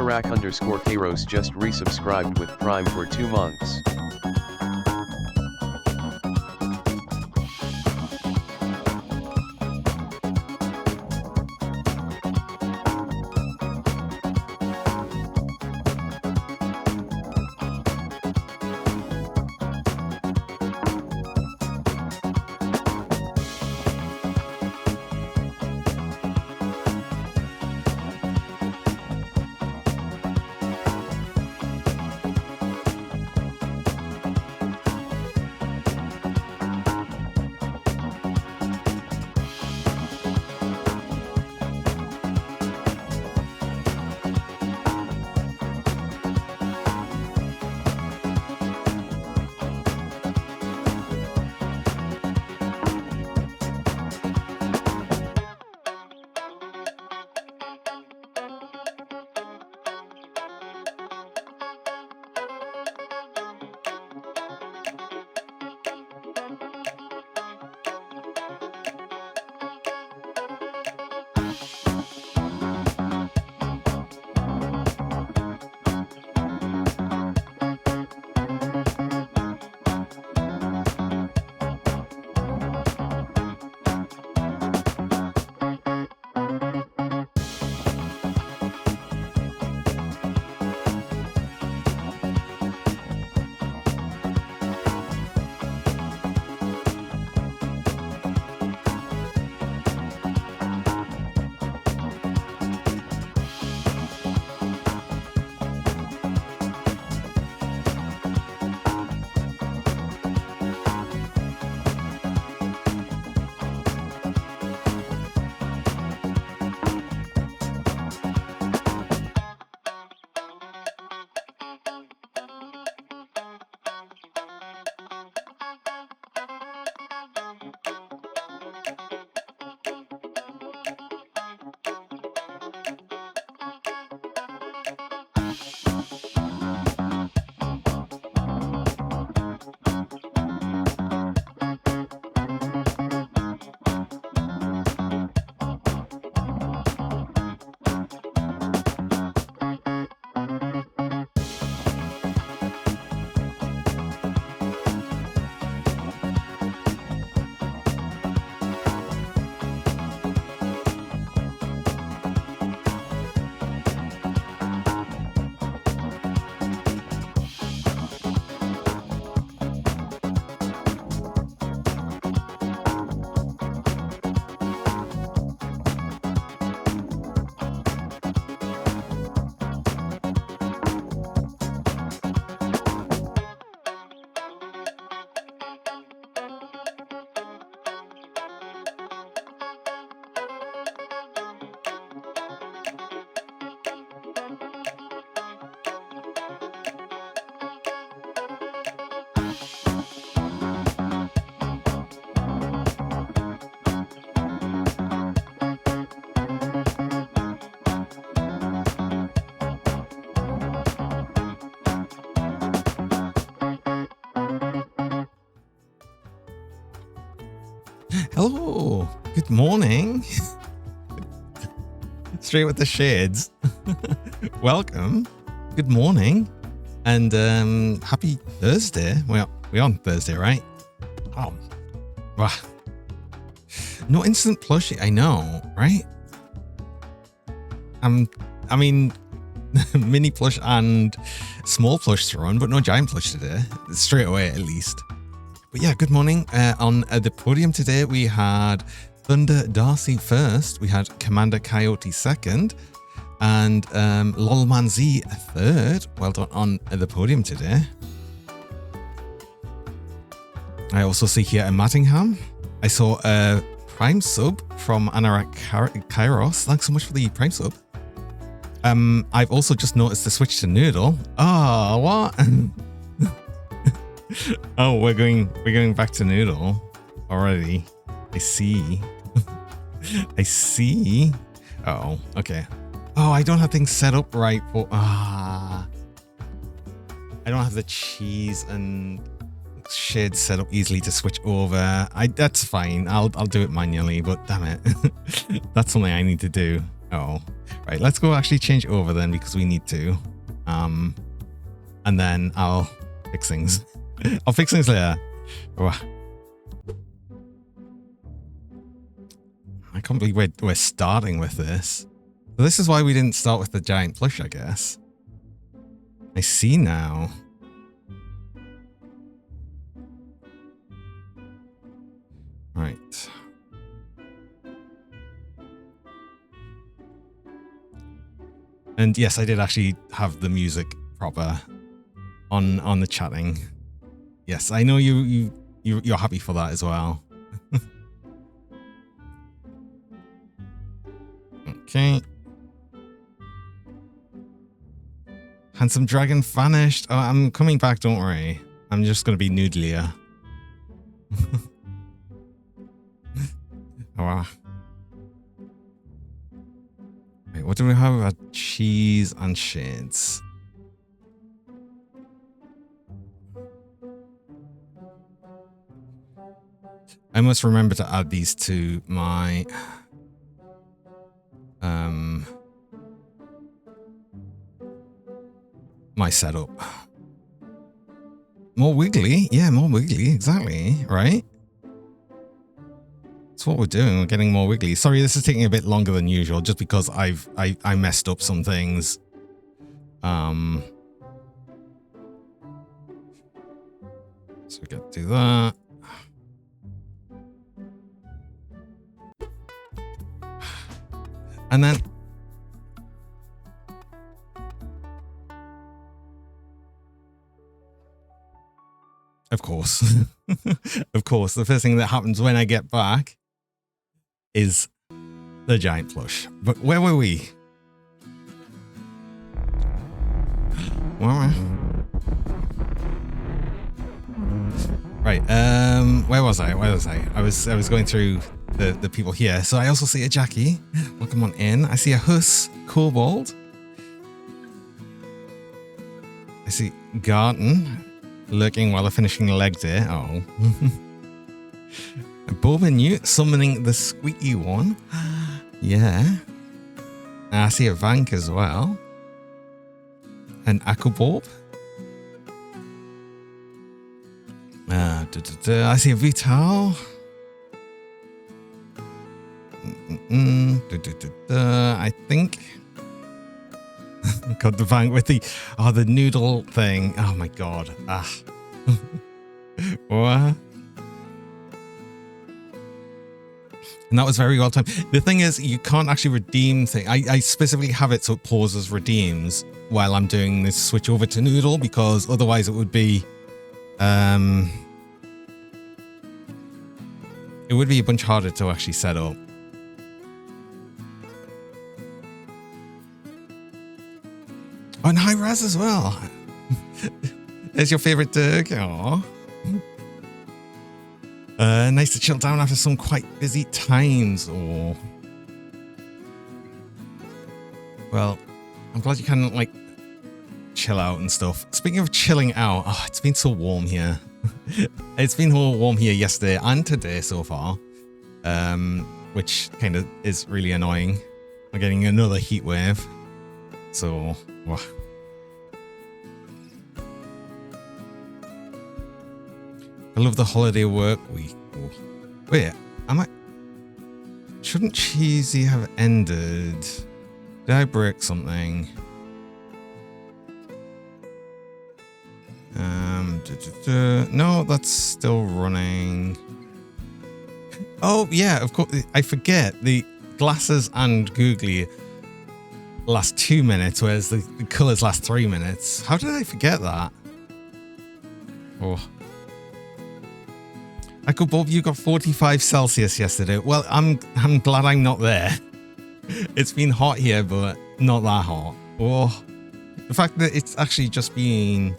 Anarak_Kairos just resubscribed with Prime for 2 months. Hello, good morning. Straight with the shades. Welcome, good morning, and happy Thursday. We're on Thursday, right? Oh, wow. No instant plushie, I know, right? I mean, mini plush and small plush to run, but no giant plush today. Straight away, at least. But yeah, good morning. On the podium today, we had Thunder Darcy first, we had Commander Coyote second, and Lolman Z third. Well done on the podium today. I also see here a Mattingham. I saw a Prime sub from Anarak Kairos. Thanks so much for the Prime sub. I've also just noticed the switch to Noodle. Oh, what? Oh, we're going back to Noodle already. I see. I see. Oh, okay. Oh, I don't have things set up right for I don't have the cheese and shade set up easily to switch over. That's fine. I'll do it manually, but damn it. That's something I need to do. Oh, right. Let's go actually change over then because we need to. And then I'll fix things. I'll fix things later. Oh. I can't believe we're starting with this. So this is why we didn't start with the giant plush, I guess. I see now. Right. And yes, I did actually have the music proper on the chatting. Yes, I know you're happy for that as well. Okay. Handsome dragon vanished. Oh, I'm coming back, don't worry. I'm just gonna be noodlier. Oh, wow. Wait, what do we have? Cheese and shades. I must remember to add these to my my setup. More wiggly, yeah, more wiggly, exactly, right? That's what we're doing. We're getting more wiggly. Sorry, this is taking a bit longer than usual, just because I messed up some things. So we get to do that. And then of course, of course, the first thing that happens when I get back is the giant plush. But where were we? Right, where was I? I was going through the people here. So I also see a Jackie. Welcome on in. I see a Huss Kobold. I see Garden lurking while they're finishing leg day. Oh. Boba Newt summoning the squeaky one. Yeah. I see a Vank as well. An Aquaborb. I see a Vital. I think. God, the Vank with the noodle thing. Oh my god. Ah. What? And that was very well timed. The thing is, you can't actually redeem things. I specifically have it so it pauses redeems while I'm doing this switch over to noodle, because otherwise it would be a bunch harder to actually set up. Oh, and high res as well. There's your favorite Dirk. Aww. Nice to chill down after some quite busy times. Oh. Well, I'm glad you can like chill out and stuff. Speaking of chilling out, oh, it's been so warm here. It's been warm here yesterday and today so far, which kind of is really annoying. I'm getting another heat wave. So, wow. I love the holiday work week. Oh. Wait, shouldn't Cheesy have ended? Did I break something? No, that's still running. Oh, yeah, of course. I forget. The glasses and googly last 2 minutes, whereas the colors last 3 minutes. How did I forget that? Oh. Echo Bob, you got 45 Celsius yesterday. Well, I'm glad I'm not there. It's been hot here, but not that hot. Oh. The fact that it's actually just been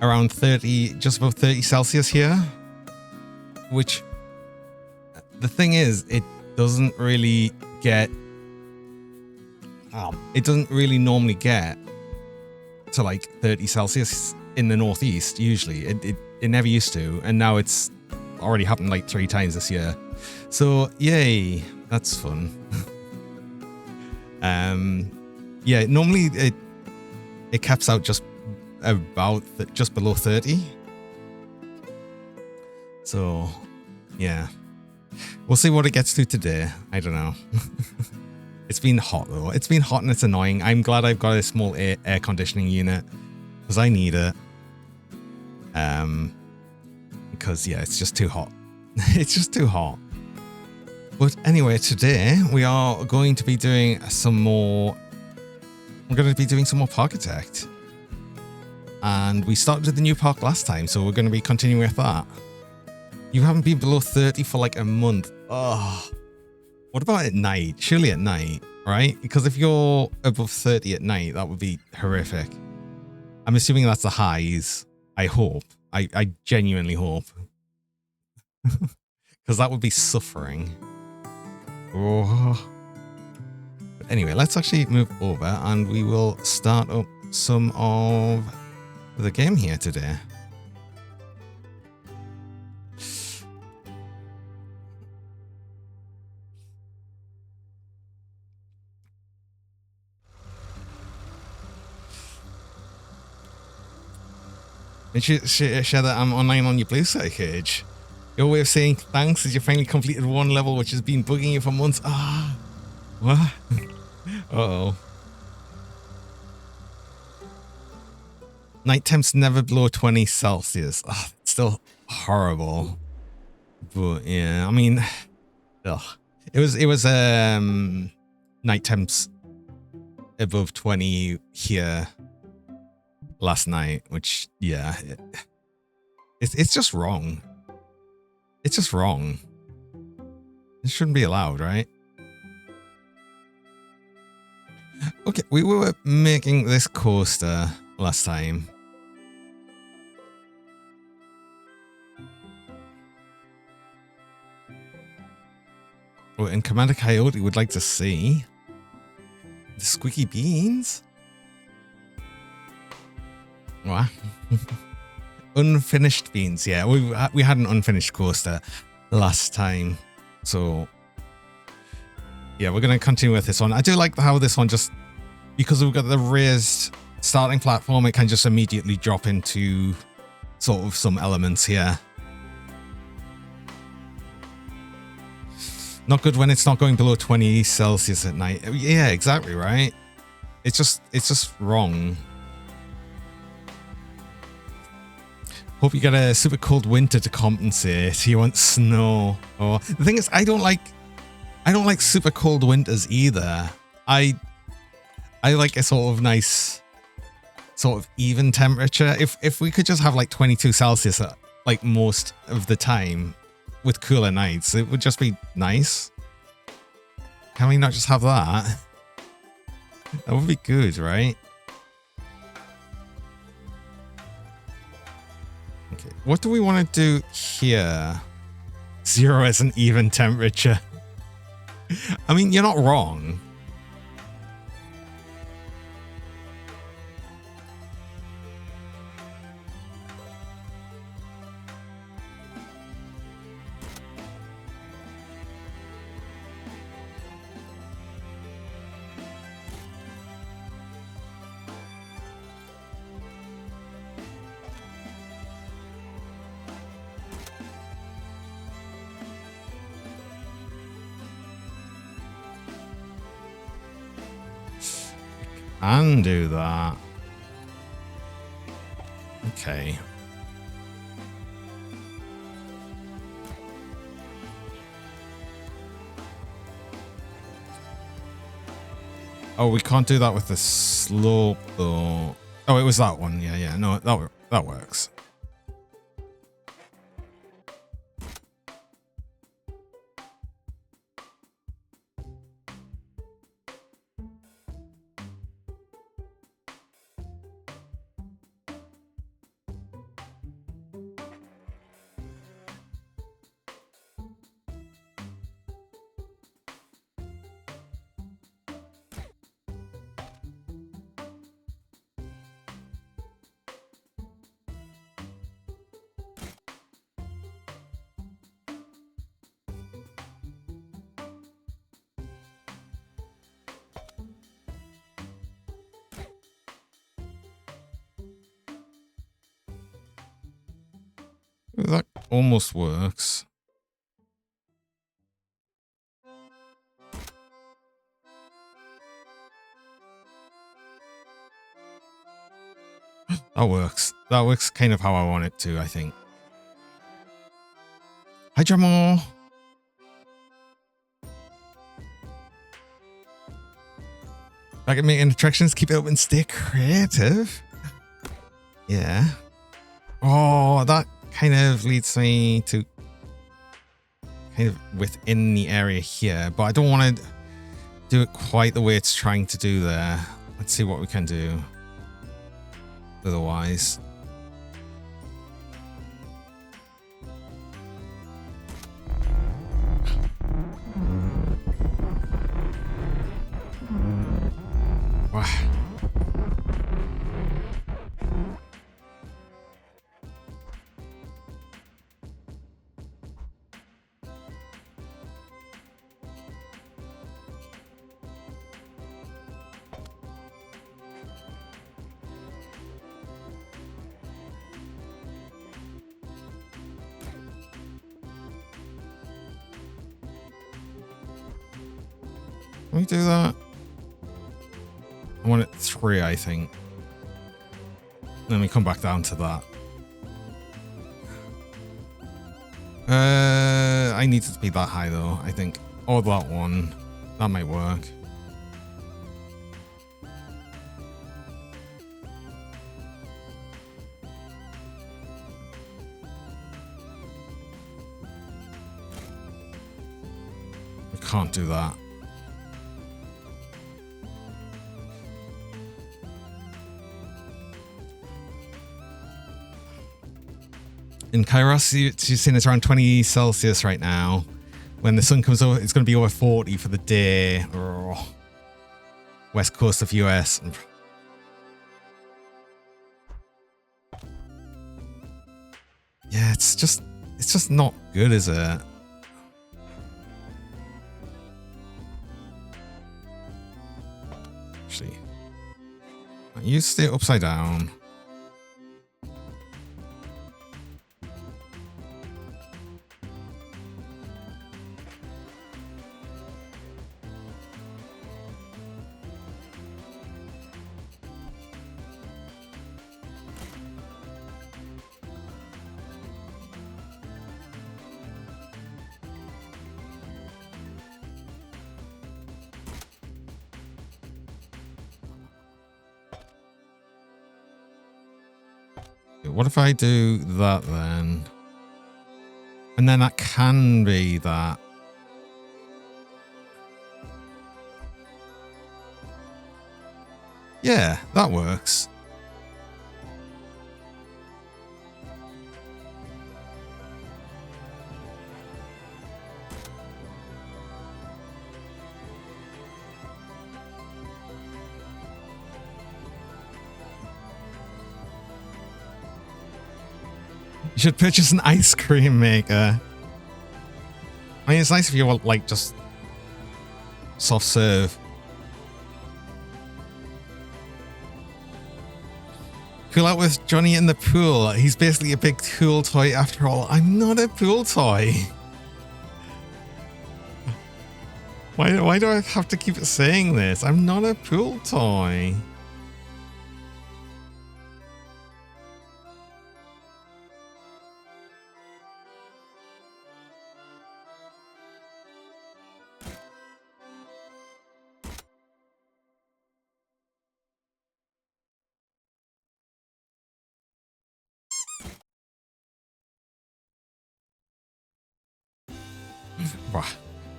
around 30, just above 30 Celsius here, which the thing is, it doesn't really get, it doesn't really normally get to like 30 Celsius in the Northeast, usually. It never used to, and now it's already happened like 3 times this year. So, yay, that's fun. Yeah, normally it caps out just about just below 30. So yeah, we'll see what it gets to today. I don't know. It's been hot though. It's been hot and it's annoying. I'm glad I've got a small air conditioning unit because I need it. Because yeah, it's just too hot. It's just too hot. But anyway, today we are going to be doing some more. We're going to be doing some more Parkitect. And we started with the new park last time, so we're going to be continuing with that. You haven't been below 30 for like a month. Oh, what about at night? Surely at night, right? Because if you're above 30 at night, that would be horrific. I'm assuming that's the highs. I hope. I genuinely hope. Because that would be suffering. Oh. But anyway, let's actually move over and we will start up some of the game here today. And share that I'm online on your blue side cage. Your way of saying thanks is you finally completed one level which has been bugging you for months. Ah, what? Uh-oh. Night temps never below 20 Celsius. Oh, it's still horrible. But yeah, I mean, ugh. It was night temps above 20 here last night, which yeah, it's just wrong. It's just wrong. It shouldn't be allowed, right? Okay, we were making this coaster last time. Oh, and Commander Coyote would like to see the squeaky beans. What? Unfinished beans. Yeah, we had an unfinished coaster last time, so yeah, we're gonna continue with this one. I do like how this one just, because we've got the raised starting platform, it can just immediately drop into sort of some elements here. Not good when it's not going below 20 Celsius at night. Yeah, exactly, right? It's just wrong. Hope you get a super cold winter to compensate. You want snow. Or the thing is, I don't like super cold winters either. I like a sort of nice, sort of even temperature. If we could just have like 22 Celsius at like most of the time with cooler nights, it would just be nice. Can we not just have that? That would be good, right? Okay, what do we want to do here? 0 as an even temperature. I mean, you're not wrong. Undo that. Okay. Oh, we can't do that with the slope though. Oh, it was that one. Yeah. No, that works. That almost works. That works. That works kind of how I want it to, I think. Hi, Jamal. I can make attractions, keep it open, stay creative. Yeah. Oh, that kind of leads me to kind of within the area here, but I don't want to do it quite the way it's trying to do there. Let's see what we can do otherwise. Wow. Can we do that? I want it 3, I think. Then we come back down to that. I need it to be that high though, I think. Or that one. That might work. We can't do that. In Kairos, she's saying it's around 20 Celsius right now. When the sun comes over, it's going to be over 40 for the day. Oh. West coast of US. Yeah, it's just not good, is it? Actually, you stay upside down. What if I do that then? And then that can be that. Yeah, that works. You should purchase an ice cream maker. I mean, it's nice if you want, like, just soft serve. Cool out with Johnny in the pool. He's basically a big tool toy after all. I'm not a pool toy. Why do I have to keep saying this? I'm not a pool toy.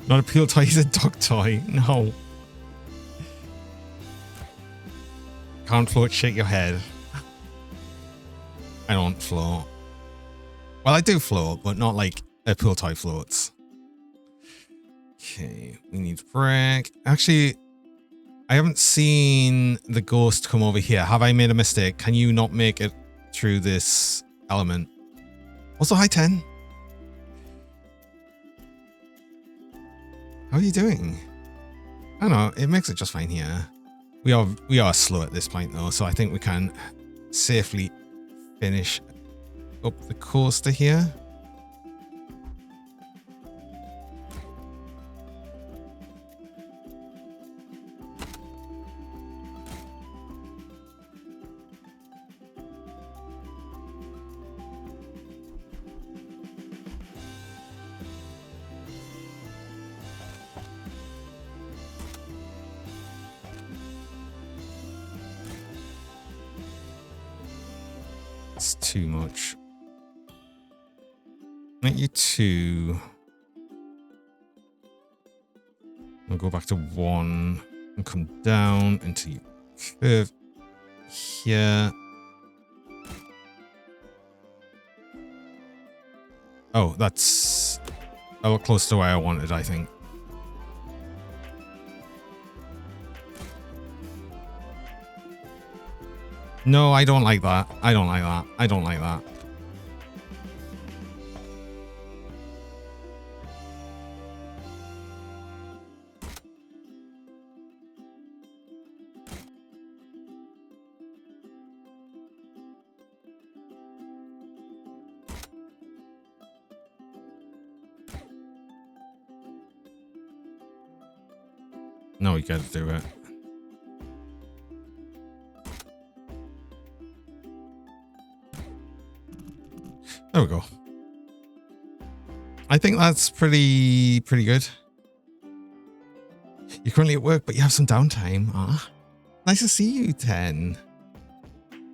Not a pool toy, he's a dog toy. No. Can't float, shake your head. I don't float. Well, I do float, but not like a pool toy floats. Okay, we need break. Actually, I haven't seen the ghost come over here. Have I made a mistake? Can you not make it through this element? Also, hi 10. How are you doing? I don't know, it makes it just fine here. We are slow at this point though, so I think we can safely finish up the coaster here. It's too much. Make you 2. We'll go back to 1 and come down into your curve here. Oh, that's a lot close to where I wanted, I think. No, I don't like that. I don't like that. I don't like that. No, we gotta do it. There we go. I think that's pretty good. You're currently at work, but you have some downtime. Ah, nice to see you, 10.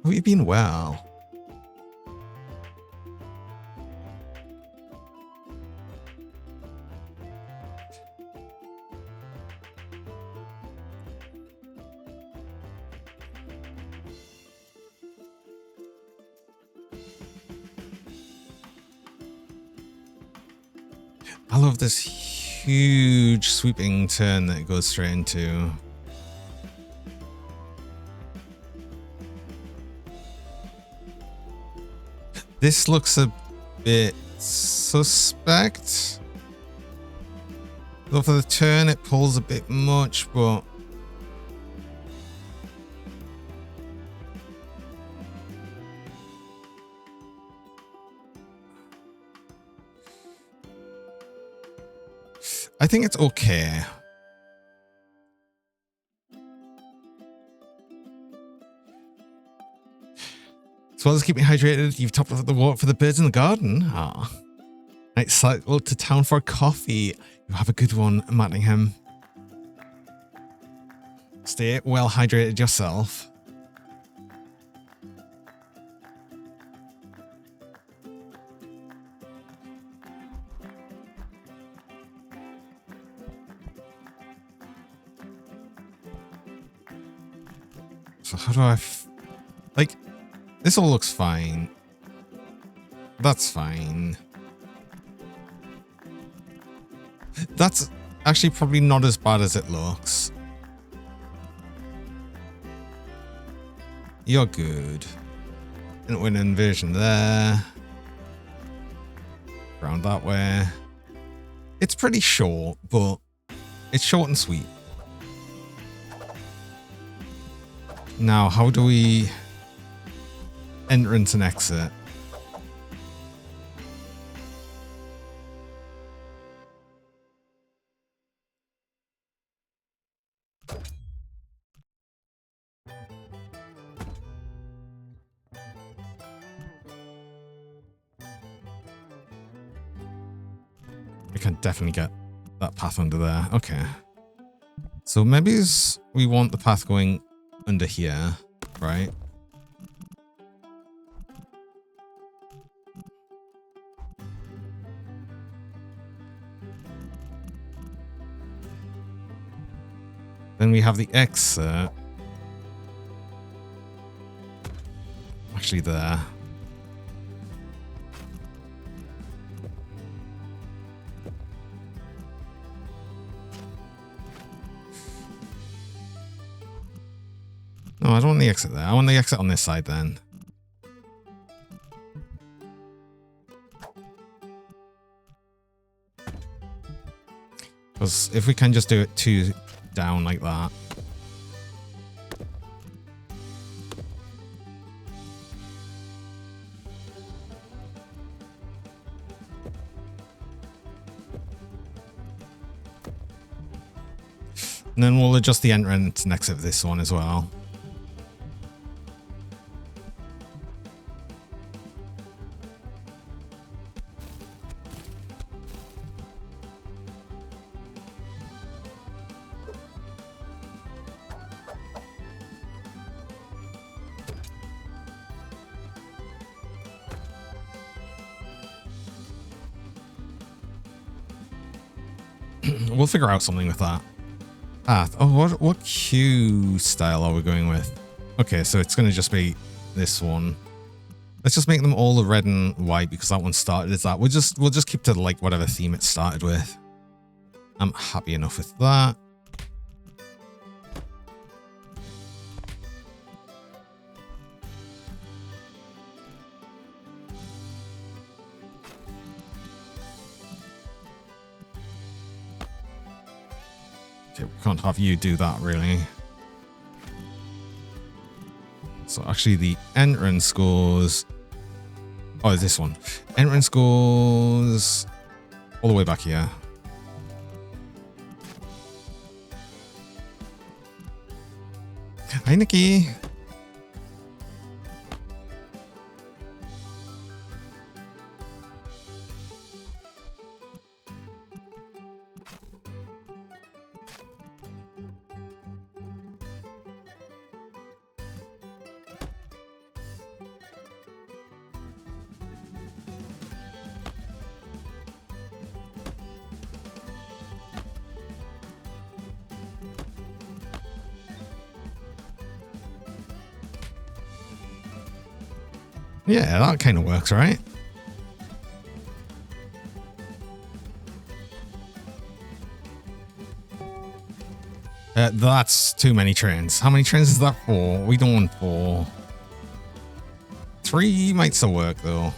Hope you've been well. I love this huge sweeping turn that it goes straight into. This looks a bit suspect. Though for the turn it pulls a bit much, but I think it's okay. As well as keeping hydrated, you've topped up the water for the birds in the garden. Ah, night cycle to town for a coffee. You have a good one, Mattingham. Stay well hydrated yourself. So how do I like, this all looks fine. That's fine. That's actually probably not as bad as it looks. You're good. And win inversion there. Round that way. It's pretty short, but it's short and sweet. Now, how do we entrance and exit? We can definitely get that path under there. Okay. So maybe we want the path going under here, right? Then we have the exit. Actually there. No, I don't want the exit there. I want the exit on this side then. Because if we can just do it 2 down like that. And then we'll adjust the entrance and exit of this one as well. We'll figure out something with that. Ah, oh, what queue style are we going with? Okay, so it's going to just be this one. Let's just make them all the red and white because that one started as that. We'll just keep to like whatever theme it started with. I'm happy enough with that. Okay, we can't have you do that really. So actually the entrance goes... Oh, this one. Entrance goes all the way back here. Hi, Nikki. Yeah, that kind of works, right? That's too many trains. How many trains is that for? We don't want 4. 3 might still work, though.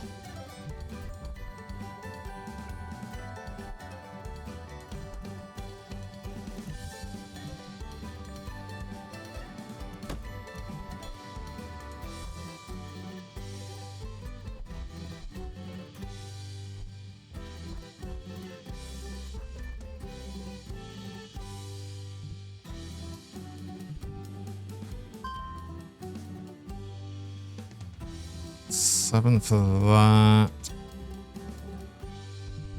$7 for that.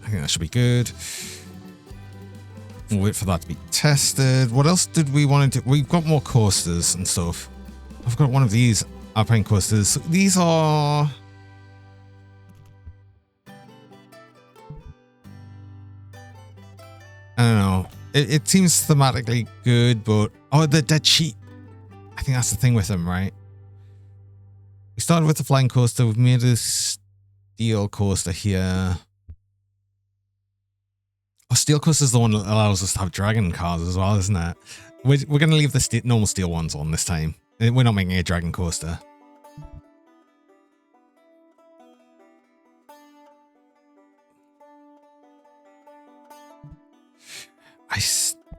I think that should be good. We'll wait for that to be tested. What else did we want to do? We've got more coasters and stuff. I've got one of these alpine coasters. These are... I don't know. It seems thematically good, but... Oh, they're dead cheap. I think that's the thing with them, right? We started with the flying coaster. We've made a steel coaster here. Oh, steel coaster is the one that allows us to have dragon cars as well, isn't it? We're going to leave the normal steel ones on this time. We're not making a dragon coaster. I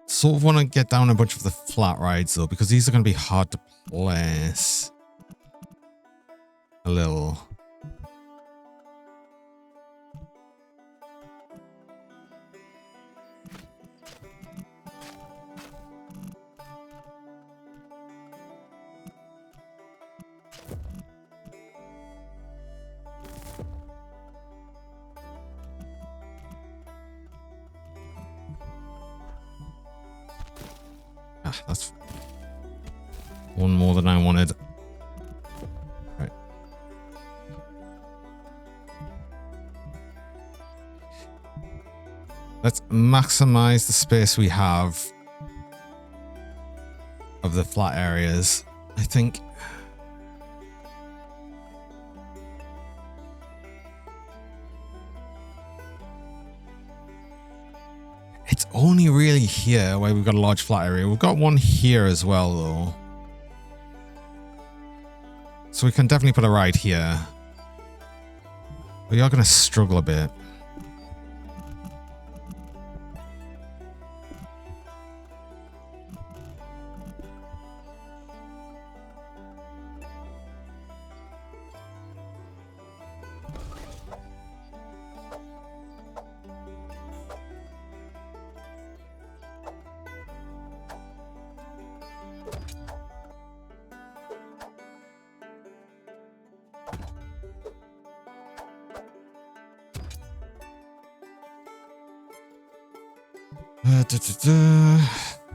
sort of want to get down a bunch of the flat rides though, because these are going to be hard to place. A little. Ah, that's one more than I wanted. Right. Let's maximize the space we have of the flat areas, I think. It's only really here where we've got a large flat area. We've got one here as well, though. So we can definitely put a ride here. We are going to struggle a bit.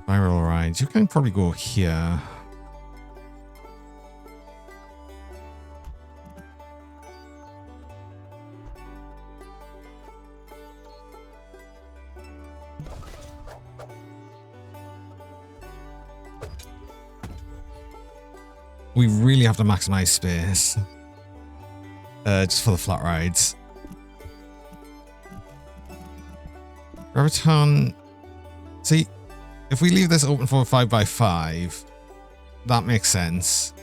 Viral rides. You can probably go here. We really have to maximize space. Just for the flat rides. Graviton. See, if we leave this open for a 5x5, that makes sense.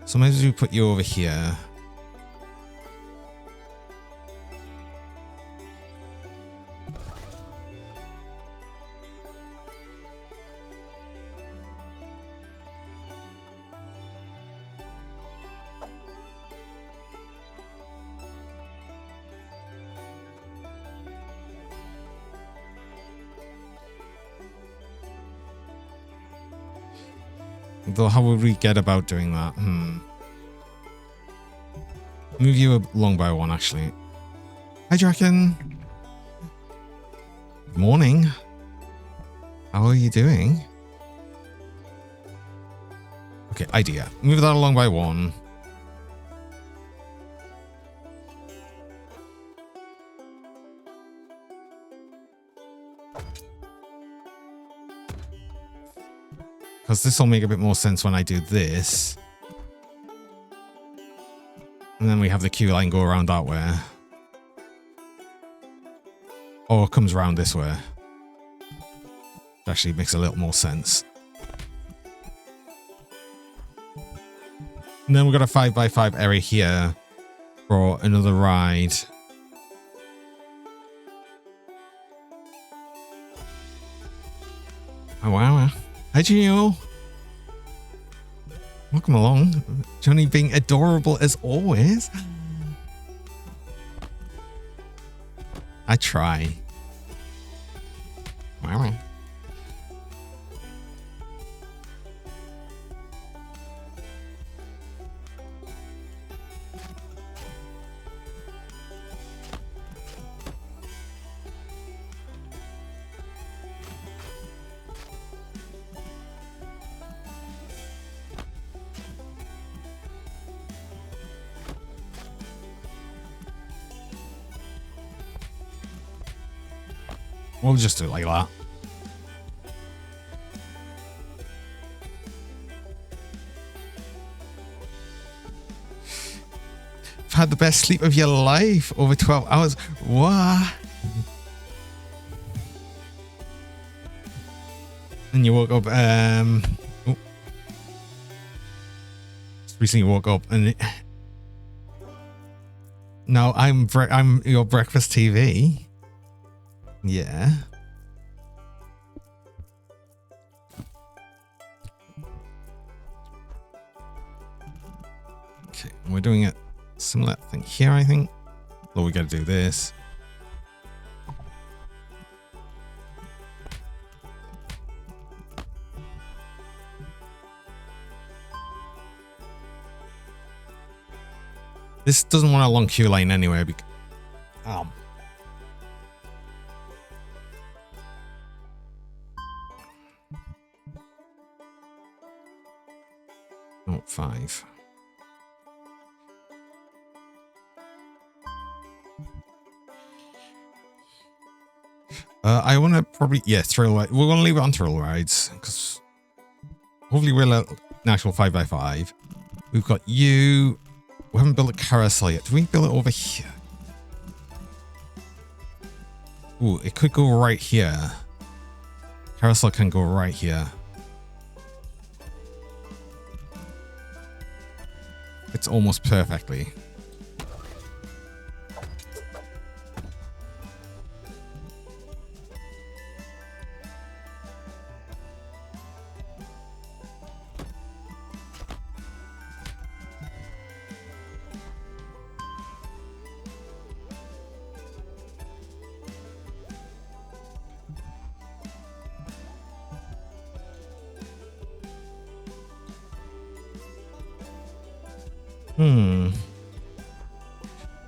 So maybe we put you over here. Though, how would we get about doing that? Move you along by one, actually. Hi, Draken. Good morning. How are you doing? Okay, idea. Move that along by one. Because this will make a bit more sense when I do this. And then we have the queue line go around that way. Or it comes around this way. It actually makes a little more sense. And then we've got a 5x5 area here for another ride. Oh, wow. Hi, Gio. Welcome along. Johnny being adorable as always. I try. Wow. We'll just do it like that. I've had the best sleep of your life. Over 12 hours. What? And you woke up, just recently woke up and now I'm your breakfast TV. Yeah. Okay, we're doing it similar thing here, I think. Well, we got to do this. This doesn't want a long queue line anyway. Oh, 5. I want to probably, yeah, thrill. We're going to leave it on thrill rides because hopefully we'll an actual 5x5. We've got you. We haven't built a carousel yet. Do we build it over here? Ooh, it could go right here. Carousel can go right here. It's almost perfectly.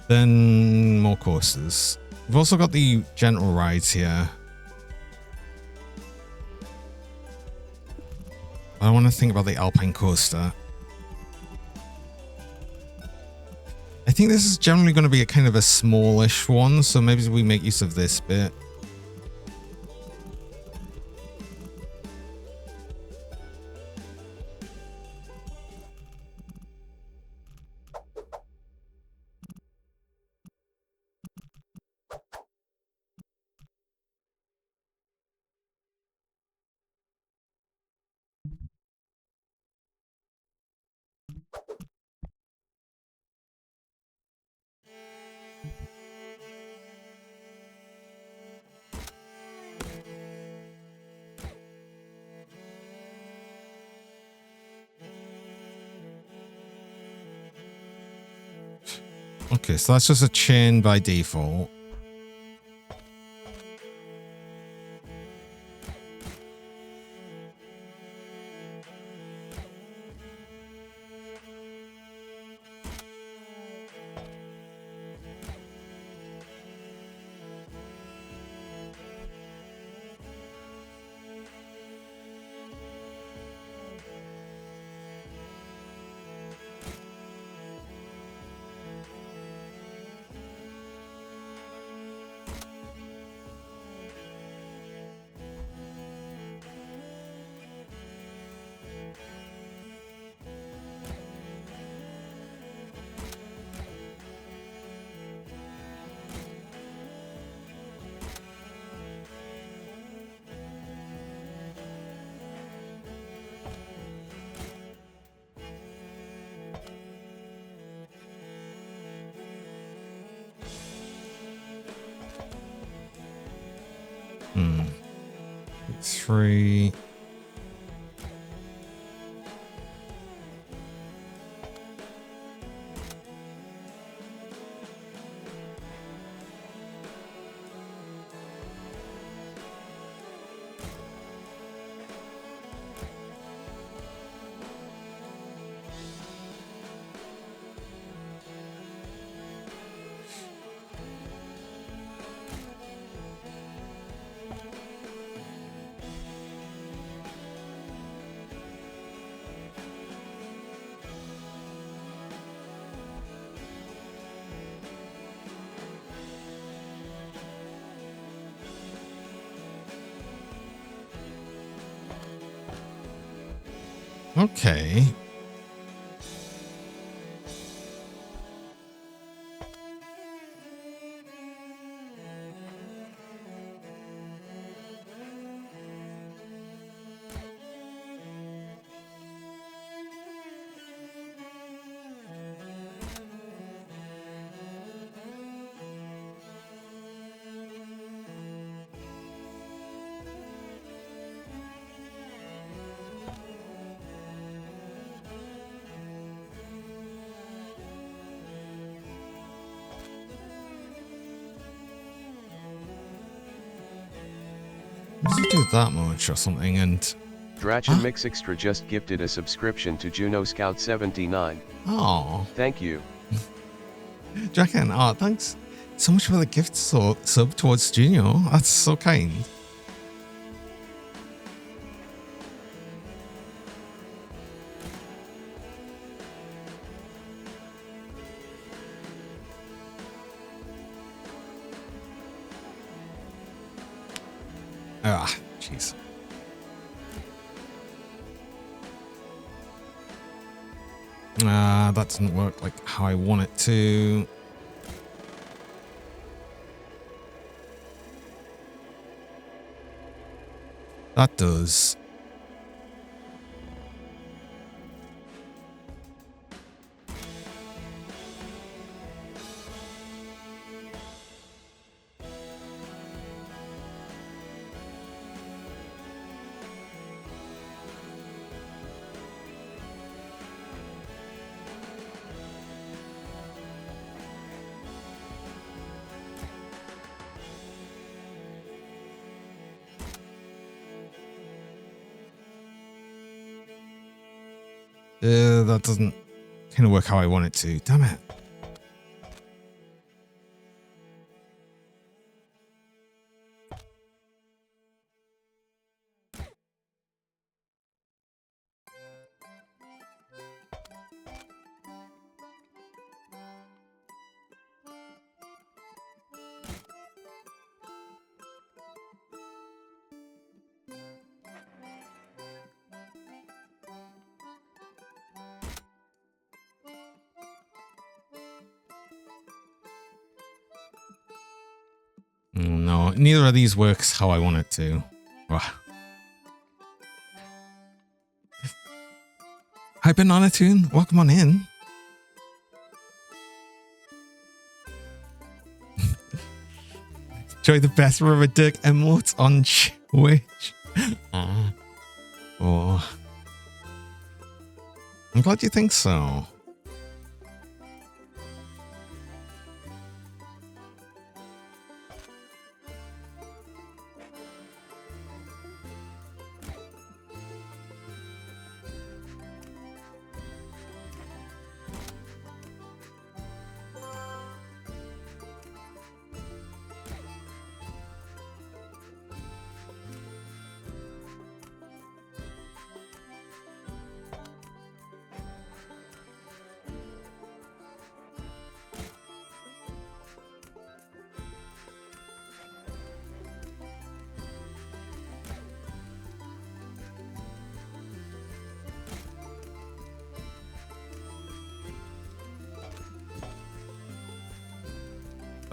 Then more coasters. We've also got the gentle rides here. I want to think about the Alpine coaster. I think this is generally going to be a kind of a smallish one, so maybe we make use of this bit. Okay, so that's just a chain by default. Three. Okay. Let's do that much or something and... Drachen Mix Extra just gifted a subscription to Juno Scout 79. Oh. Thank you. Draken, oh, thanks so much for the gift sub towards Junior. That's so kind. Ah, jeez. That doesn't work like how I want it to. That does. That doesn't kind of work how I want it to. Damn it. No, neither of these works how I want it to. Wow. Hi, Banana Tune. Welcome on in. Enjoy the best rubber duck emotes on Twitch. Oh. I'm glad you think so.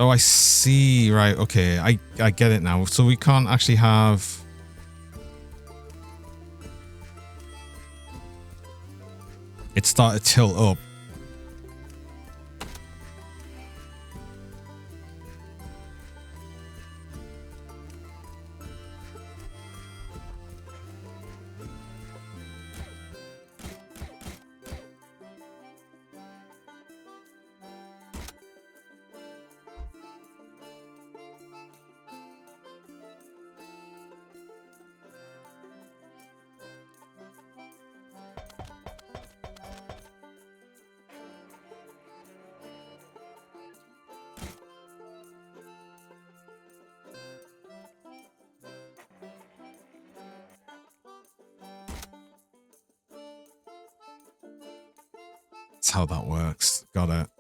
Oh, I see. Right. Okay. I get it now. So we can't actually have... It started to tilt up. That's how that works. Got it.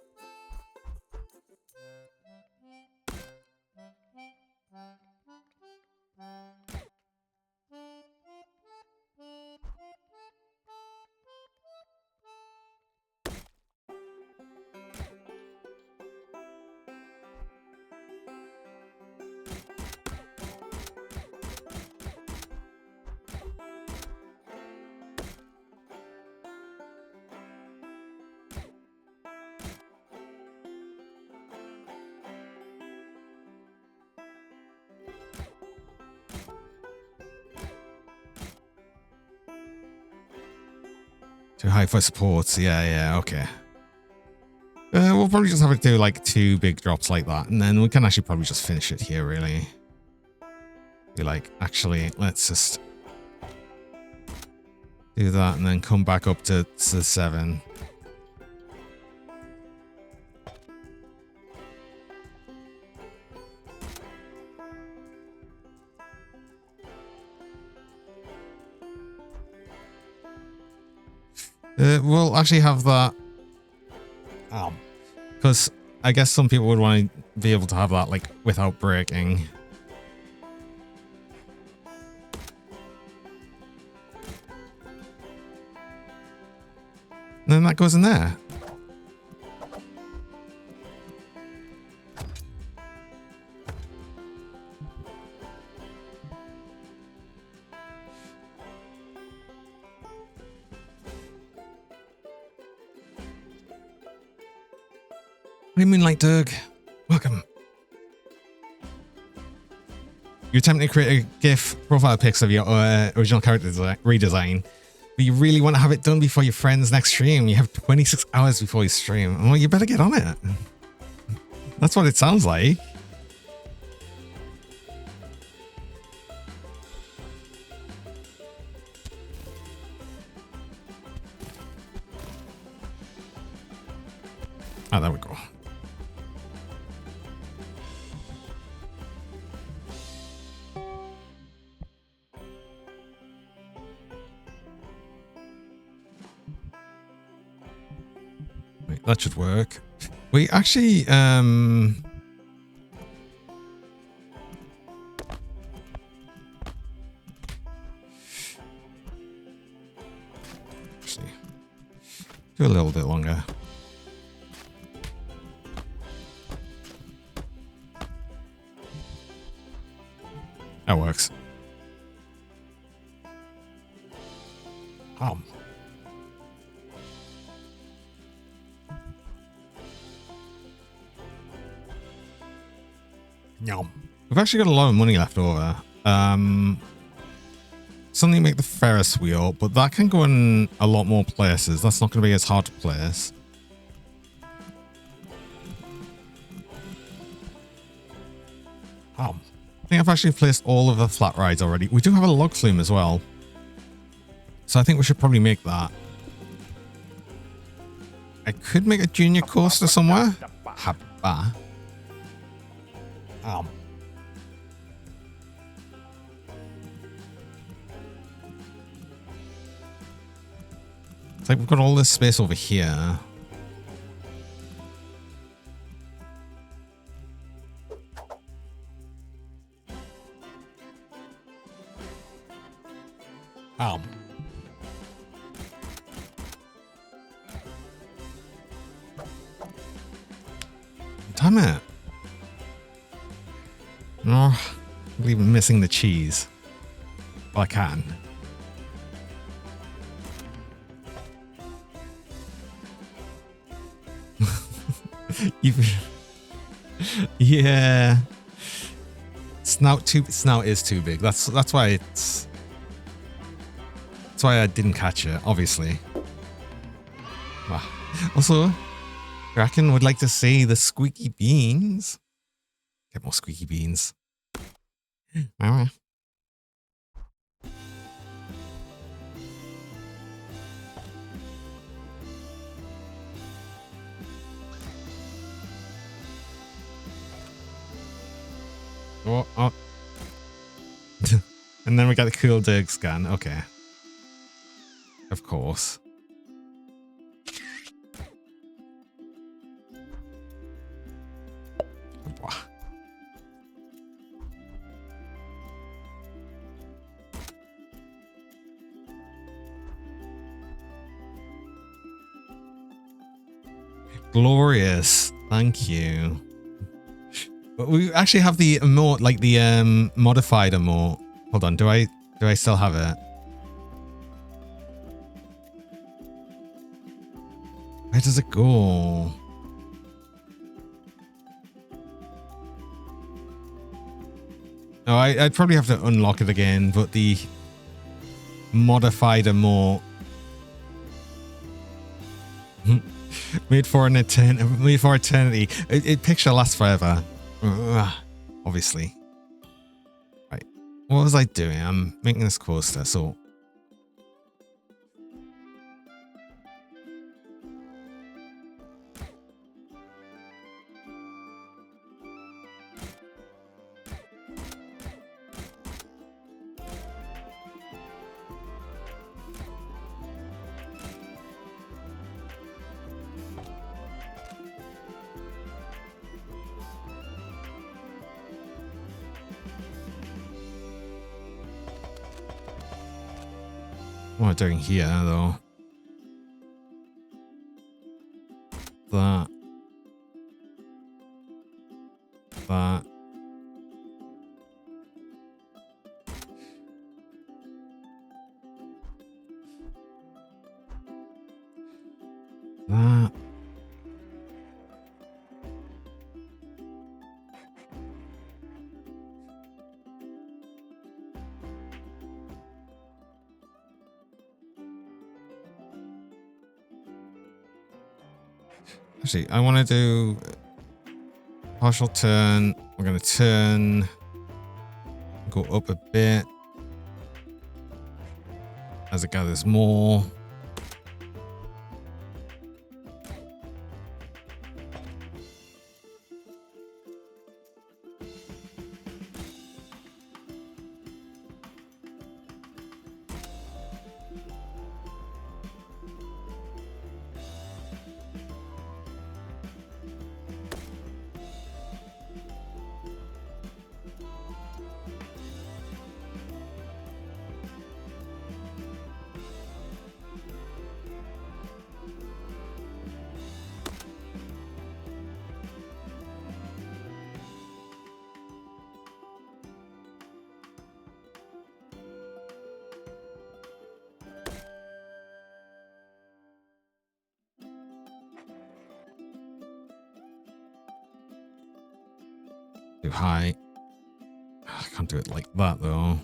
Too high for supports. Yeah, okay. We'll probably just have to do like 2 big drops like that, and then we can actually probably just finish it here, really. Be like, actually, let's just do that and then come back up to 7. We'll actually have that. Because I guess some people would want to be able to have that like without breaking. And then that goes in there. What do you mean, like, Doug? Welcome. You're attempting to create a GIF profile pics of your original character redesign, but you really want to have it done before your friend's next stream. You have 26 hours before you stream. Well, you better get on it. That's what it sounds like. Ah, there we go. Wait, that should work. We actually, do a little bit longer. That works. Yum. We've actually got a lot of money left over. Something to make the Ferris wheel, but that can go in a lot more places. That's not going to be as hard to place. I think I've actually placed all of the flat rides already. We do have a log flume as well. So I think we should probably make that. I could make a junior coaster somewhere. Habba. It's like we've got all this space over here. Damn it. No, I believe I'm missing the cheese. Well, I can. Yeah. Snout is too big. That's why it's. That's why I didn't catch it, obviously. Wow. Also, Kraken would like to see the squeaky beans. Get more squeaky beans. Oh. And then we got the cool dig scan. Okay. Of course. Glorious. Thank you. But we actually have the emote, like the modified emote. Hold on, do I still have it? Where does it go? No, I'd probably have to unlock it again, but the modified emote made for eternity. It picture lasts forever. Obviously. Right. What was I doing? I'm making this coaster, so. What am I doing here, though? That. That. That. Actually, I want to do partial turn. We're going to turn, go up a bit as it gathers more. Too high. I can't do it like that though.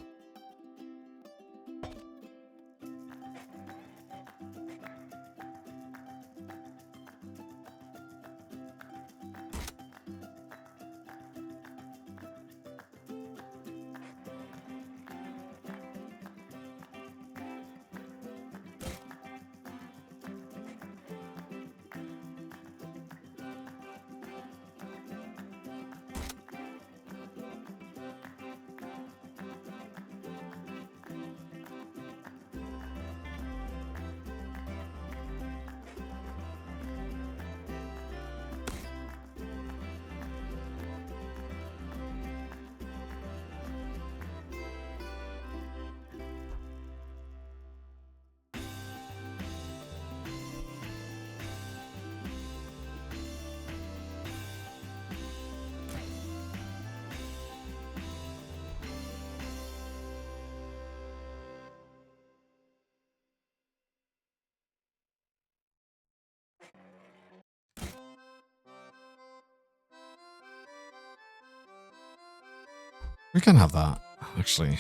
We can have that, actually.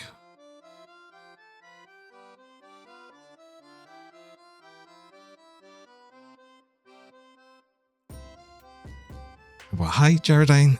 Well, hi, Geraldine.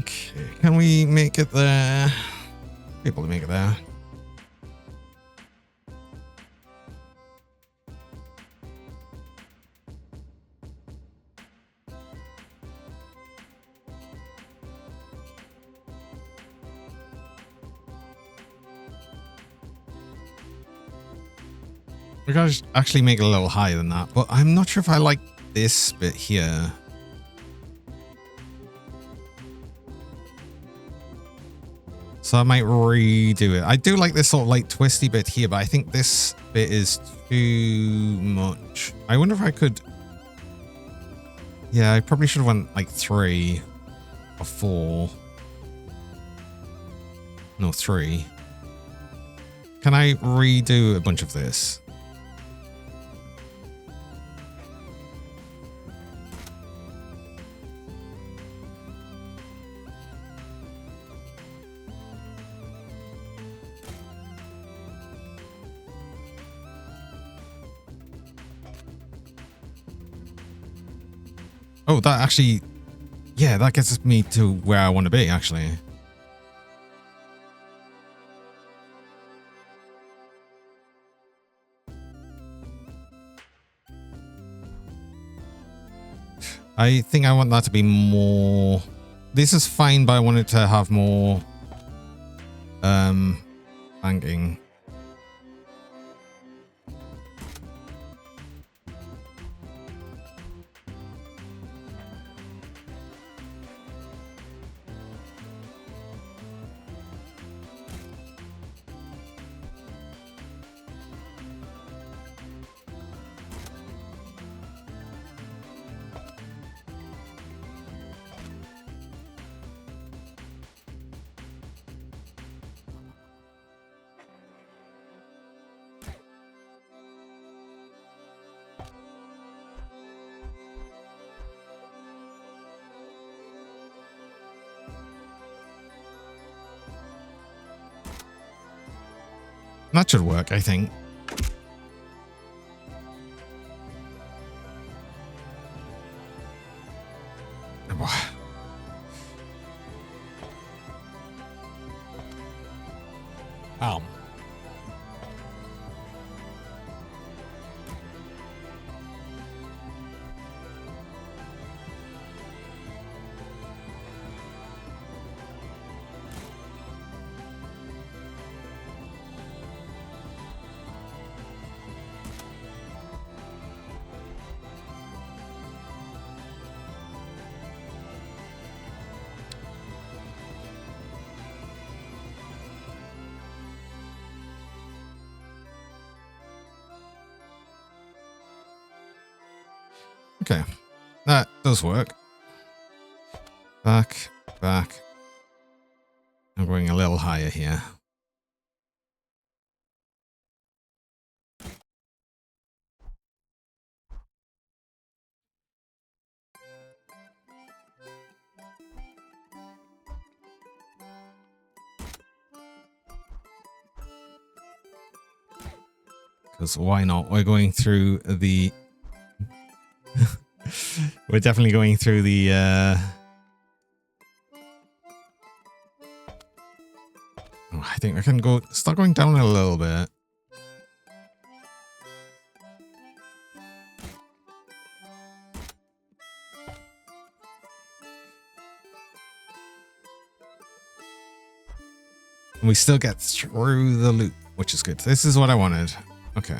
Okay, can we make it there? Able to make it there. We gotta actually make it a little higher than that, but I'm not sure if I like this bit here. So I might redo it. I do like this sort of like twisty bit here, but I think this bit is too much. I wonder if I could... Yeah, I probably should have went like 3 or 4. No, 3. Can I redo a bunch of this? Oh, that actually, yeah, that gets me to where I want to be, actually. I think I want that to be more... This is fine, but I want it to have more banking. That should work, I think. Wow. Okay, that does work. Back, back. I'm going a little higher here. Because why not? We're going through the... We're definitely going through the... Oh, I think I can start going down a little bit. And we still get through the loop, which is good. This is what I wanted. Okay.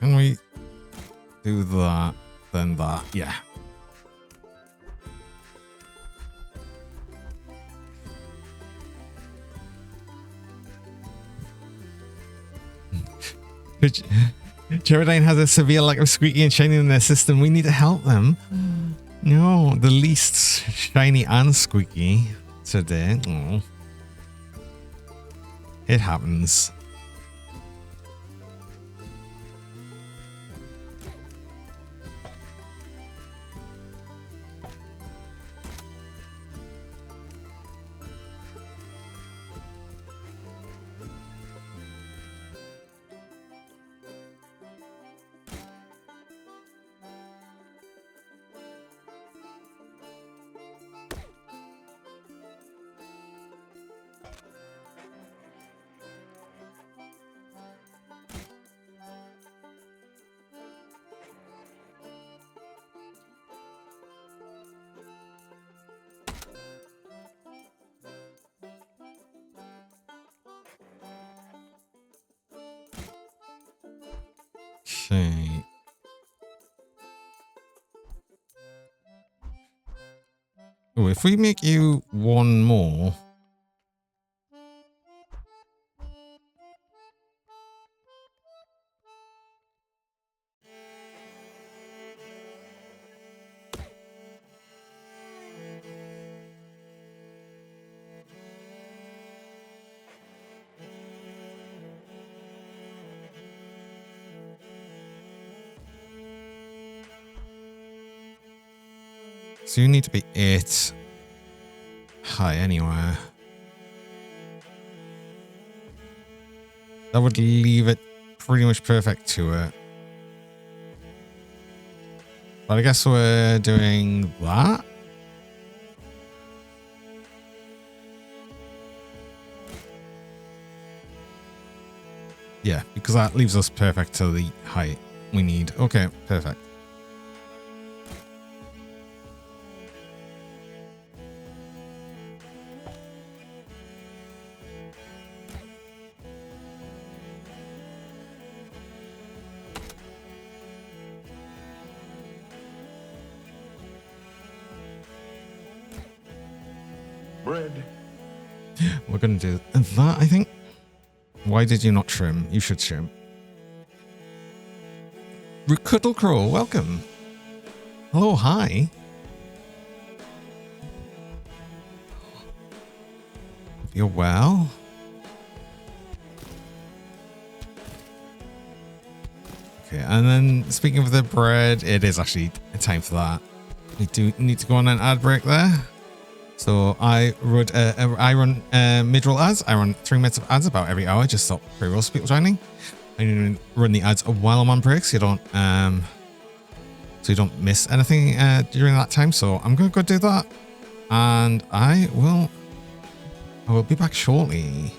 Can we do that, then that? Yeah. Geraldine has a severe lack of squeaky and shiny in their system. We need to help them. No, the least shiny and squeaky today. Oh. It happens. Okay. Oh, if we make you one more. So you need to be 8 high anyway. That would leave it pretty much perfect to it. But I guess we're doing that. Yeah, because that leaves us perfect to the height we need. Okay, perfect. Bread. We're going to do that, I think. Why did you not trim? You should trim. Cuddle Crow, welcome. Hello, hi. You're well. Okay, and then speaking of the bread, it is actually time for that. We do need to go on an ad break there. So I run mid-roll ads. I run 3 minutes of ads about every hour. Just stop pre-rolls people joining. I need to run the ads while I'm on break, so you don't miss anything during that time. So I'm gonna go do that, and I will be back shortly.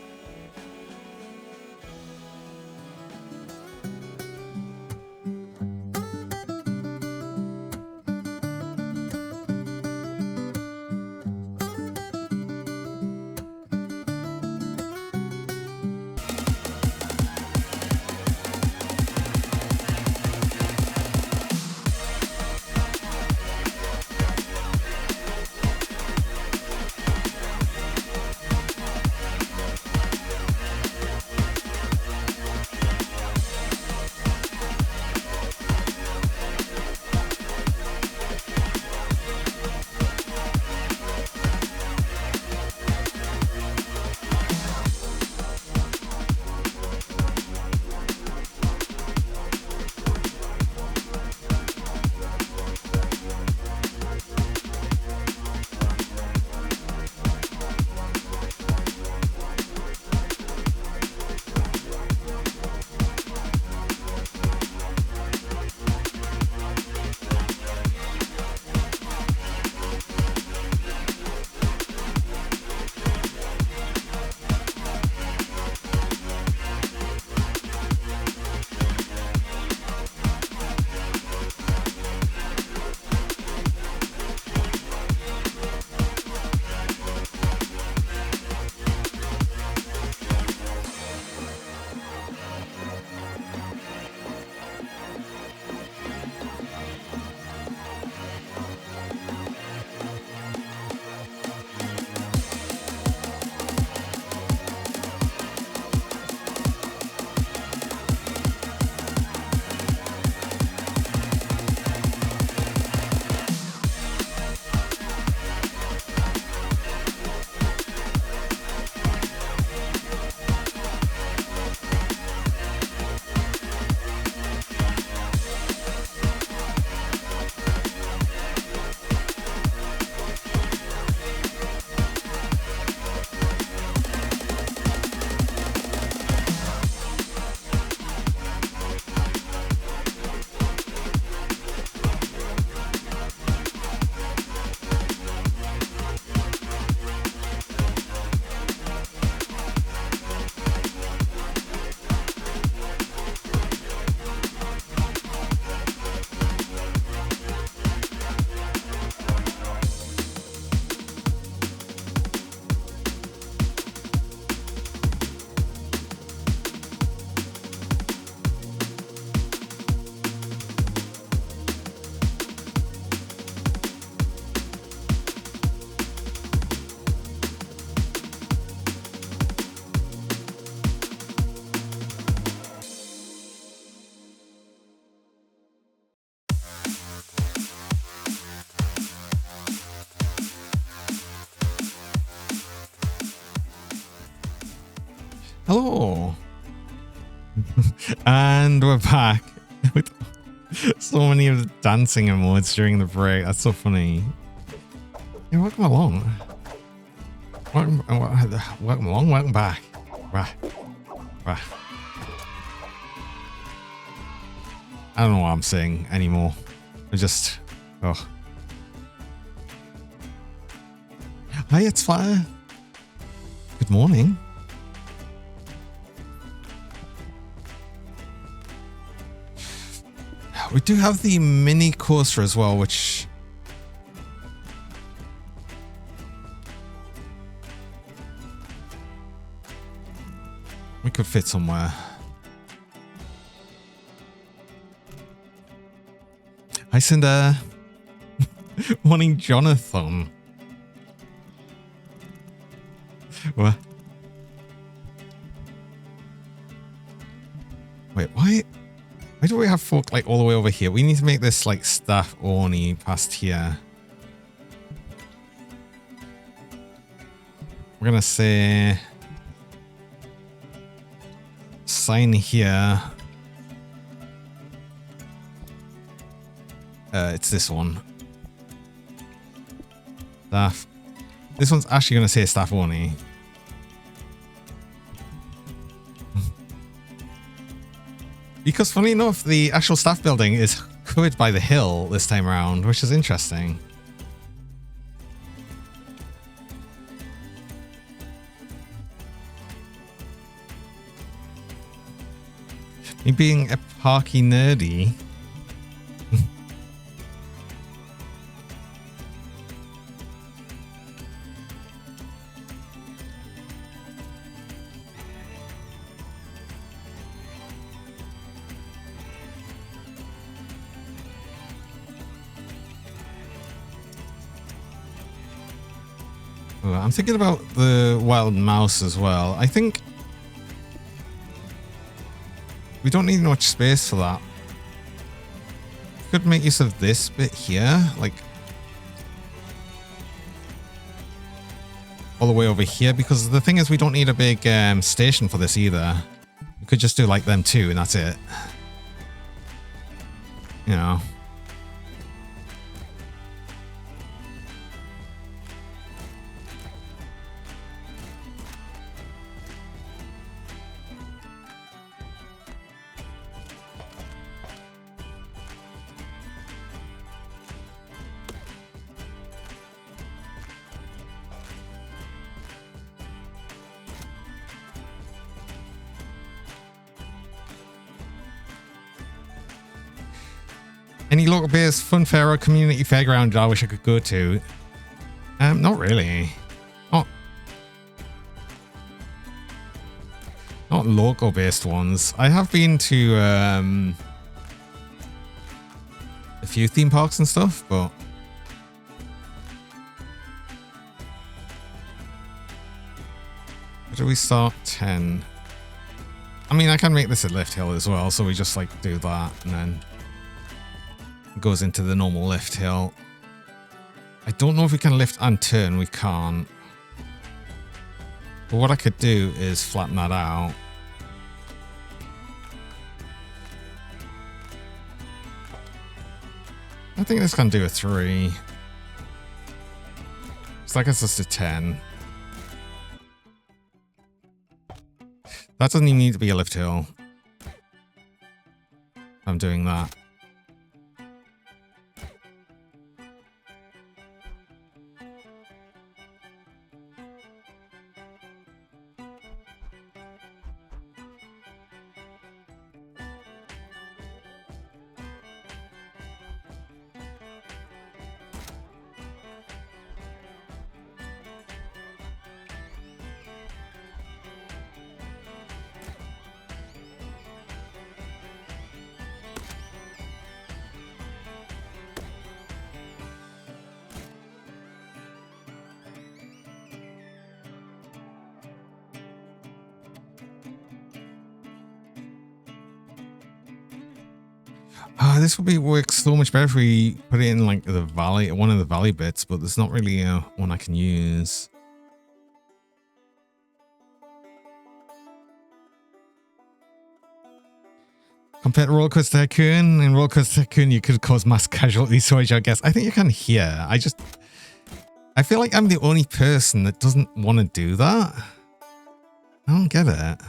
Hello. And we're back with so many of the dancing emotes during the break. That's so funny. Yeah, welcome along. Welcome along, welcome back. Rah. Rah. I don't know what I'm saying anymore. I just... Oh. Hi, it's Fire. Good morning. We do have the mini coaster as well, which... we could fit somewhere. Hi, Cinder. Morning, Jonathan. What? Wait, why do we have folk like all the way over here? We need to make this like staff only past here. We're gonna say sign here. It's this one. Staff. This one's actually gonna say staff only. Because funny enough, the actual staff building is covered by the hill this time around, which is interesting. Me being a parky nerdy. I'm thinking about the wild mouse as well. I think we don't need much space for that. We could make use of this bit here, like all the way over here, because the thing is we don't need a big station for this either. We could just do like them two and that's it. You know. Any local based fun fair or community fairground I wish I could go to? Not really. Not local based ones. I have been to a few theme parks and stuff, but where do we start? 10. I mean, I can make this a lift hill as well, so we just like do that and then it goes into the normal lift hill. I don't know if we can lift and turn. We can't. But what I could do is flatten that out. I think this can do a 3. So that gets us to 10. That doesn't even need to be a lift hill. I'm doing that. This would work so much better if we put it in like the valley, one of the valley bits, but there's not really one I can use. Compared to Roller Coaster Tycoon, in Roller Coaster Tycoon, you could cause mass casualties, so I guess. I think you can here. I feel like I'm the only person that doesn't want to do that. I don't get it.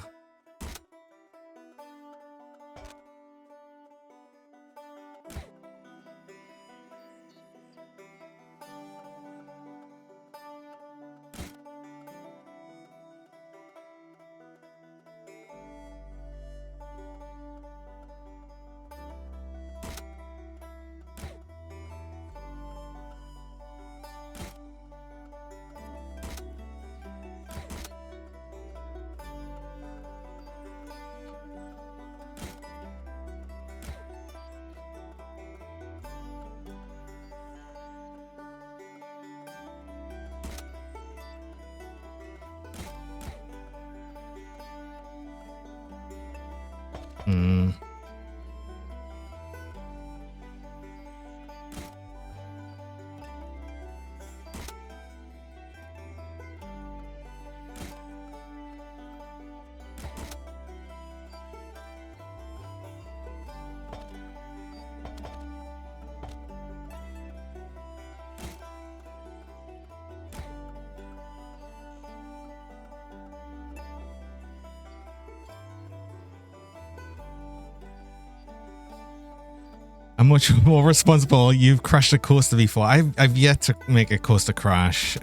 I'm much more responsible. You've crashed a coaster before. I've yet to make a coaster crash.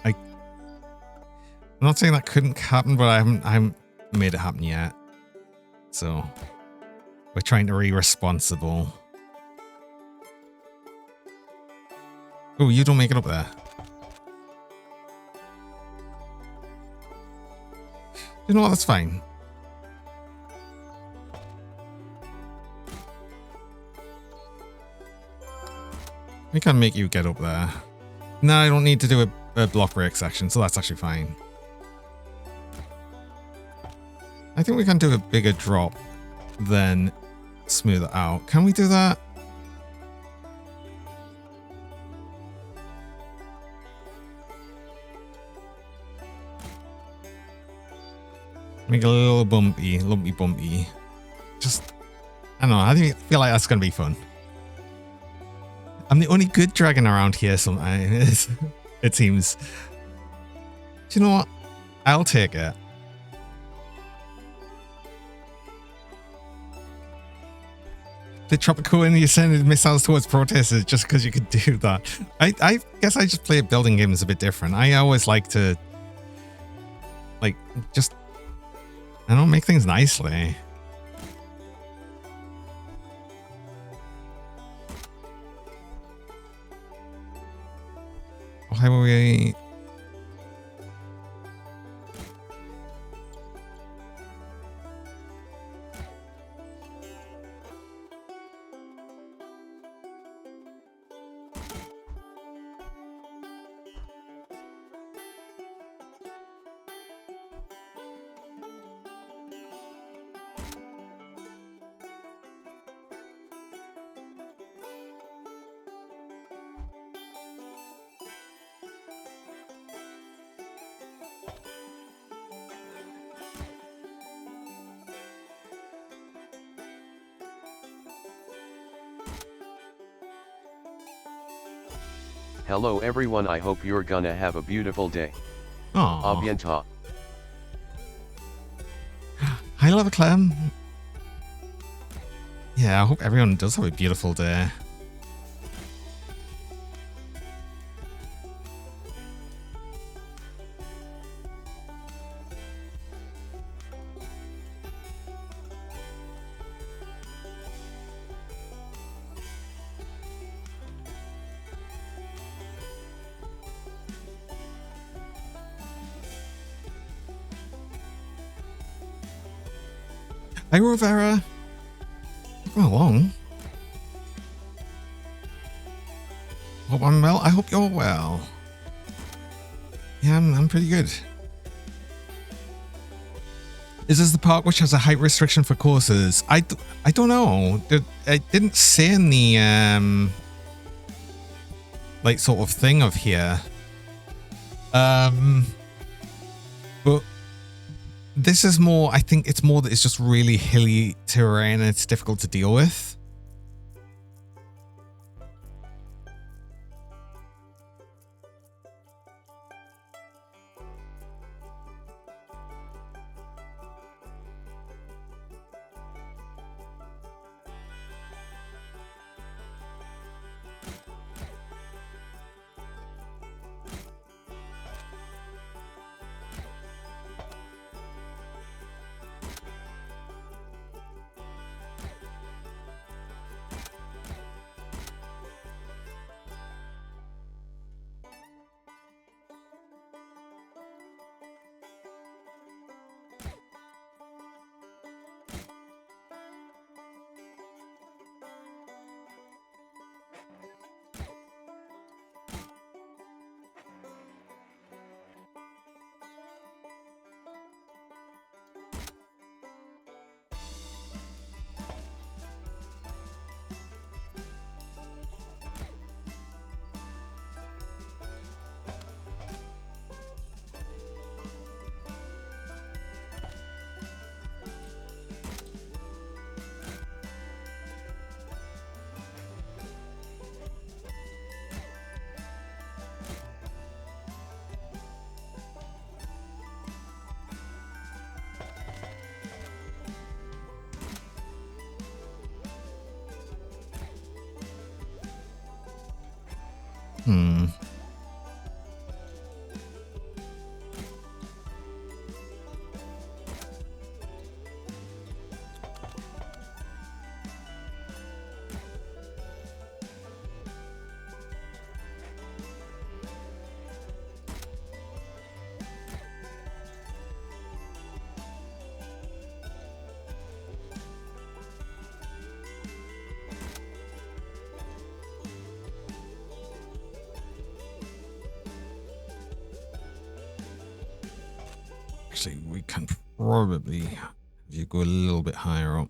I'm not saying that couldn't happen, but I haven't made it happen yet. So we're trying to be responsible. Oh, you don't make it up there. You know what? That's fine. We can make you get up there. No, I don't need to do a block break section, so that's actually fine. I think we can do a bigger drop than smooth it out. Can we do that? Make it a little bumpy, lumpy bumpy. Just, I don't know, I feel like that's going to be fun. I'm the only good dragon around here sometimes, it seems. Do you know what? I'll take it. The Tropico and you sending missiles towards protesters just because you could do that. I guess I just play building games a bit different. I always like to, like, just, I don't make things nicely. Why were we... Hello everyone, I hope you're gonna have a beautiful day. Aww. A bientôt. Hi, Lava Clem. Yeah, I hope everyone does have a beautiful day. Hi, Rovera. Welcome along. Hope I'm well. I hope you're well. Yeah, I'm pretty good. Is this the park which has a height restriction for courses? I don't know. It didn't say in the like sort of thing of here. But This is more, I think it's more that it's just really hilly terrain and it's difficult to deal with. Actually, we can probably have you go a little bit higher up.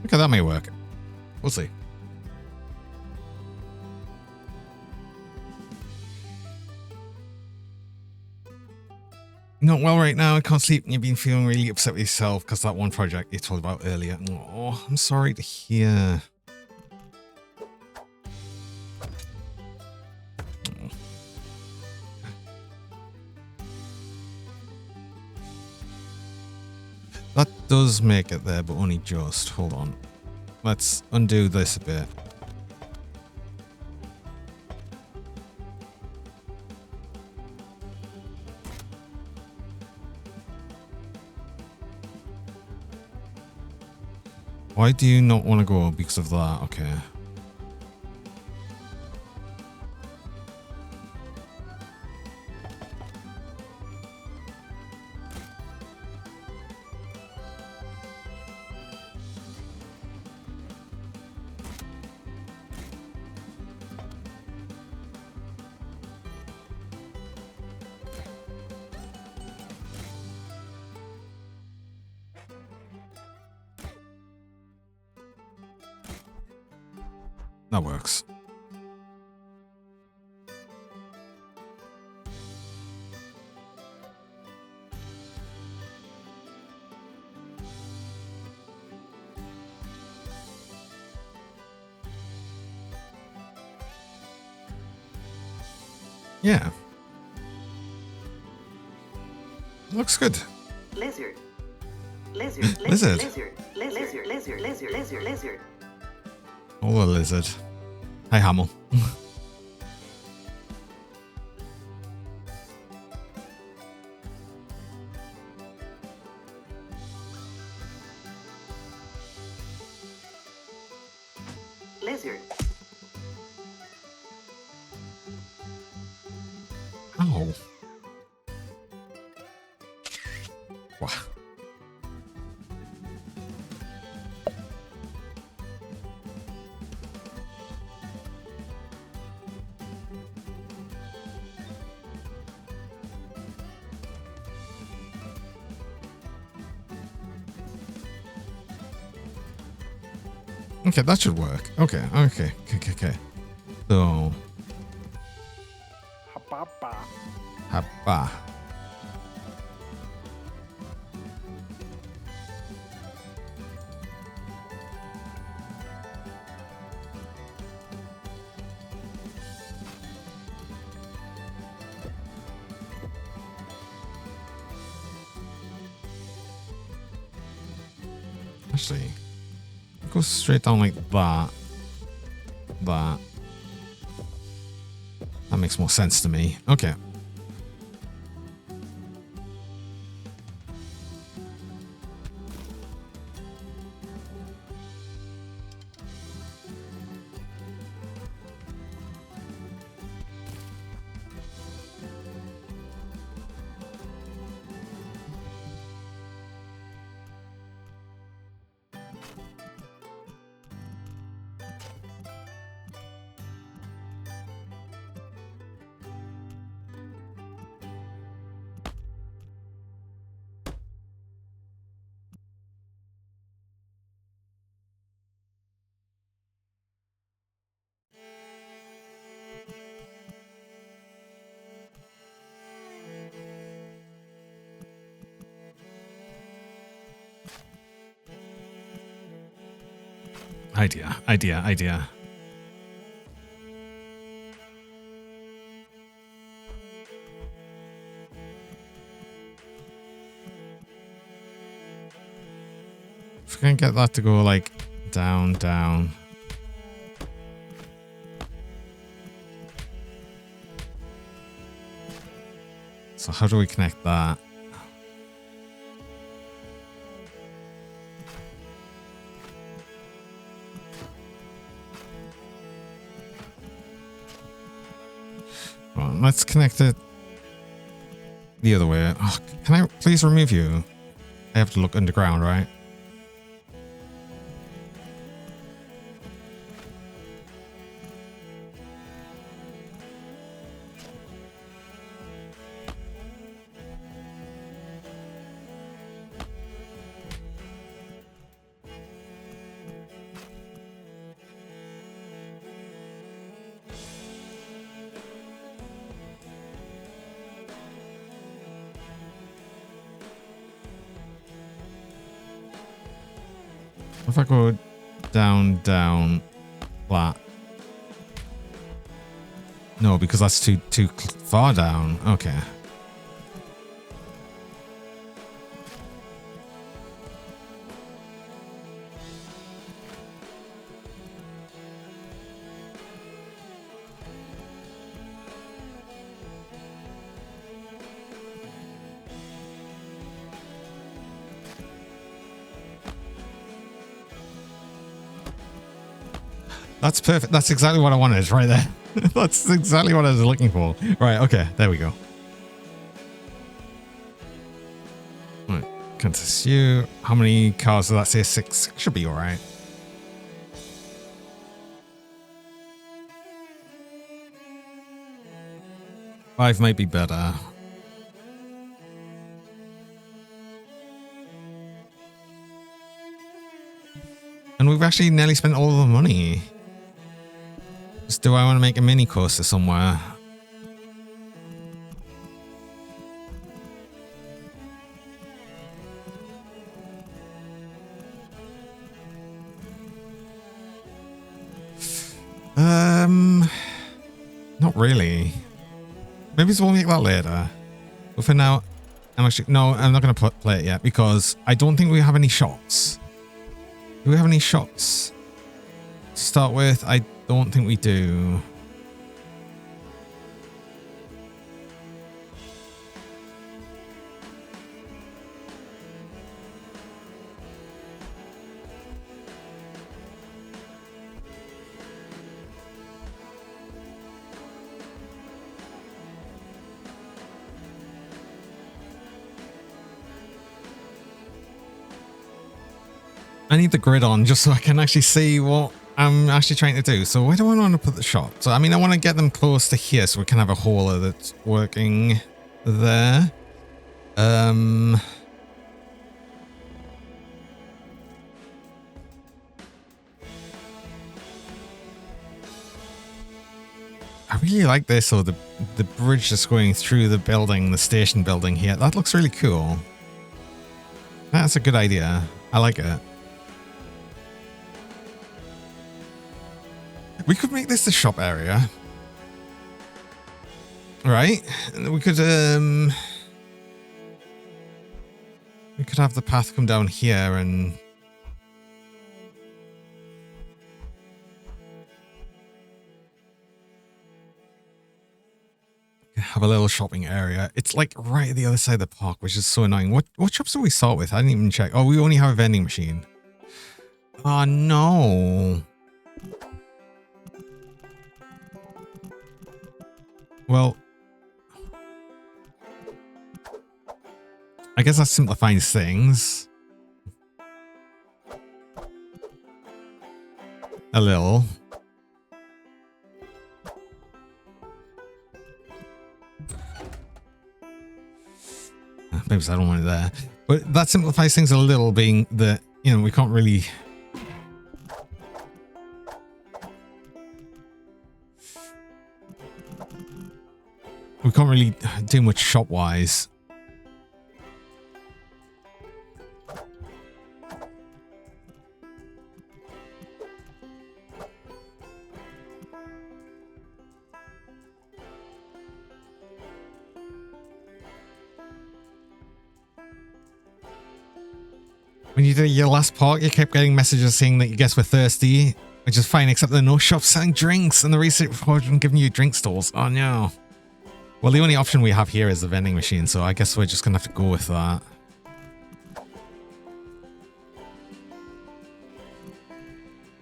Okay, that may work. We'll see. Not well right now. I can't sleep. You've been feeling really upset with yourself because that one project you told about earlier. Oh, I'm sorry to hear. That does make it there, but only just. Hold on. Let's undo this a bit. Why do you not want to go? Because of that. Okay. That works. Yeah. Looks good. Lizard. Lizard. Lizard. Lizard. Lizard. Lizard. Lizard. Lizard. Lizard. Oh, a lizard. Hi, Hamill. lizard, Ow. Wow. Okay, that should work. Okay. So, Hababa. haba. Actually, it goes straight down like that. That. That makes more sense to me. Okay. Idea. If we can get that to go like down. So how do we connect that? Well, let's connect it the other way. Oh, can I please remove you? I have to look underground, right? If I go down, flat. No, because that's too far down. Okay. That's perfect. That's exactly what I wanted right there. That's exactly what I was looking for. Right, okay, there we go. Right, contest you. How many cars does that say? 6. Should be alright. Five might be better. And we've actually nearly spent all of the money. Just do I want to make a mini coaster somewhere? Not really. Maybe we'll make that later. But for now, I'm not going to play it yet because I don't think we have any shots. Do we have any shots to start with? I don't think we do. I need the grid on just so I can actually see what I'm actually trying to do. So where do I want to put the shop? So, I mean, I want to get them close to here so we can have a hauler that's working there. I really like this, or the bridge that's going through the building, the station building here. That looks really cool. That's a good idea. I like it. We could make this the shop area. Right? We could have the path come down here and have a little shopping area. It's like right at the other side of the park, which is so annoying. What shops do we start with? I didn't even check. Oh, we only have a vending machine. Oh no. Well, I guess that simplifies things a little. Maybe I don't want it there, but that simplifies things a little, being that, you know, we can't really do much shop wise. When you did your last park, you kept getting messages saying that you guests were thirsty, which is fine, except there are no shops selling drinks, and the research report isn't giving you drink stalls. Oh no. Well, the only option we have here is the vending machine, so I guess we're just gonna have to go with that.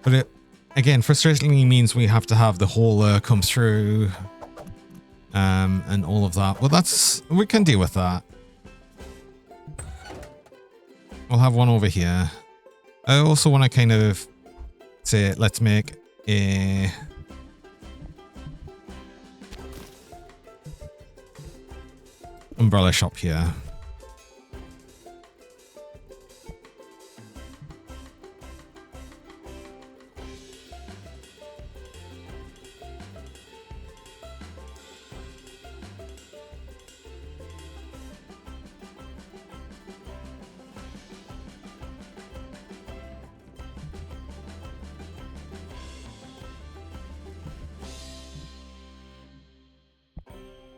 But it, again, frustratingly means we have to have the hauler come through, and all of that. Well, we can deal with that. We'll have one over here. I also want to kind of say, let's make a umbrella shop here.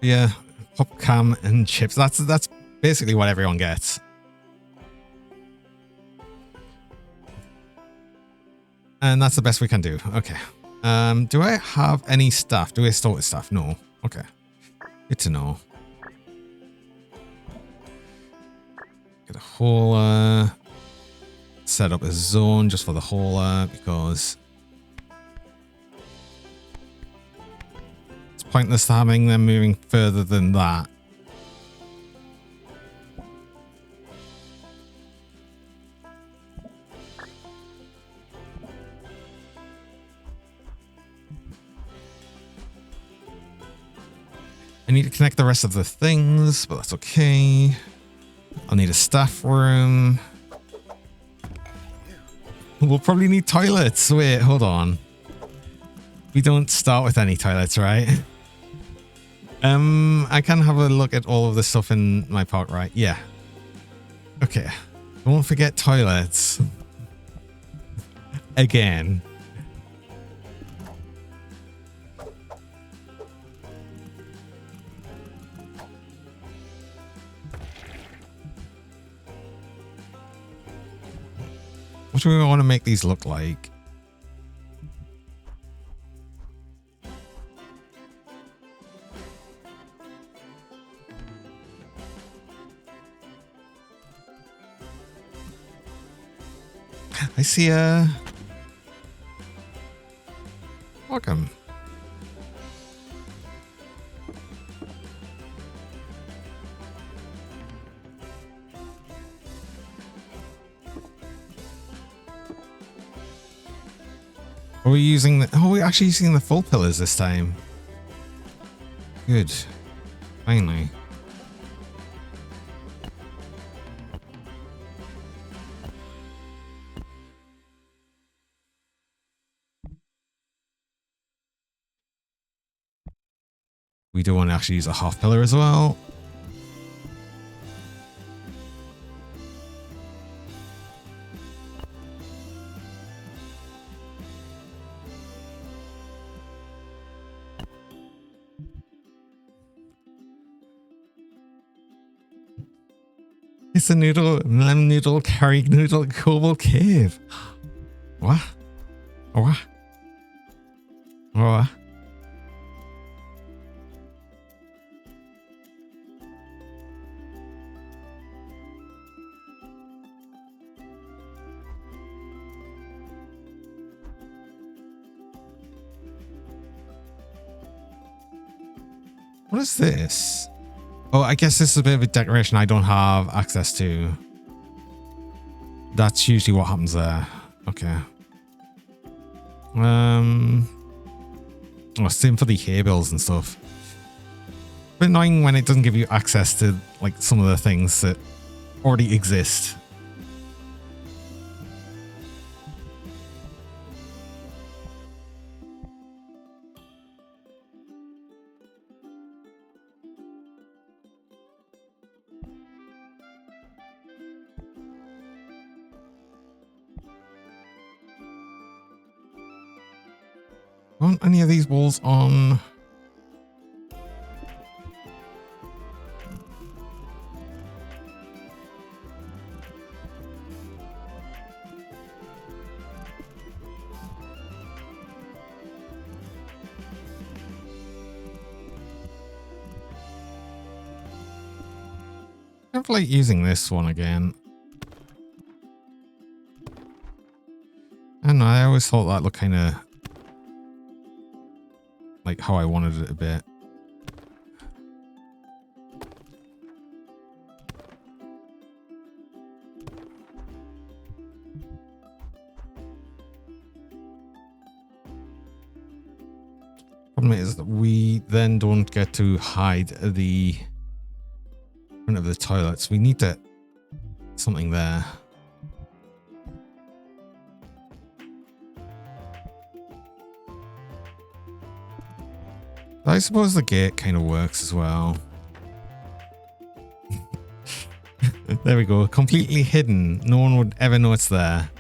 Yeah, popcam and chips. That's basically what everyone gets. And that's the best we can do. Okay. Do I have any stuff? Do I store with stuff? No. Okay. Good to know. Get a hauler. Set up a zone just for the hauler because pointless having them moving further than that. I need to connect the rest of the things, but that's okay. I'll need a staff room. We'll probably need toilets. Wait, hold on. We don't start with any toilets, right? I can have a look at all of the stuff in my park, right? Yeah. Okay. Don't forget toilets. Again. What do we want to make these look like? I see a... Welcome. Are we using the... Oh, we're actually using the full pillars this time. Good. Finally. We do want to actually use a half pillar as well. It's a noodle, lemon noodle, curry noodle, cobalt cave. What? What? What? What is this? Oh, I guess this is a bit of a decoration I don't have access to. That's usually what happens there. Okay. Oh, same for the hay bills and stuff. But annoying when it doesn't give you access to like some of the things that already exist. Aren't any of these walls on? I feel like using this one again. I don't know, I always thought that looked kind of like how I wanted it a bit. Problem is that we then don't get to hide the front of the toilets. We need to something there. I suppose the gate kind of works as well. There we go. Completely hidden. No one would ever know it's there.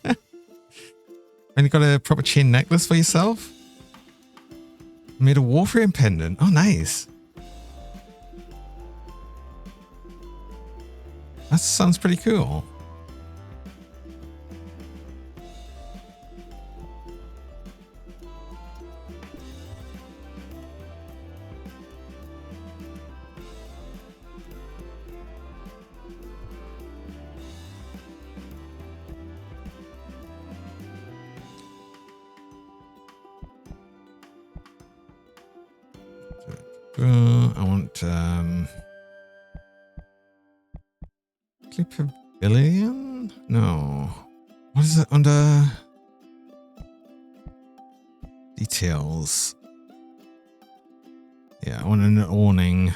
And you got a proper chain necklace for yourself? Made a Warframe pendant. Oh, nice. That sounds pretty cool. I want Pavilion? No. What is it under details? Yeah, I want an awning.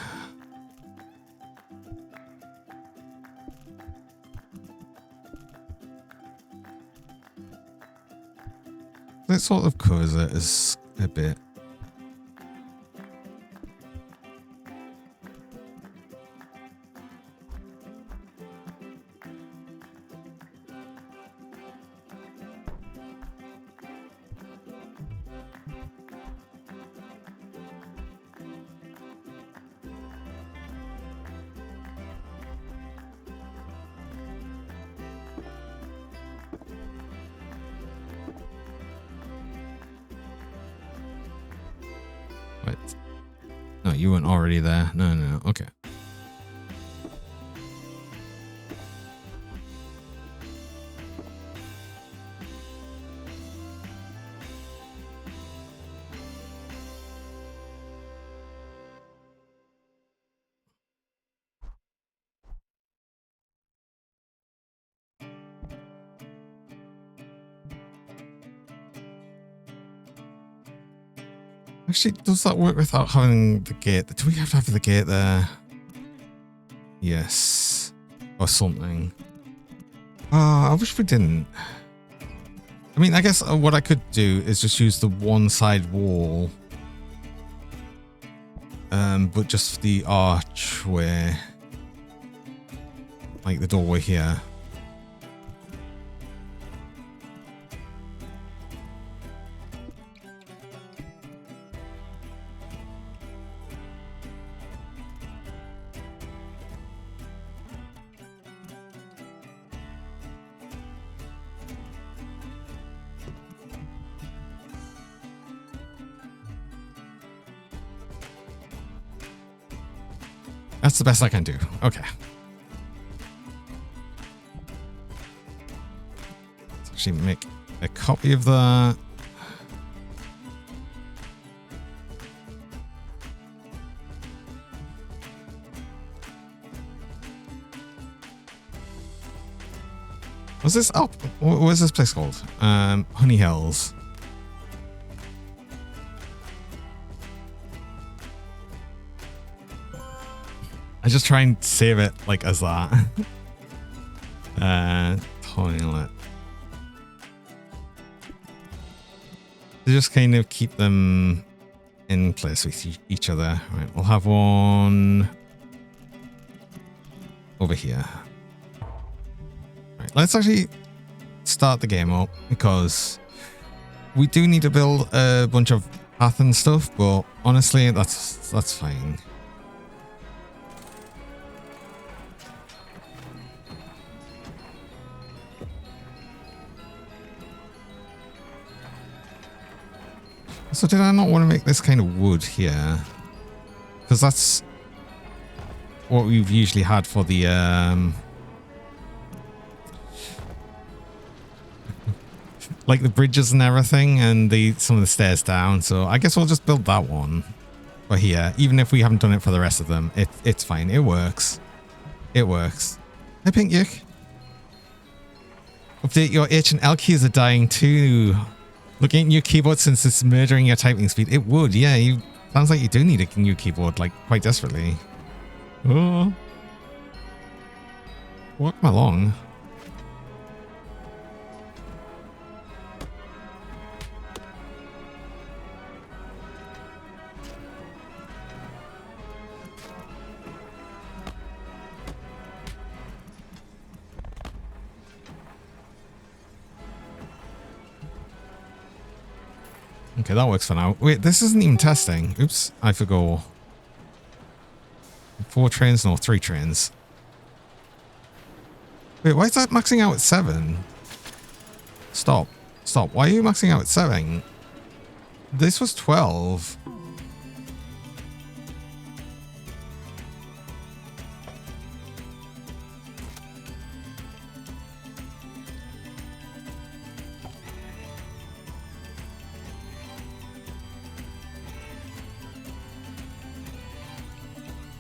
That sort of covers it as a bit. Wait. No, you weren't already there. No, no, no. Okay. Actually, does that work without having the gate? Do we have to have the gate there? Yes. Or something. I wish we didn't. I mean, I guess what I could do is just use the one side wall. But just the archway. Like the doorway here. That's the best I can do. Okay. Let's actually make a copy of that. What's this? Oh, what's this place called? Honey Hills. I just try and save it like as that. Toilet. To just kind of keep them in place with each other. Right, we'll have one over here. Right, let's actually start the game up because we do need to build a bunch of path and stuff, but honestly, that's fine. So did I not want to make this kind of wood here? Because that's what we've usually had for the like the bridges and everything, and some of the stairs down. So I guess we'll just build that one for here, even if we haven't done it for the rest of them. It's fine. It works. It works. Hey, Pink Yuck. Update, your H and L keys are dying too. Looking at your keyboard since it's murdering your typing speed. It would, yeah. Sounds like you do need a new keyboard, like quite desperately. Oh, walk along. Okay, that works for now. Wait, this isn't even testing. Oops, I forgot. 4 trains? No, 3 trains. Wait, why is that maxing out at 7? Stop. Stop. Why are you maxing out at 7? This was 12.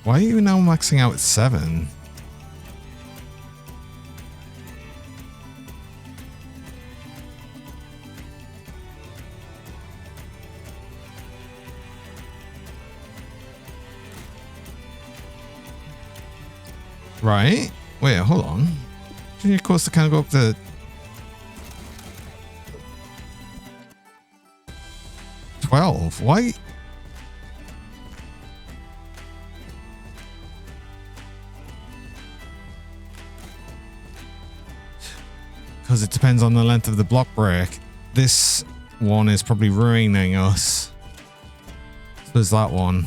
Why are you now maxing out at 7? Right? Wait, hold on. Junior course to kind of go up to... $12. Why? Because it depends on the length of the block break. This one is probably ruining us. So there's that one.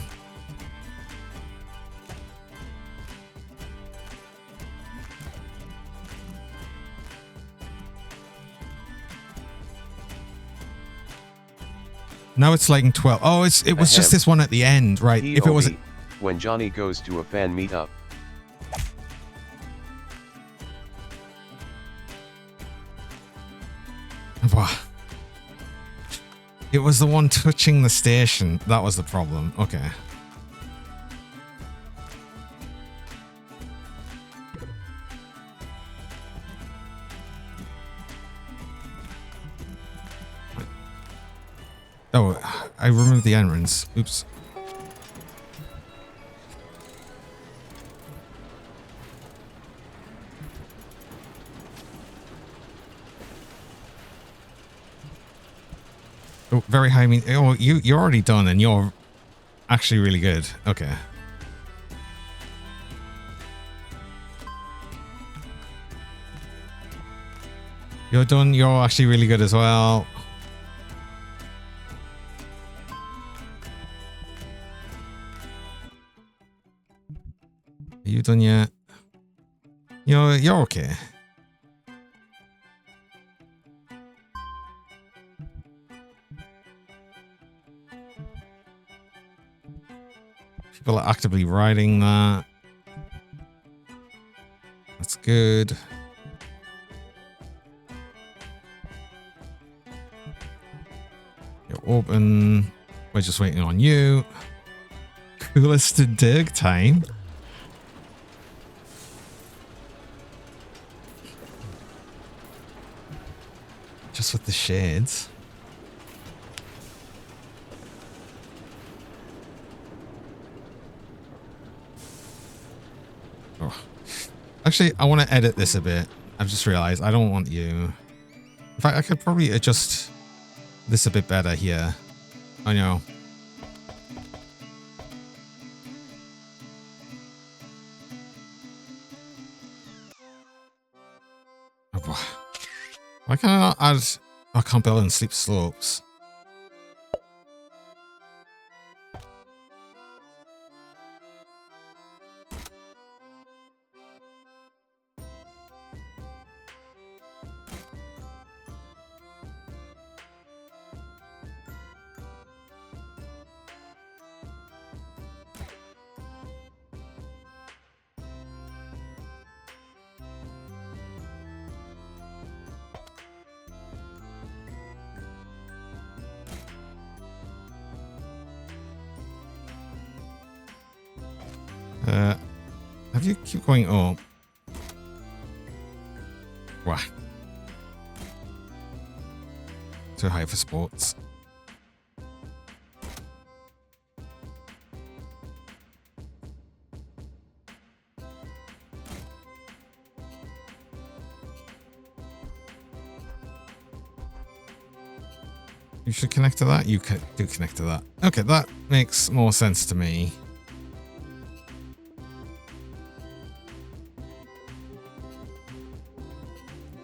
Now it's like 12. Oh, it was just this one at the end, right? If it was when Johnny goes to a fan meetup. It was the one touching the station. That was the problem. Okay. Oh, I removed the entrance. Oops. Oh, very high. Oh, you're already done, and you're actually really good. Okay. You're done. You're actually really good as well. Are you done yet? You're okay. People are actively riding that. That's good. You're open. We're just waiting on you. Coolest to dig time. Just with the shades. Oh. Actually, I want to edit this a bit. I've just realized I don't want you. In fact, I could probably adjust this a bit better here. I know. Why can't I not add... I can't build in steep slopes. Have you keep going up? Wow. Too high for sports. You should connect to that. You do connect to that. Okay, that makes more sense to me.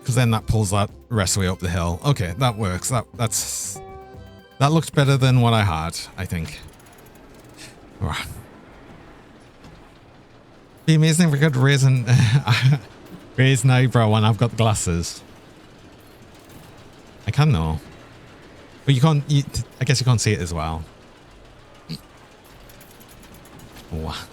Because then that pulls that rest way up the hill. Okay, that works. That looked better than what I had, I think. Right. Be amazing if we could raise an eyebrow when I've got glasses. I can though. But you can't. I guess you can't see it as well. Oh.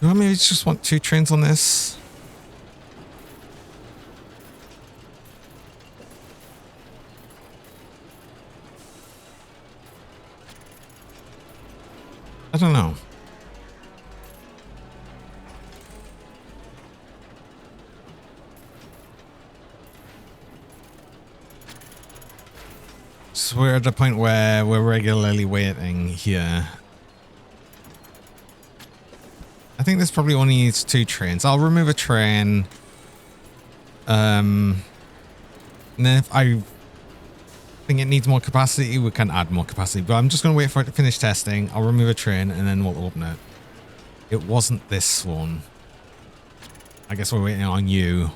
You want me to just want 2 trains on this? I don't know. So we're at the point where we're regularly waiting here. I think this probably only needs 2 trains. I'll remove a train. And then if I think it needs more capacity, we can add more capacity. But I'm just going to wait for it to finish testing. I'll remove a train and then we'll open it. It wasn't this one. I guess we're waiting on you.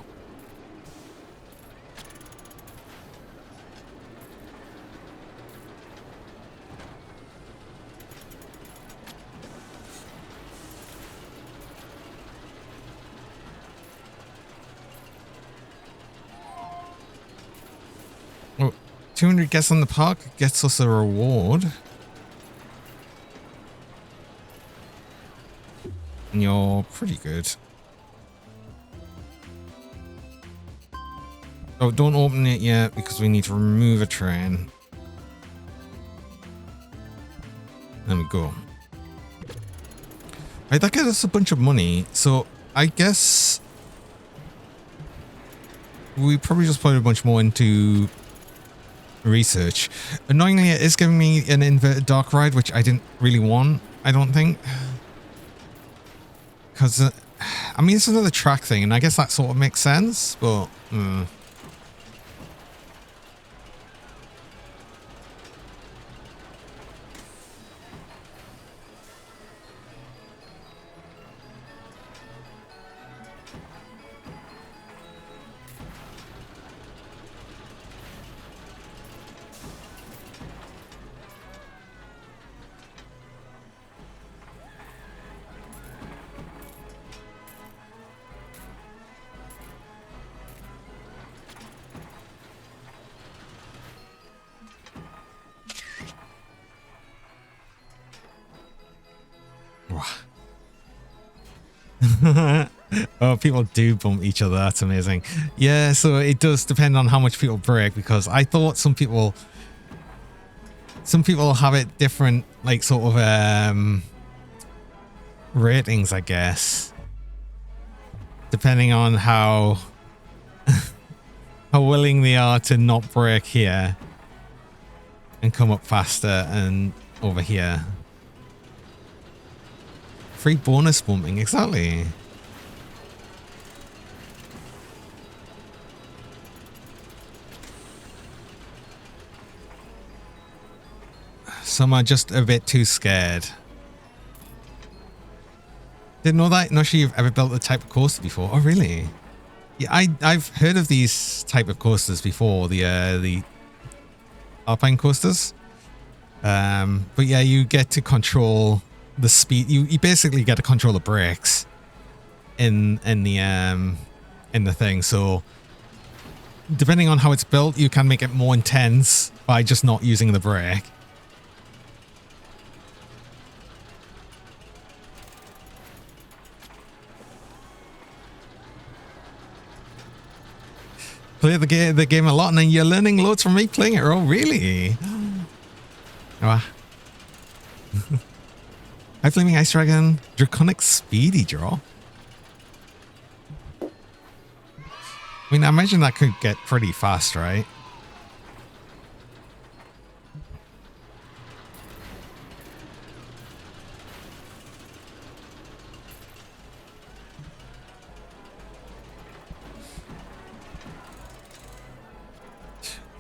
200 guests on the park gets us a reward. And you're pretty good. Oh, don't open it yet because we need to remove a train. There we go. Right, that gets us a bunch of money. So I guess we probably just put a bunch more into research. Annoyingly, it is giving me an inverted dark ride, which I didn't really want, I don't think. Because, I mean, it's another track thing, and I guess that sort of makes sense, but... Oh, people do bump each other. That's amazing. Yeah, so it does depend on how much people break, because I thought some people have it different, like sort of ratings, I guess, depending on how how willing they are to not break here and come up faster and over here. Free bonus bumping, exactly. Some are just a bit too scared. Didn't know that. Not sure you've ever built the type of coaster before. Oh, really? Yeah, I've heard of these type of coasters before. The Alpine coasters. But yeah, you get to control the speed. You basically get to control the brakes in the thing. So depending on how it's built, you can make it more intense by just not using the brake. Play the game a lot, and then you're learning loads from me playing it. Oh, really? Oh. Hi, Flaming Ice Dragon. Draconic Speedy Draw. I mean, I imagine that could get pretty fast, right?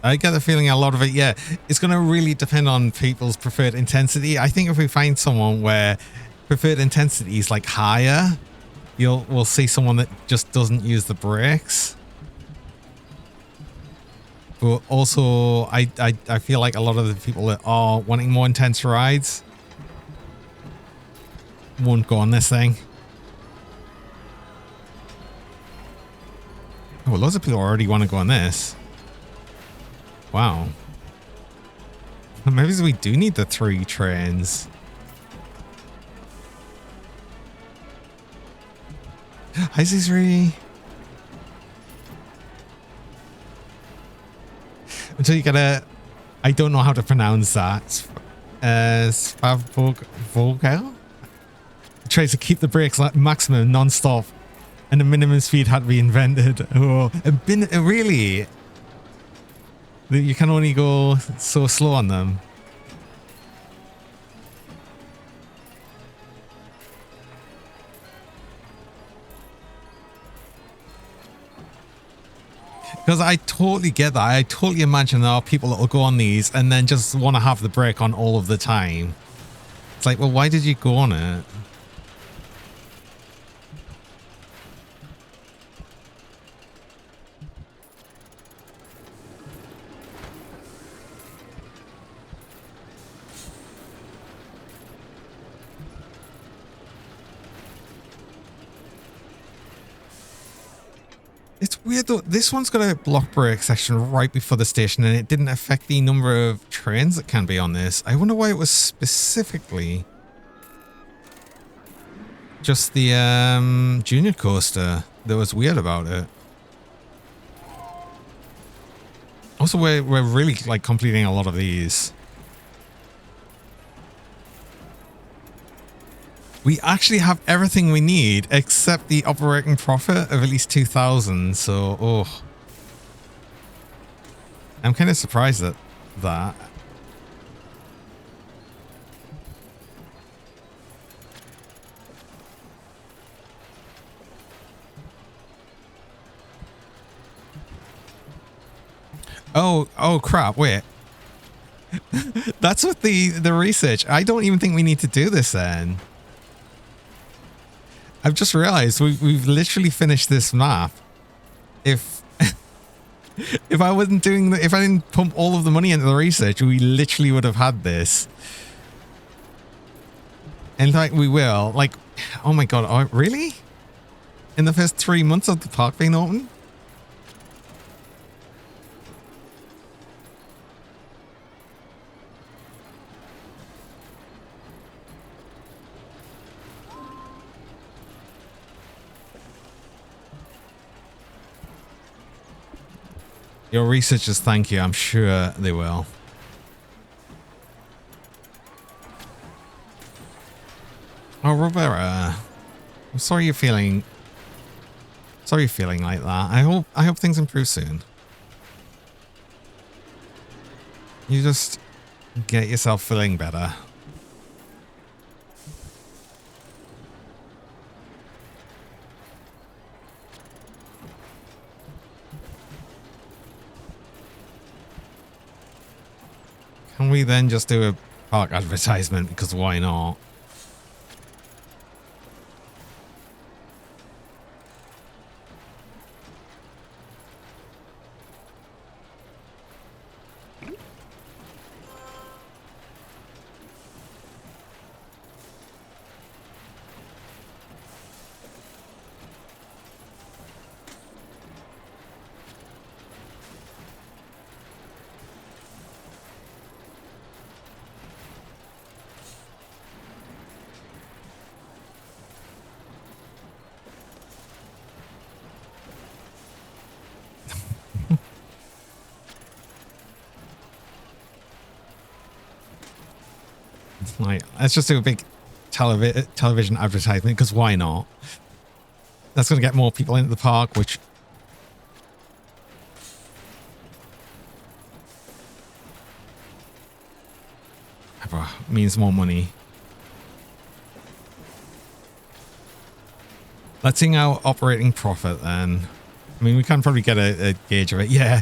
I get the feeling a lot of it, yeah, it's going to really depend on people's preferred intensity. I think if we find someone where preferred intensity is like higher, we'll see someone that just doesn't use the brakes. But also, I feel like a lot of the people that are wanting more intense rides won't go on this thing. Oh, loads of people already want to go on this. Wow. Maybe we do need the 3 trains. Hi, Zizri. Until you get a... I don't know how to pronounce that. Spavogel? Tries to keep the brakes at maximum non-stop, and the minimum speed had to be invented. Oh, really? You can only go so slow on them. Because I totally get that. I totally imagine there are people that will go on these and then just want to have the brake on all of the time. It's like, well, why did you go on it? It's weird though. This one's got a block break section right before the station, and it didn't affect the number of trains that can be on this. I wonder why it was specifically just the junior coaster that was weird about it. Also, we're really like completing a lot of these. We actually have everything we need except the operating profit of at least 2,000. So, oh, I'm kind of surprised at that. Oh crap, wait. That's what the research. I don't even think we need to do this then. I've just realized we've literally finished this map. If if I wasn't doing if I didn't pump all of the money into the research, we literally would have had this. In fact, we will. Like, oh my god, oh, really? In the first 3 months of the park being open? Your researchers thank you. I'm sure they will. Oh, Roberta, I'm sorry you're feeling like that. I hope things improve soon. You just get yourself feeling better. Can we then just do a park advertisement? Because why not? Like, let's just do a big television advertisement, because why not? That's going to get more people into the park, which means more money. Let's see our operating profit then. I mean, we can probably get a gauge of it. Yeah.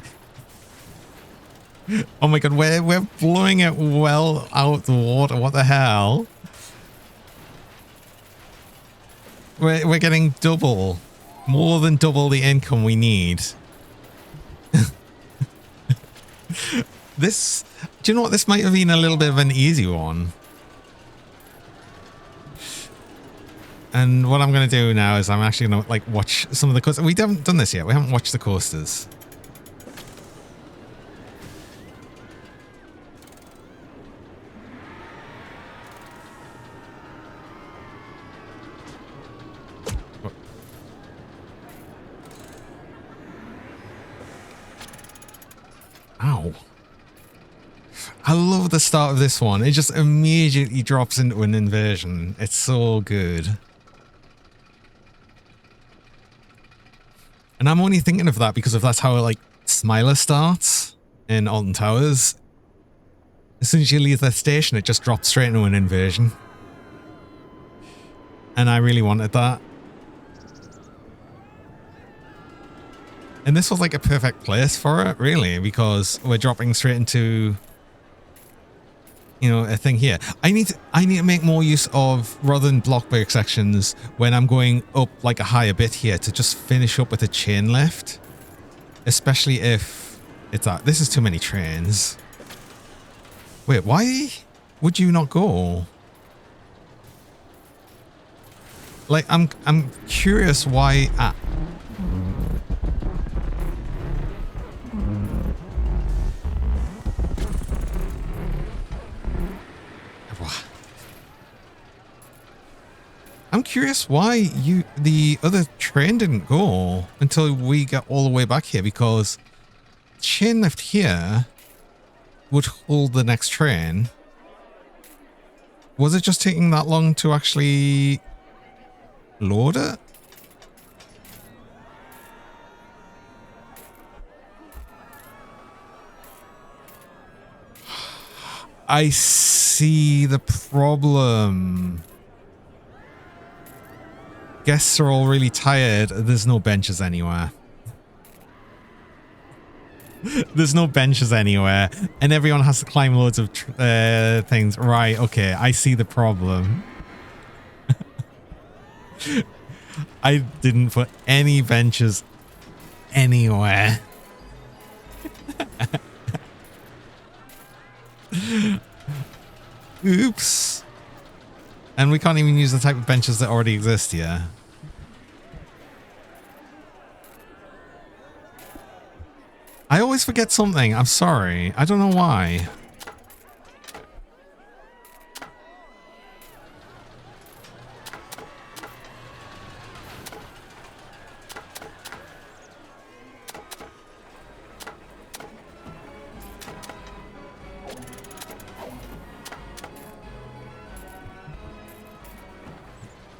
Oh my god, we're blowing it well out the water. What the hell? We're getting double, more than double the income we need. This, do you know what? This might have been a little bit of an easy one. And what I'm going to do now is I'm actually going to like watch some of the coasters. We haven't done this yet. We haven't watched the coasters. Ow. I love the start of this one. It just immediately drops into an inversion. It's so good. And I'm only thinking of that because that's how like Smiler starts in Alton Towers. As soon as you leave the station, it just drops straight into an inversion. And I really wanted that. And this was like a perfect place for it, really, because we're dropping straight into, you know, a thing here. I need to make more use of, rather than block break sections, when I'm going up like a higher bit here, to just finish up with a chain lift. Especially if it's that. This is too many trains. Wait, why would you not go? Like, I'm curious why. curious why the other train didn't go until we get all the way back here, because chain lift here would hold the next train. Was it just taking that long to actually load it? I see the problem. Guests are all really tired. There's no benches anywhere. There's no benches anywhere. And everyone has to climb loads of things. Right, okay. I see the problem. I didn't put any benches anywhere. Oops. And we can't even use the type of benches that already exist here. I always forget something. I'm sorry. I don't know why.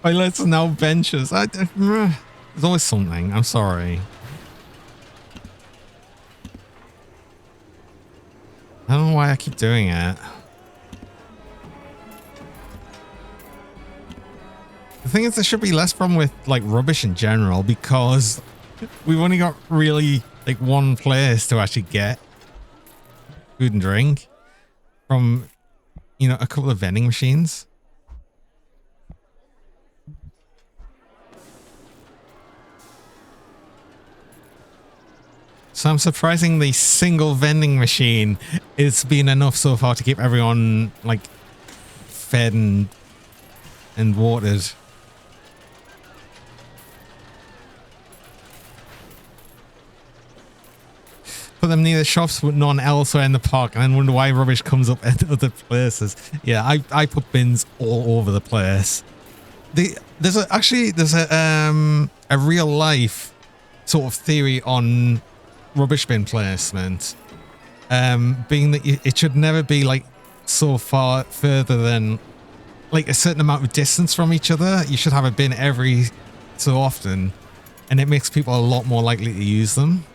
Toilets are now benches. There's always something. I'm sorry. I don't know why I keep doing it. The thing is, there should be less problem with like rubbish in general, because we've only got really like one place to actually get food and drink from, you know, a couple of vending machines. So I'm surprising the single vending machine is been enough so far to keep everyone like fed and watered. Put them near the shops but none elsewhere in the park, and then wonder why rubbish comes up at other places. Yeah, I put bins all over the place. There's a real life sort of theory on rubbish bin placement, being that it should never be like so far further than like a certain amount of distance from each other. You should have a bin every so often, and it makes people a lot more likely to use them.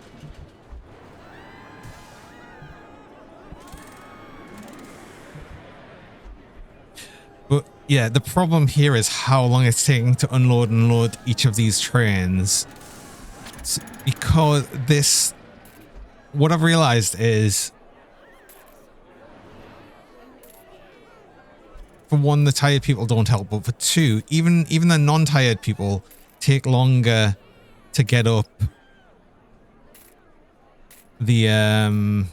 But yeah, the problem here is how long it's taking to unload and load each of these trains. Because this, what I've realized is, for one, the tired people don't help, but for two, even the non-tired people take longer to get up the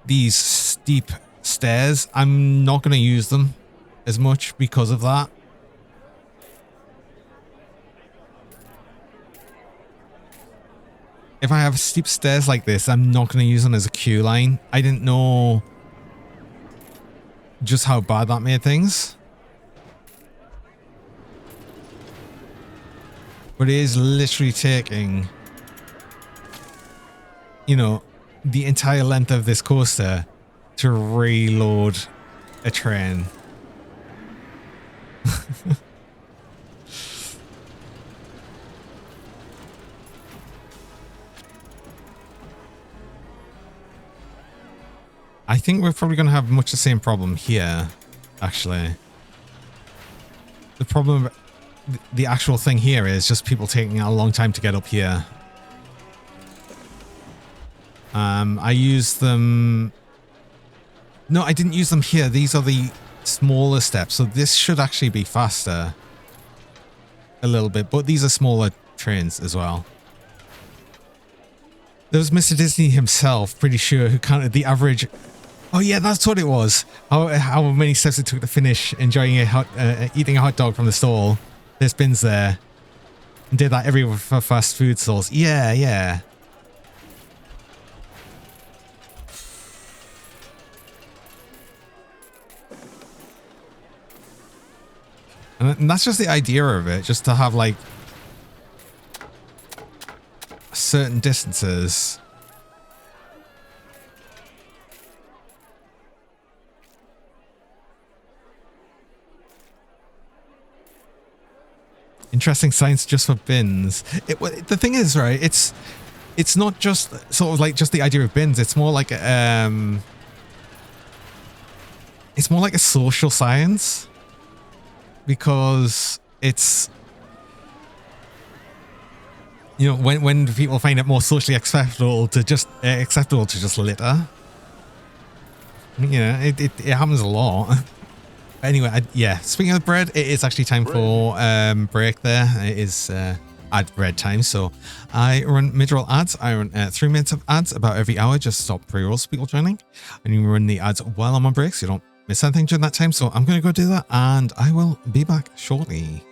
these steep stairs. I'm not going to use them as much because of that. If I have steep stairs like this, I'm not going to use them as a queue line. I didn't know just how bad that made things. But it is literally taking, you know, the entire length of this coaster to reload a train. I think we're probably going to have much the same problem here, actually. The problem, the actual thing here is just people taking a long time to get up here. I used them... No, I didn't use them here. These are the smaller steps, so this should actually be faster. A little bit, but these are smaller trains as well. There was Mr. Disney himself, pretty sure, who counted the average... Oh yeah, that's what it was. How many steps it took to finish enjoying eating a hot dog from the stall. There's bins there. And did that everywhere for fast food stalls. Yeah, yeah. And that's just the idea of it, just to have like certain distances. Interesting science just for bins. The thing is, right, it's not just sort of like just the idea of bins. It's more like a social science, because it's, you know, when people find it more socially acceptable to just litter. You know, it happens a lot. Anyway, yeah, speaking of bread, it is actually time for break there. It is ad bread time. So I run mid-roll ads. I run 3 minutes of ads about every hour, just to stop pre-rolls people joining. And you run the ads while I'm on break, so you don't miss anything during that time. So I'm going to go do that, and I will be back shortly.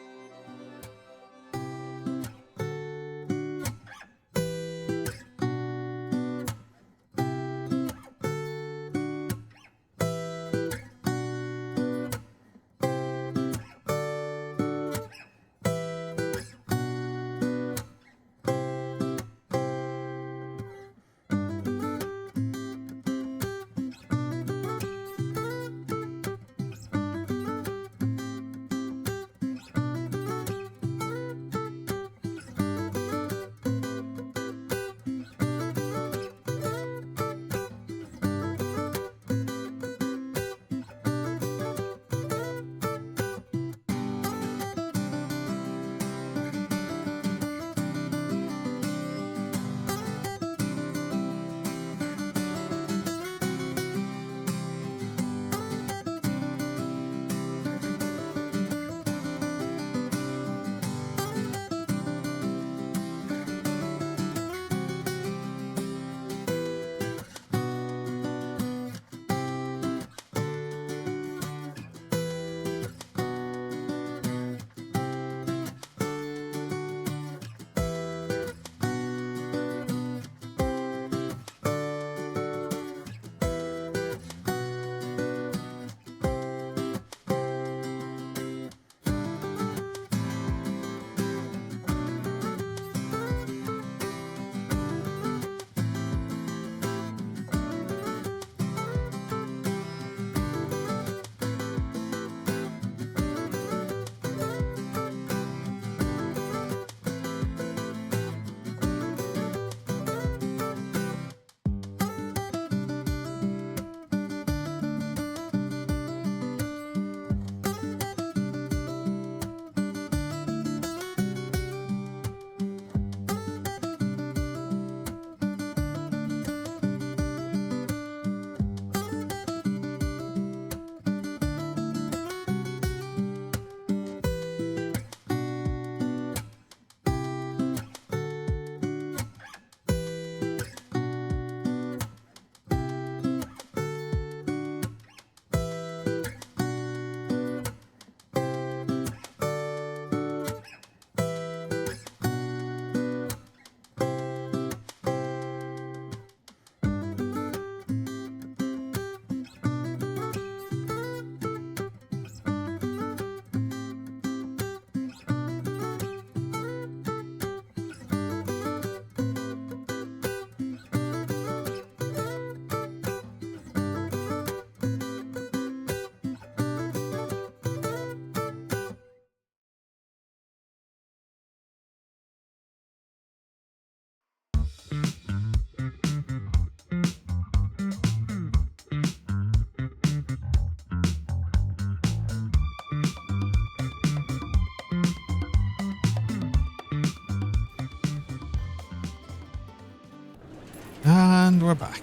And we're back.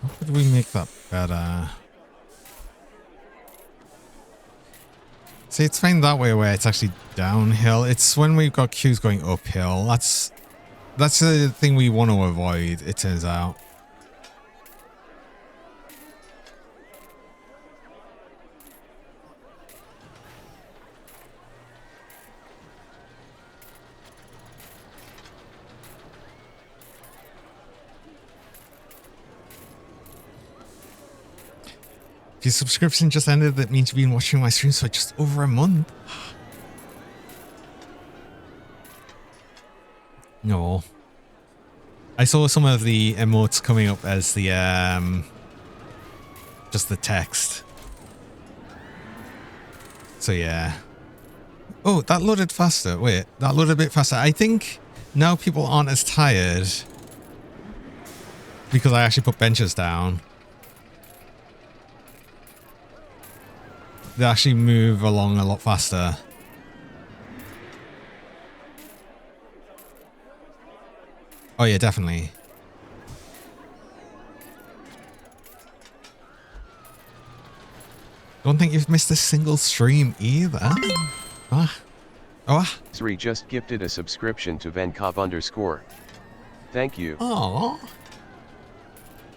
How could we make that better? See, it's fine that way where it's actually downhill. It's when we've got queues going uphill. That's the thing we want to avoid, it turns out. If your subscription just ended, that means you've been watching my streams for just over a month. No. I saw some of the emotes coming up as the just the text. So yeah. Oh, that loaded faster. Wait, that loaded a bit faster. I think now people aren't as tired because I actually put benches down. They actually move along a lot faster. Oh yeah, definitely. Don't think you've missed a single stream either. Ah. Oh. Ah. Sri just gifted a subscription to Vankov_. Thank you. Oh.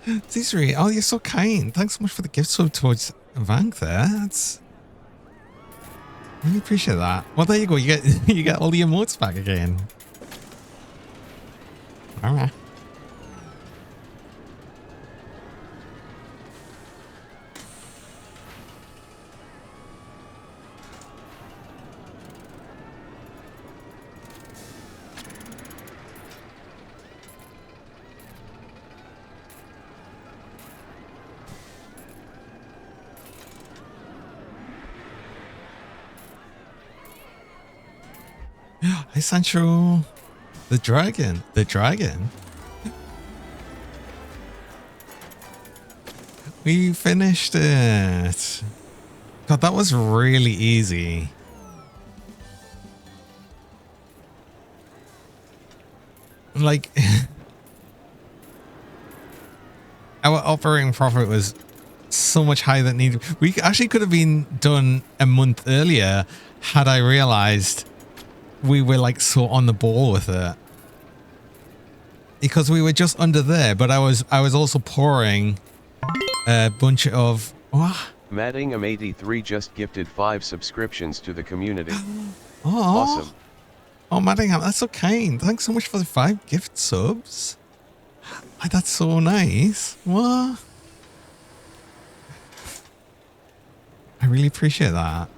Zizri, oh, you're so kind. Thanks so much for the gift sub towards Vank there. That's... really appreciate that. Well, there you go. You get all the emotes back again. All right. Hi, Sancho. The dragon. The dragon. We finished it. God, that was really easy. Like, our operating profit was so much higher than needed. We actually could have been done a month earlier had I realized we were like so on the ball with it. Because we were just under there, but I was also pouring a bunch of... Oh. Maddingham83 just gifted 5 subscriptions to the community. Oh. Awesome. Oh, Maddingham, that's so kind. Thanks so much for the 5 gift subs. That's so nice. What? I really appreciate that.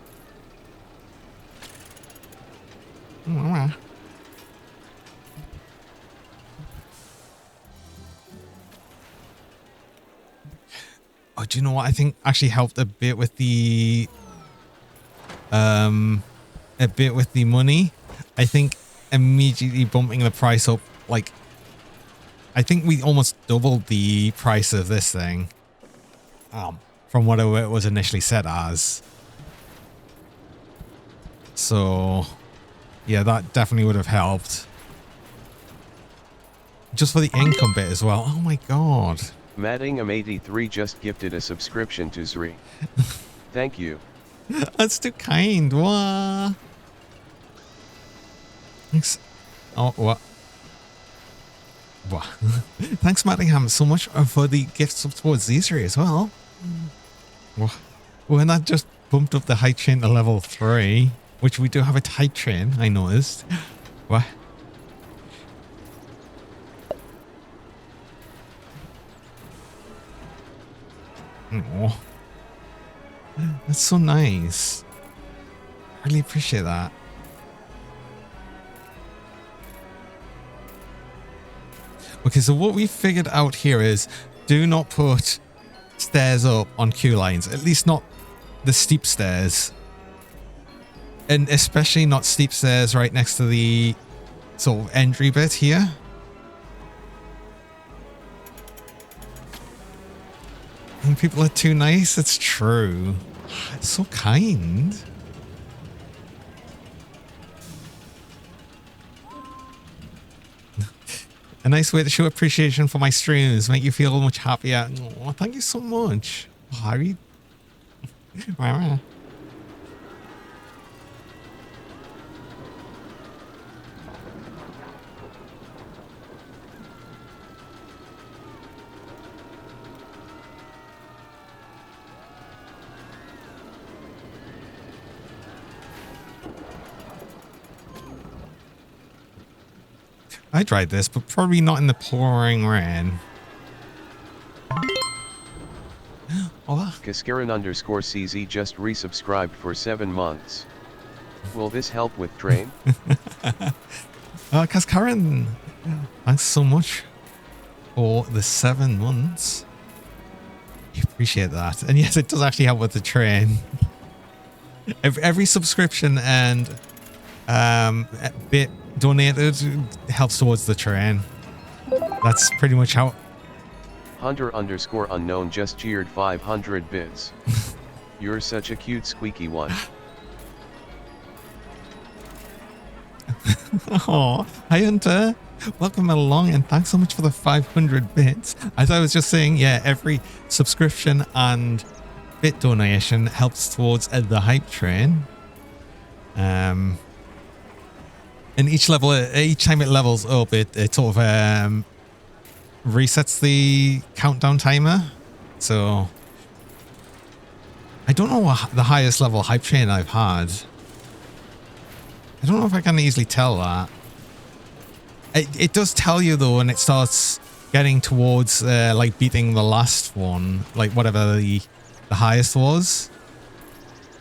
Oh, do you know what I think actually helped a bit with the money? I think immediately bumping the price up, like, I think we almost doubled the price of this thing from what it was initially set as. So yeah, that definitely would have helped. Just for the income bit as well. Oh my god. Maddingham83 just gifted a subscription to Zri. Thank you. That's too kind. What? Thanks. Oh, what? What? Thanks, Mattingham, so much for the gifts up towards these three as well. What? When that just bumped up the height train to level 3, which we do have a height train, I noticed. What? Oh, that's so nice. I really appreciate that. Okay, so what we figured out here is do not put stairs up on queue lines, at least not the steep stairs. And especially not steep stairs right next to the sort of entry bit here. And people are too nice, it's true. It's so kind. A nice way to show appreciation for my streams, make you feel much happier. Oh, thank you so much. Harry. I tried this, but probably not in the pouring rain. Hola. Kaskaran_CZ just resubscribed for 7 months. Will this help with train? Kaskaran, thanks so much for the 7 months. I appreciate that. And yes, it does actually help with the train. Every subscription and bit donated helps towards the train. That's pretty much how... Hunter_unknown just cheered 500 bits. You're such a cute squeaky one. Oh, hi Hunter. Welcome along and thanks so much for the 500 bits. As I was just saying, yeah, every subscription and bit donation helps towards the hype train. And each time it levels up, it sort of resets the countdown timer. So I don't know what the highest level hype train I've had. I don't know if I can easily tell that. It does tell you though when it starts getting towards like beating the last one, like whatever the highest was.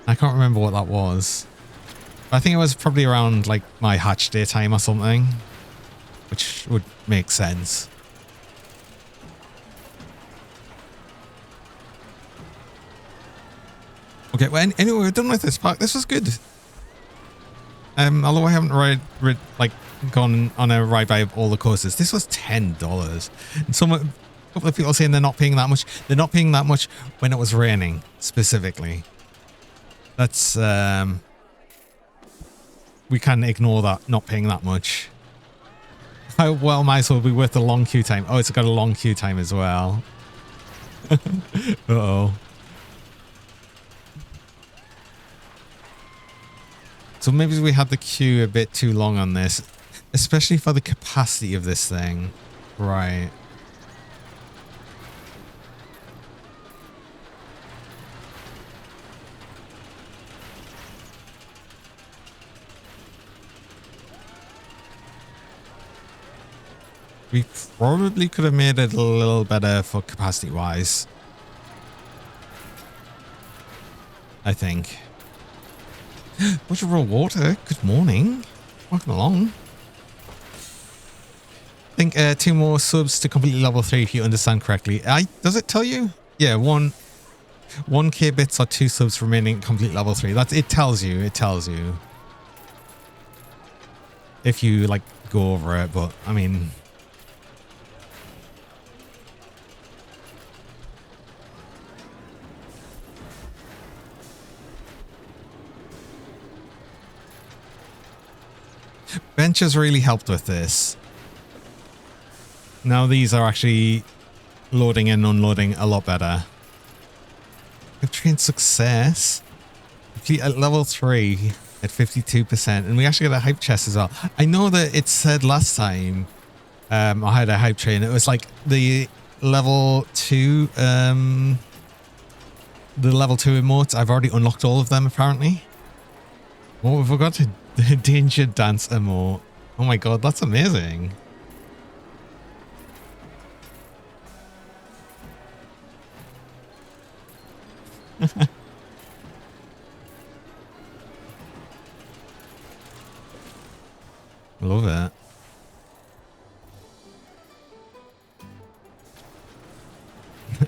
I can't remember what that was. I think it was probably around like my hatch day time or something, which would make sense. Okay, well, anyway, we're done with this part. This was good. Although I haven't gone on a ride by all the courses, this was $10. And a couple of people saying they're not paying that much. They're not paying that much when it was raining, specifically. That's we can ignore that, not paying that much. Well, might as well be worth the long queue time. Oh, it's got a long queue time as well. Uh-oh. So maybe we had the queue a bit too long on this, especially for the capacity of this thing. Right. We probably could have made it a little better for capacity wise. I think. Butcher Raw Water, good morning. Welcome along. I think 2 more subs to completely level 3 if you understand correctly. Does it tell you? Yeah, 1k bits or 2 subs remaining complete level 3. It tells you. If you like go over it, but I mean, Bench has really helped with this. Now these are actually loading and unloading a lot better. We've trained success. Complete at level 3 at 52%. And we actually got a hype chest as well. I know that it said last time I had a hype train. It was like the level 2 emotes. I've already unlocked all of them apparently. Oh, we forgot the danger dance emote. Oh my god, that's amazing. Love it.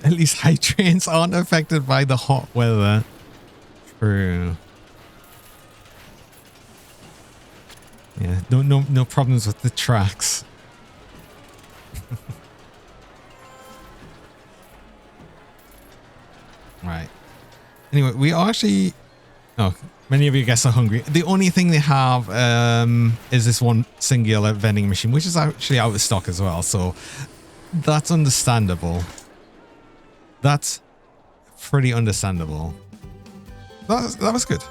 At least high trains aren't affected by the hot weather. True. Yeah, no problems with the tracks. Right. Anyway, we are actually... Oh, many of you guests are hungry. The only thing they have is this one singular vending machine, which is actually out of stock as well. So that's understandable. That's pretty understandable. That was good.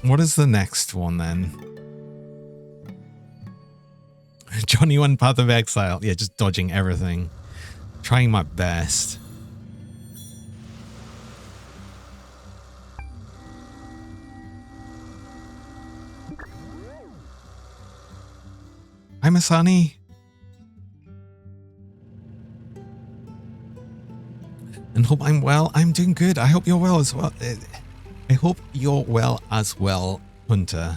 What is the next one then? Johnny One Path of Exile. Yeah, just dodging everything. Trying my best. Hi, Masani. and hope I'm well. I'm doing good. I hope you're well as well. I hope you're well as well, Hunter.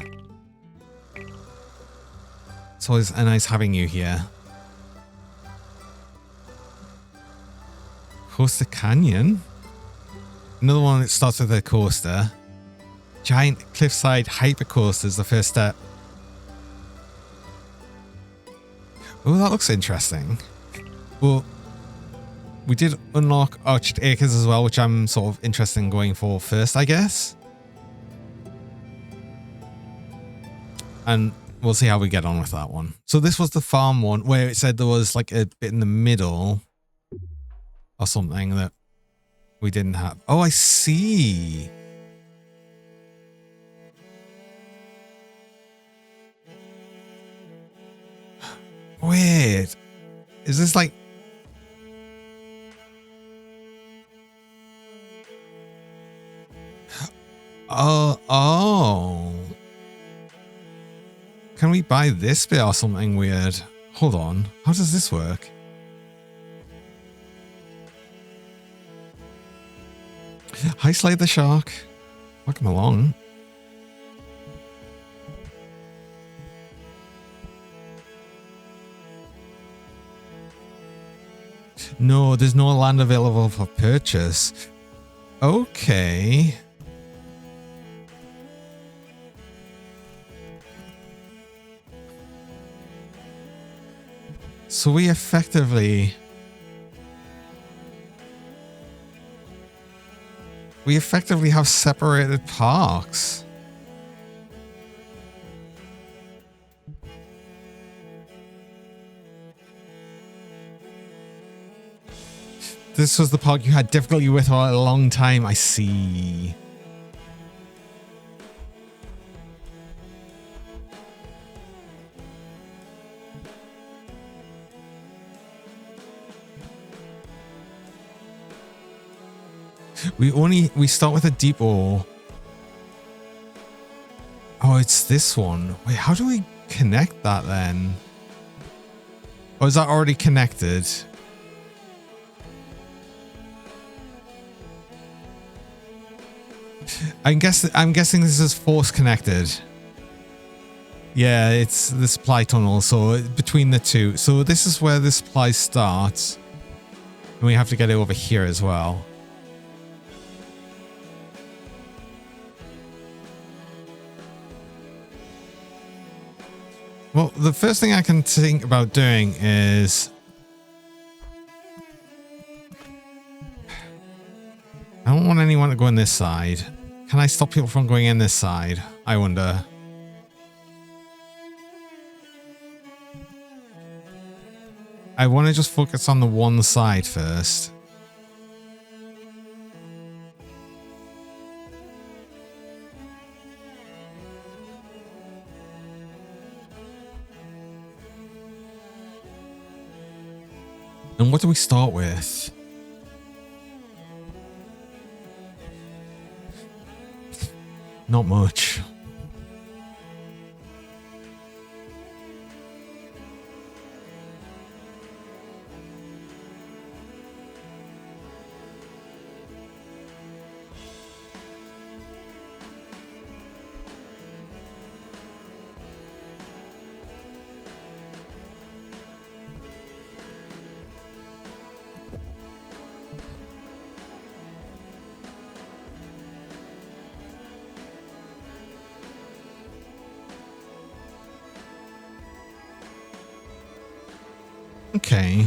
It's always nice having you here. Coaster Canyon? Another one that starts with a coaster. Giant cliffside hypercoaster is the first step. Oh, that looks interesting. Well, we did unlock Orchard Acres as well, which I'm sort of interested in going for first, I guess. And we'll see how we get on with that one. So this was the farm one where it said there was like a bit in the middle or something that we didn't have. Oh, I see. Wait, is this like... Oh. Can we buy this bit or something weird? Hold on. How does this work? Hi, Slade the Shark. Welcome along. No, there's no land available for purchase. Okay. So we effectively have separated parks. This was the park you had difficulty with for a long time. I see. We start with a depot. Oh, it's this one. Wait, how do we connect that then? Or is that already connected? I'm guessing this is force connected. Yeah, it's the supply tunnel, so between the two. So this is where the supply starts. And we have to get it over here as well. Well, the first thing I can think about doing is... I don't want anyone to go in this side. Can I stop people from going in this side? I wonder. I want to just focus on the one side first. And what do we start with? Not much. Okay.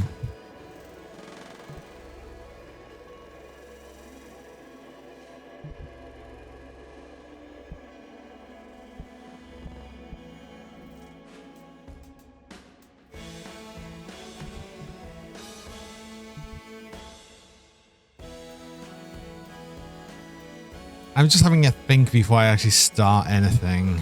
I'm just having a think before I actually start anything.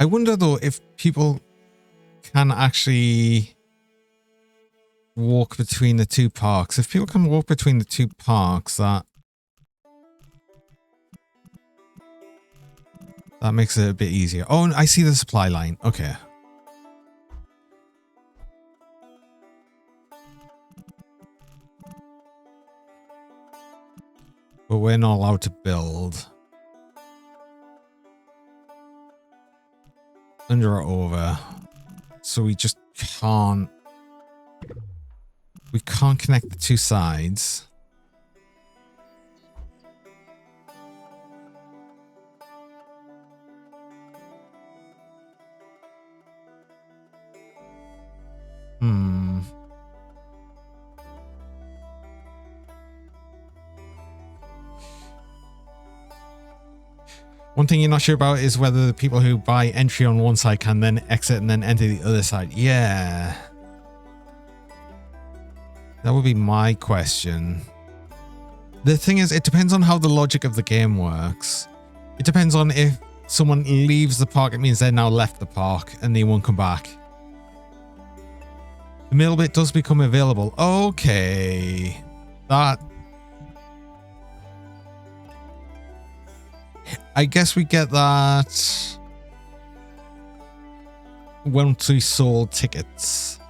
I wonder though if people can actually walk between the two parks. If people can walk between the two parks, that makes it a bit easier. Oh, I see the supply line. Okay. But we're not allowed to build. Under or over. So we just can't. We can't connect the two sides. One thing you're not sure about is whether the people who buy entry on one side can then exit and then enter the other side. Yeah. That would be my question. The thing is, it depends on how the logic of the game works. It depends on if someone leaves the park, it means they're now left the park and they won't come back. The middle bit does become available. Okay. That... I guess we get that once we sold tickets.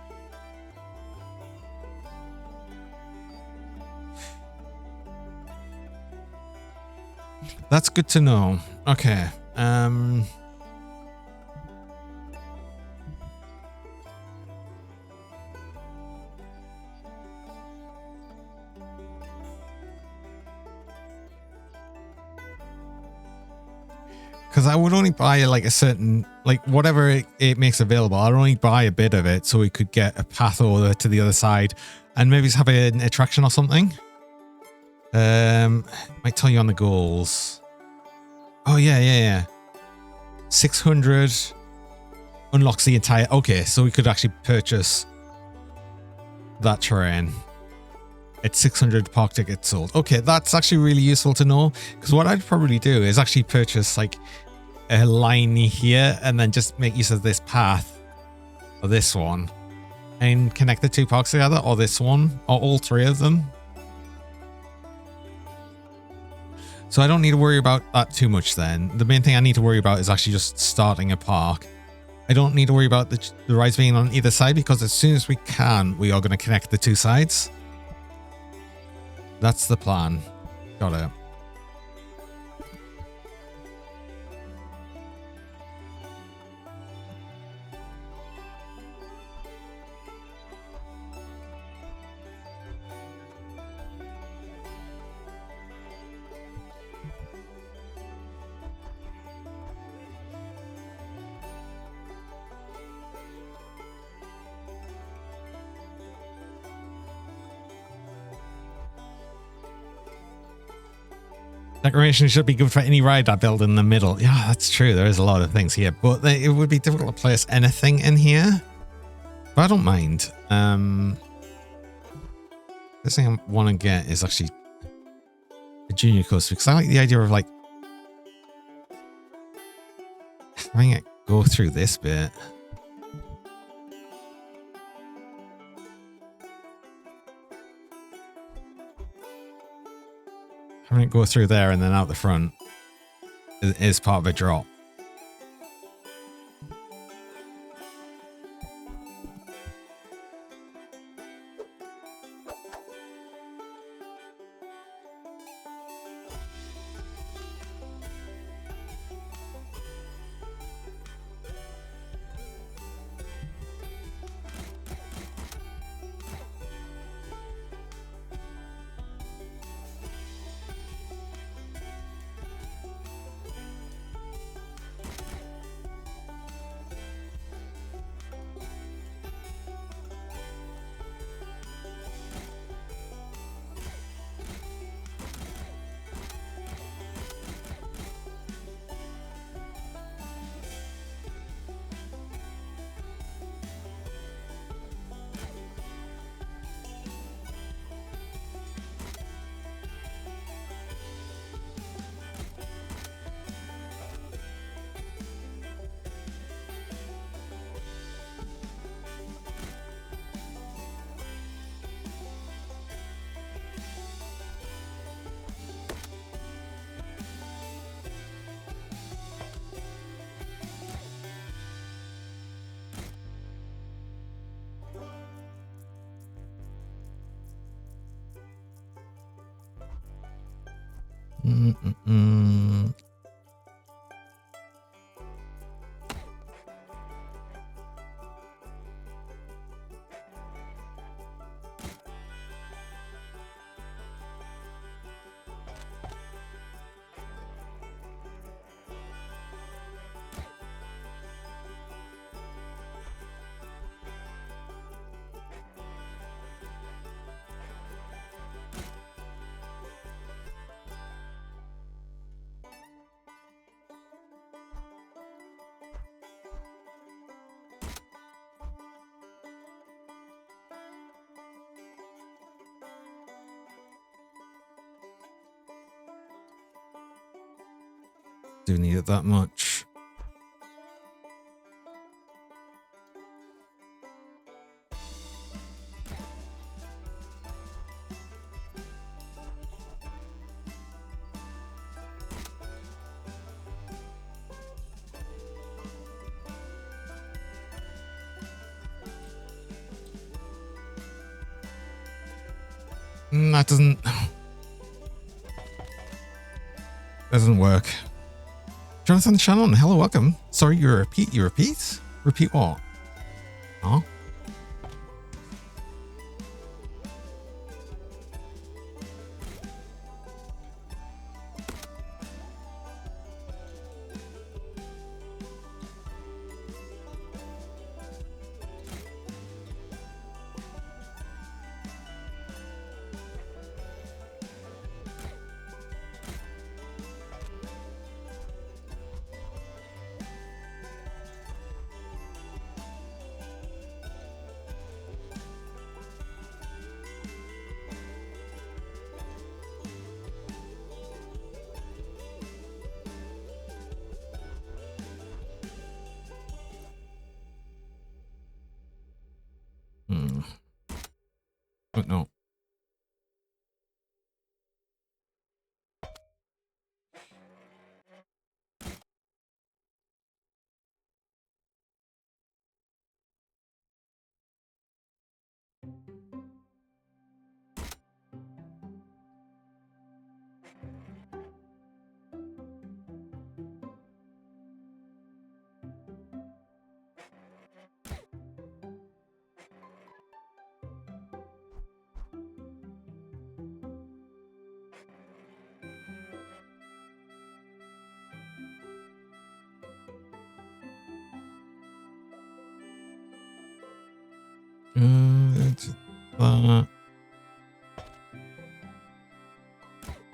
That's good to know. Okay. Because I would only buy like a certain, like whatever it makes available, I'd only buy a bit of it so we could get a path over to the other side and maybe have an attraction or something. Might tell you on the goals. Oh, yeah. 600 unlocks the entire... Okay, so we could actually purchase that terrain. It's 600 park tickets sold. Okay, that's actually really useful to know, because what I'd probably do is actually purchase like a line here and then just make use of this path or this one and connect the two parks together, or this one, or all three of them. So I don't need to worry about that too much then. The main thing I need to worry about is actually just starting a park. I don't need to worry about the rides being on either side, because as soon as we can, we are going to connect the two sides. That's the plan. Got it. Decoration should be good for any ride I build in the middle. Yeah, that's true. There is a lot of things here, but it would be difficult to place anything in here. But I don't mind. This thing I want to get is actually a junior coaster, because I like the idea of like having it go through this bit. Having it go through there and then out the front is part of a drop. Mm-mm-mm. Do need it that much. That doesn't work. Jonathan Shannon, hello, welcome. Sorry, you repeat? You repeat? Repeat what? Oh. But no.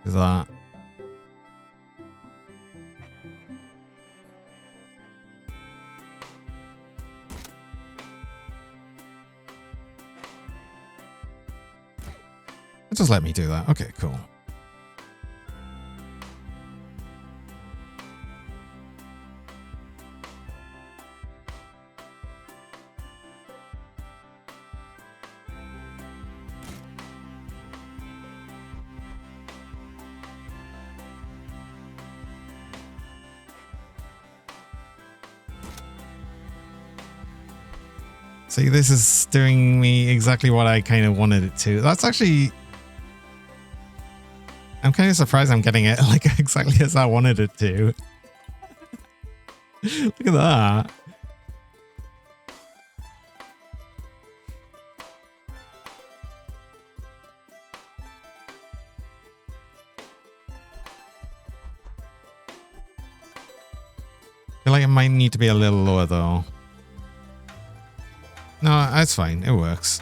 That. Just let me do that. Okay, cool. See, this is doing me exactly what I kind of wanted it to. That's actually... I'm kind of surprised I'm getting it like exactly as I wanted it to. Look at that. I feel like it might need to be a little lower though. No, that's fine. It works.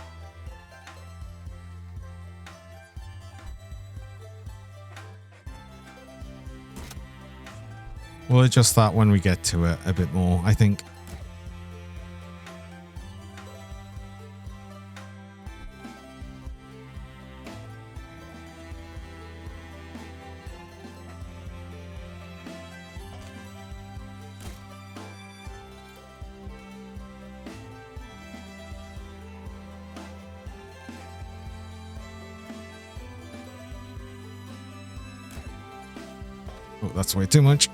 We'll adjust that when we get to it a bit more, I think. Oh, that's way too much.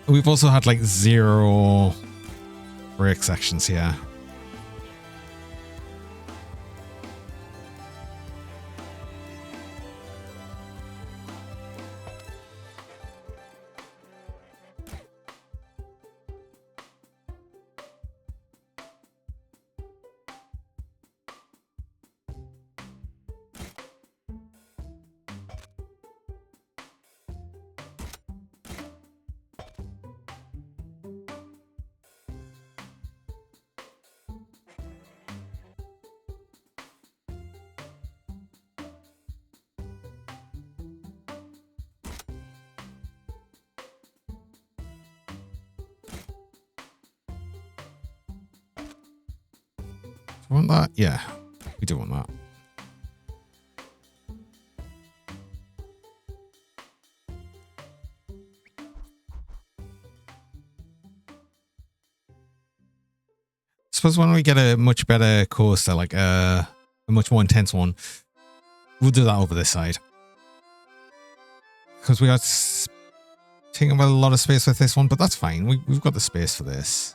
We've also had like 0 break sections here. we want that? Yeah, we do want that. Suppose when we get a much better coaster, like a much more intense one, we'll do that over this side. Because we are taking up a lot of space with this one, but that's fine. We've got the space for this.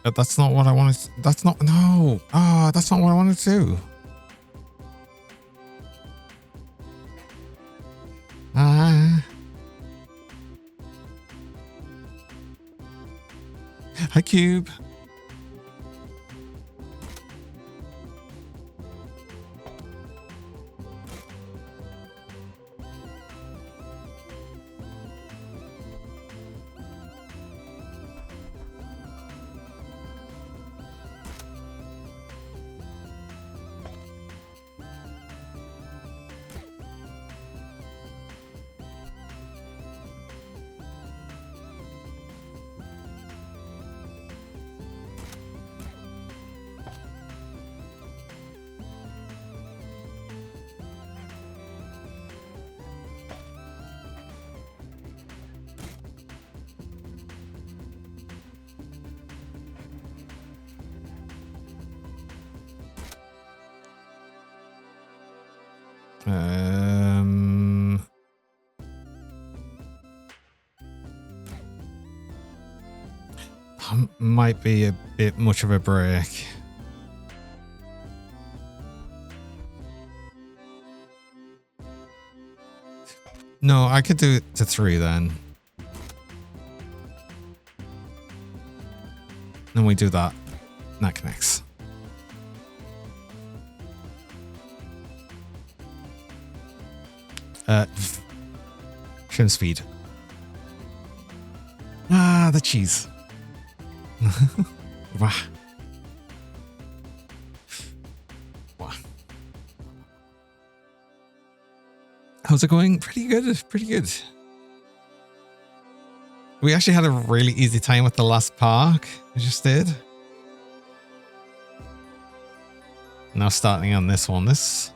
But that's not what I wanted. That's not, no. Ah, that's not what I wanted to do. Ah. Hi, Cube. Might be a bit much of a break. No, I could do it to 3 then. Then we do that. That connects. Trim speed. Ah, the cheese. Wow. Wow. How's it going? Pretty good. Pretty good. We actually had a really easy time with the last park. I just did. Now starting on this one. This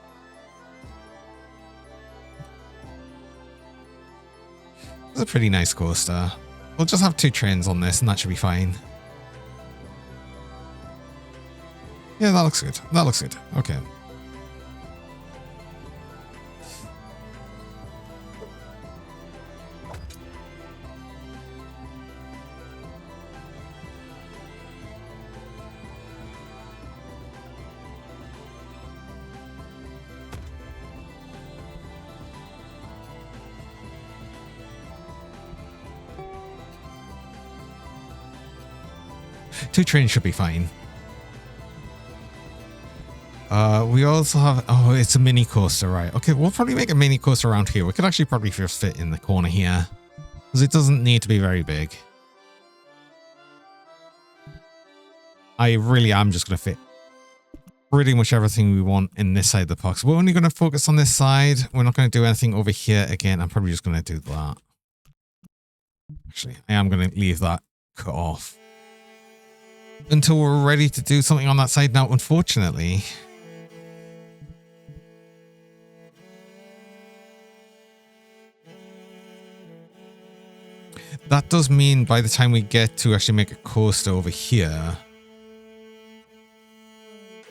is a pretty nice coaster. We'll just have 2 trains on this and that should be fine. Yeah, that looks good. That looks good. Okay. Two trains should be fine. We also have... Oh, it's a mini coaster, right. Okay, we'll probably make a mini coaster around here. We could actually probably just fit in the corner here. Because it doesn't need to be very big. I really am just going to fit pretty much everything we want in this side of the park. So we're only going to focus on this side. We're not going to do anything over here again. I'm probably just going to do that. Actually, I am going to leave that cut off until we're ready to do something on that side. Now, unfortunately, that does mean by the time we get to actually make a coaster over here,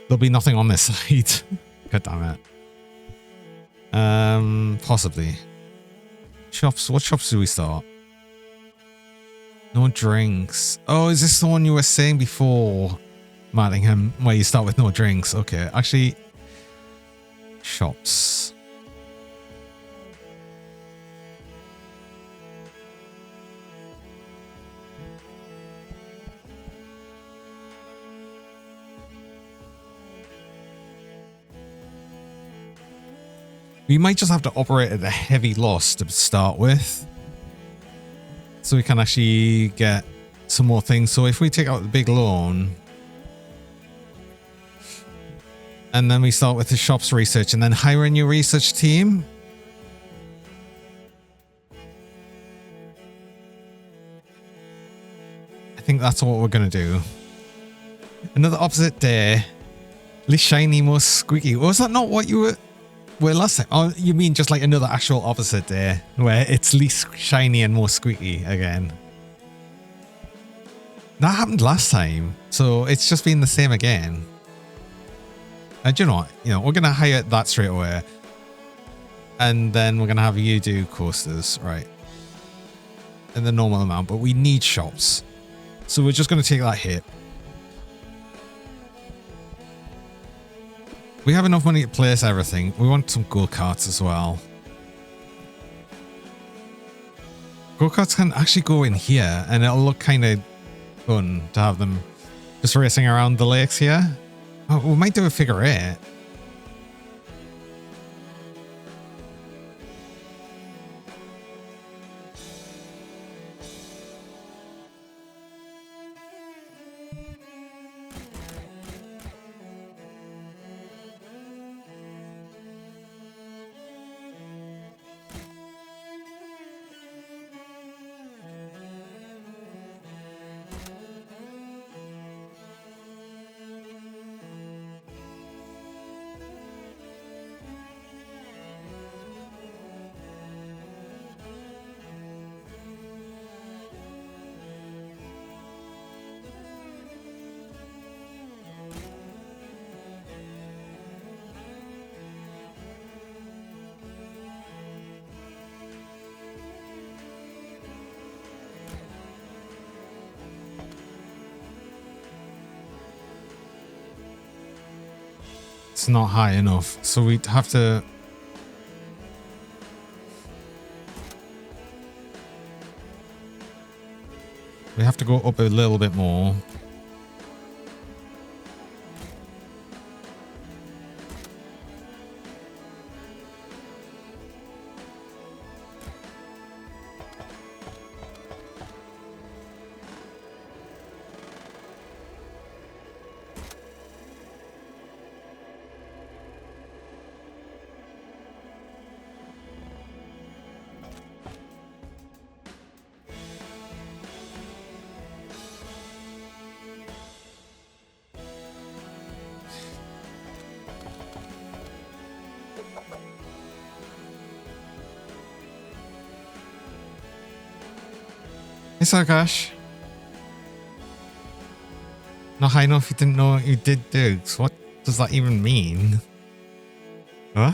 there'll be nothing on this side. God damn it. Possibly. Shops. What shops do we start? No drinks. Oh, is this the one you were saying before, Mattingham, where you start with no drinks? Okay, actually, shops. We might just have to operate at a heavy loss to start with, so we can actually get some more things. So if we take out the big loan, and then we start with the shops research, and then hire a new research team. I think that's what we're going to do. Another opposite day. Least shiny, most squeaky. Was that not what you were last time? Oh, you mean just like another actual opposite day where it's least shiny and more squeaky again? That happened last time, so it's just been the same again. And you know what? We're going to hire that straight away. And then we're going to have you do coasters, right? In the normal amount, but we need shops. So we're just going to take that hit. We have enough money to place everything. We want some go-karts as well. Go-karts can actually go in here, and it'll look kind of fun to have them just racing around the lakes here. Oh, we might do a figure 8. It's not high enough, so we'd have to... We have to go up a little bit more. It's okay, Ash. Not high enough, you didn't know what you did do. So what does that even mean? Huh?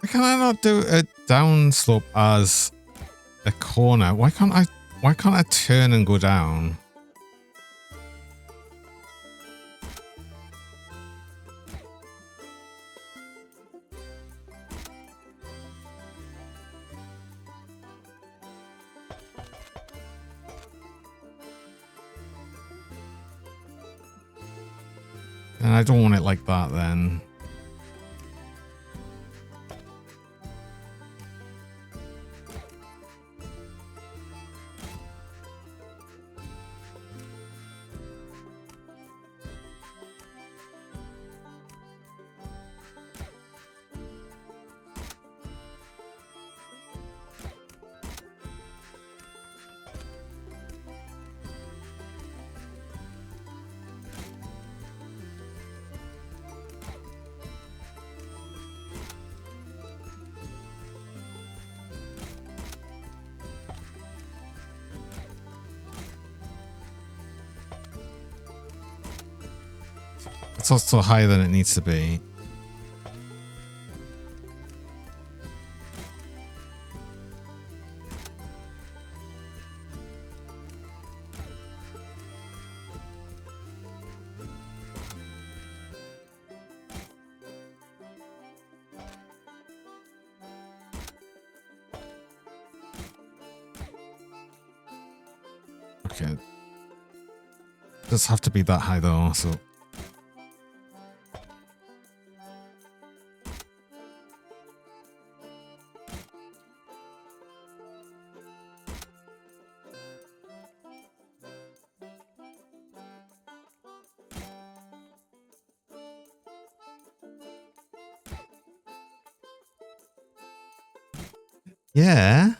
Why can I not do a down slope as a corner? Why can't I turn and go down? And I don't want it like that then. It's also higher than it needs to be. Okay. Does have to be that high though, so. Yeah.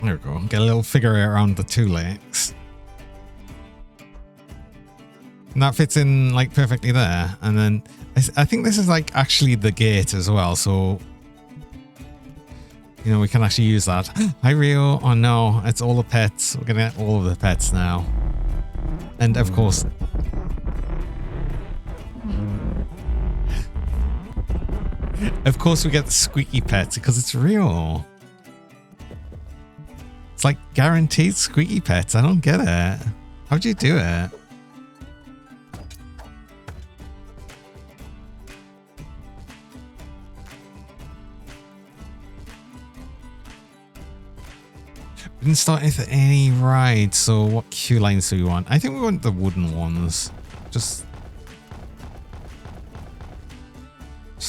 There we go. Get a little figure around the two legs. And that fits in like perfectly there. And then I think this is like actually the gate as well. So, you know, we can actually use that. Hi, Rio. Oh no, it's all the pets. We're going to get all of the pets now. And of course, we get the squeaky pets because it's real. It's like guaranteed squeaky pets. I don't get it. How'd you do it? We didn't start with any rides, so what queue lines do we want? I think we want the wooden ones. Just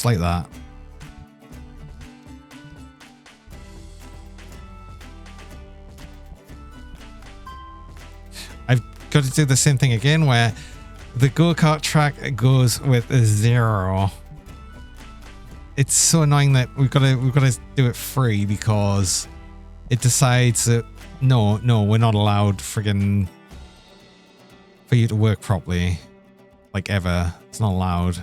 like that. I've got to do the same thing again where the go-kart track goes with a 0. It's so annoying that we've got to do it free because it decides that no, we're not allowed friggin' for you to work properly. Like ever. It's not allowed.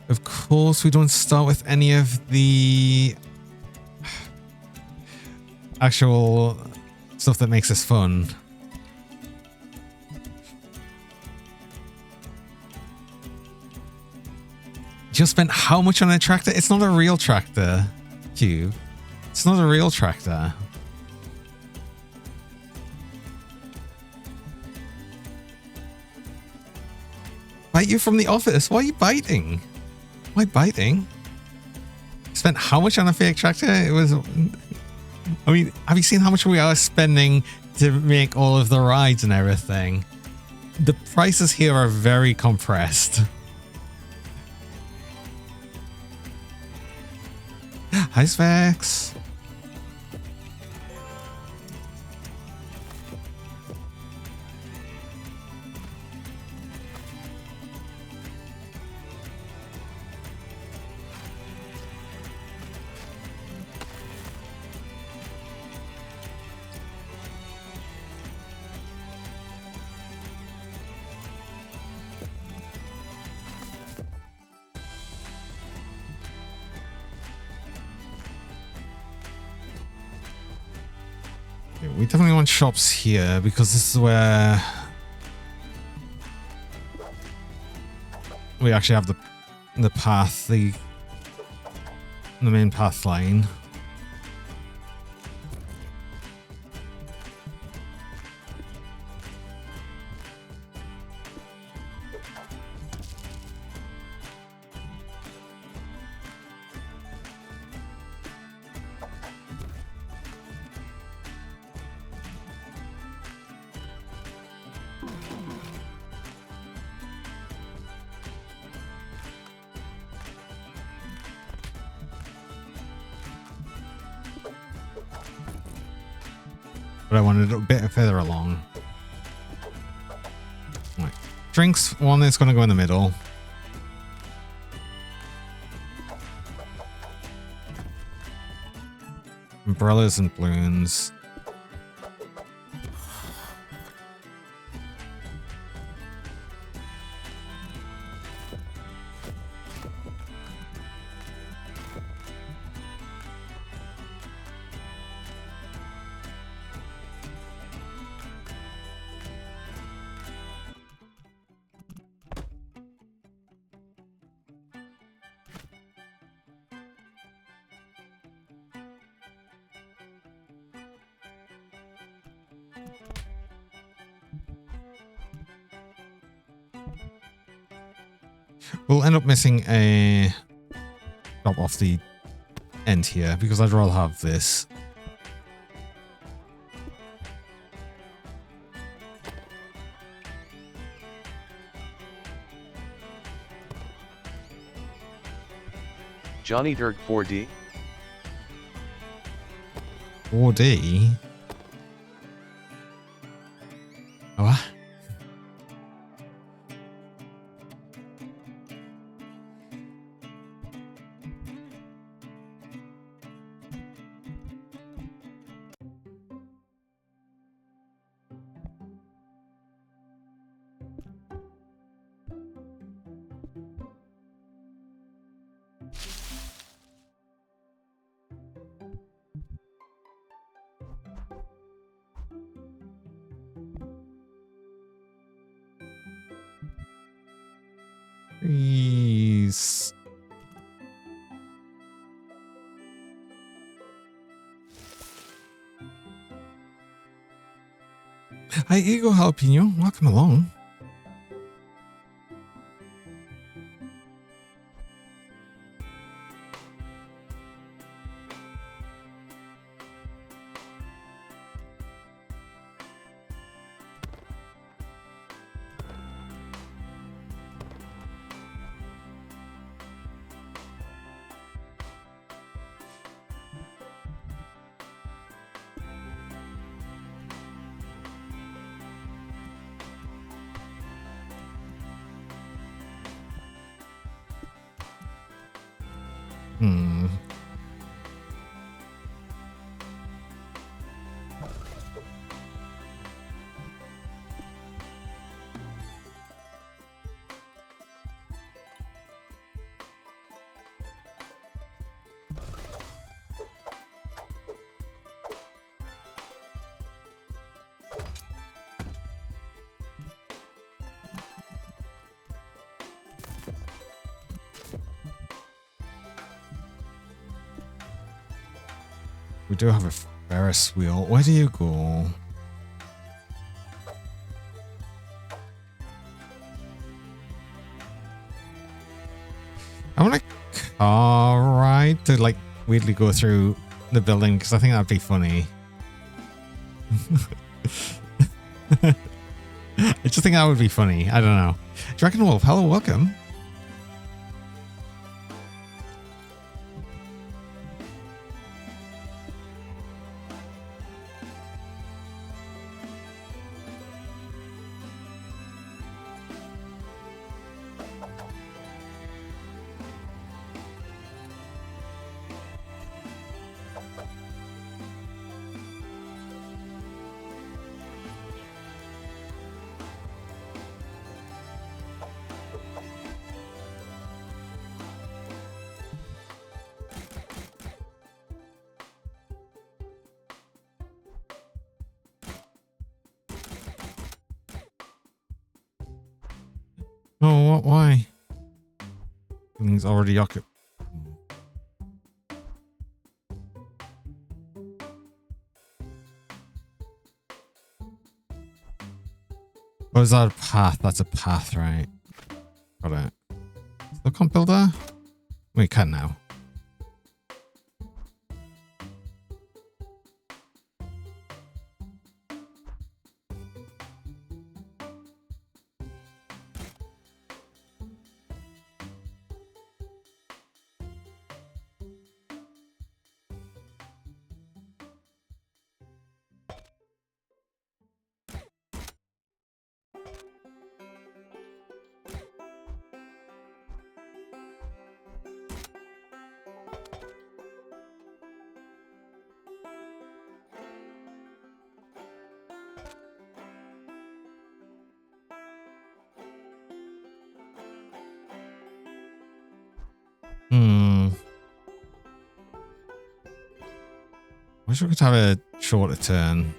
Of course, we don't start with any of the actual stuff that makes us fun. Just spent how much on a tractor? It's not a real tractor, Cube. It's not a real tractor. Bite you from the office? Why are you biting? Why biting? Spent how much on a fake tractor? It was... I mean, have you seen how much we are spending to make all of the rides and everything? The prices here are very compressed. Hi, Specs. We definitely want shops here because this is where we actually have the path, the main path line. but I wanted it a bit further along. Right. Drinks, one is going to go in the middle. Umbrellas and balloons. We'll end up missing a drop off the end here because I'd rather have this. Johnny Dirk 4D. VoD. What? Please. Hi, Ego Jalapeno. Welcome along. Hmm. We do have a Ferris wheel. Where do you go? I want a car ride to like weirdly go through the building because I think that'd be funny. I just think that would be funny. I don't know. Dragon Wolf, hello, welcome. Oh, what? Why? Everything's already occupied. Oh, is that a path? That's a path, right? Got it. Still can't build there? We can now. Hmm. Wish we could have a shorter turn.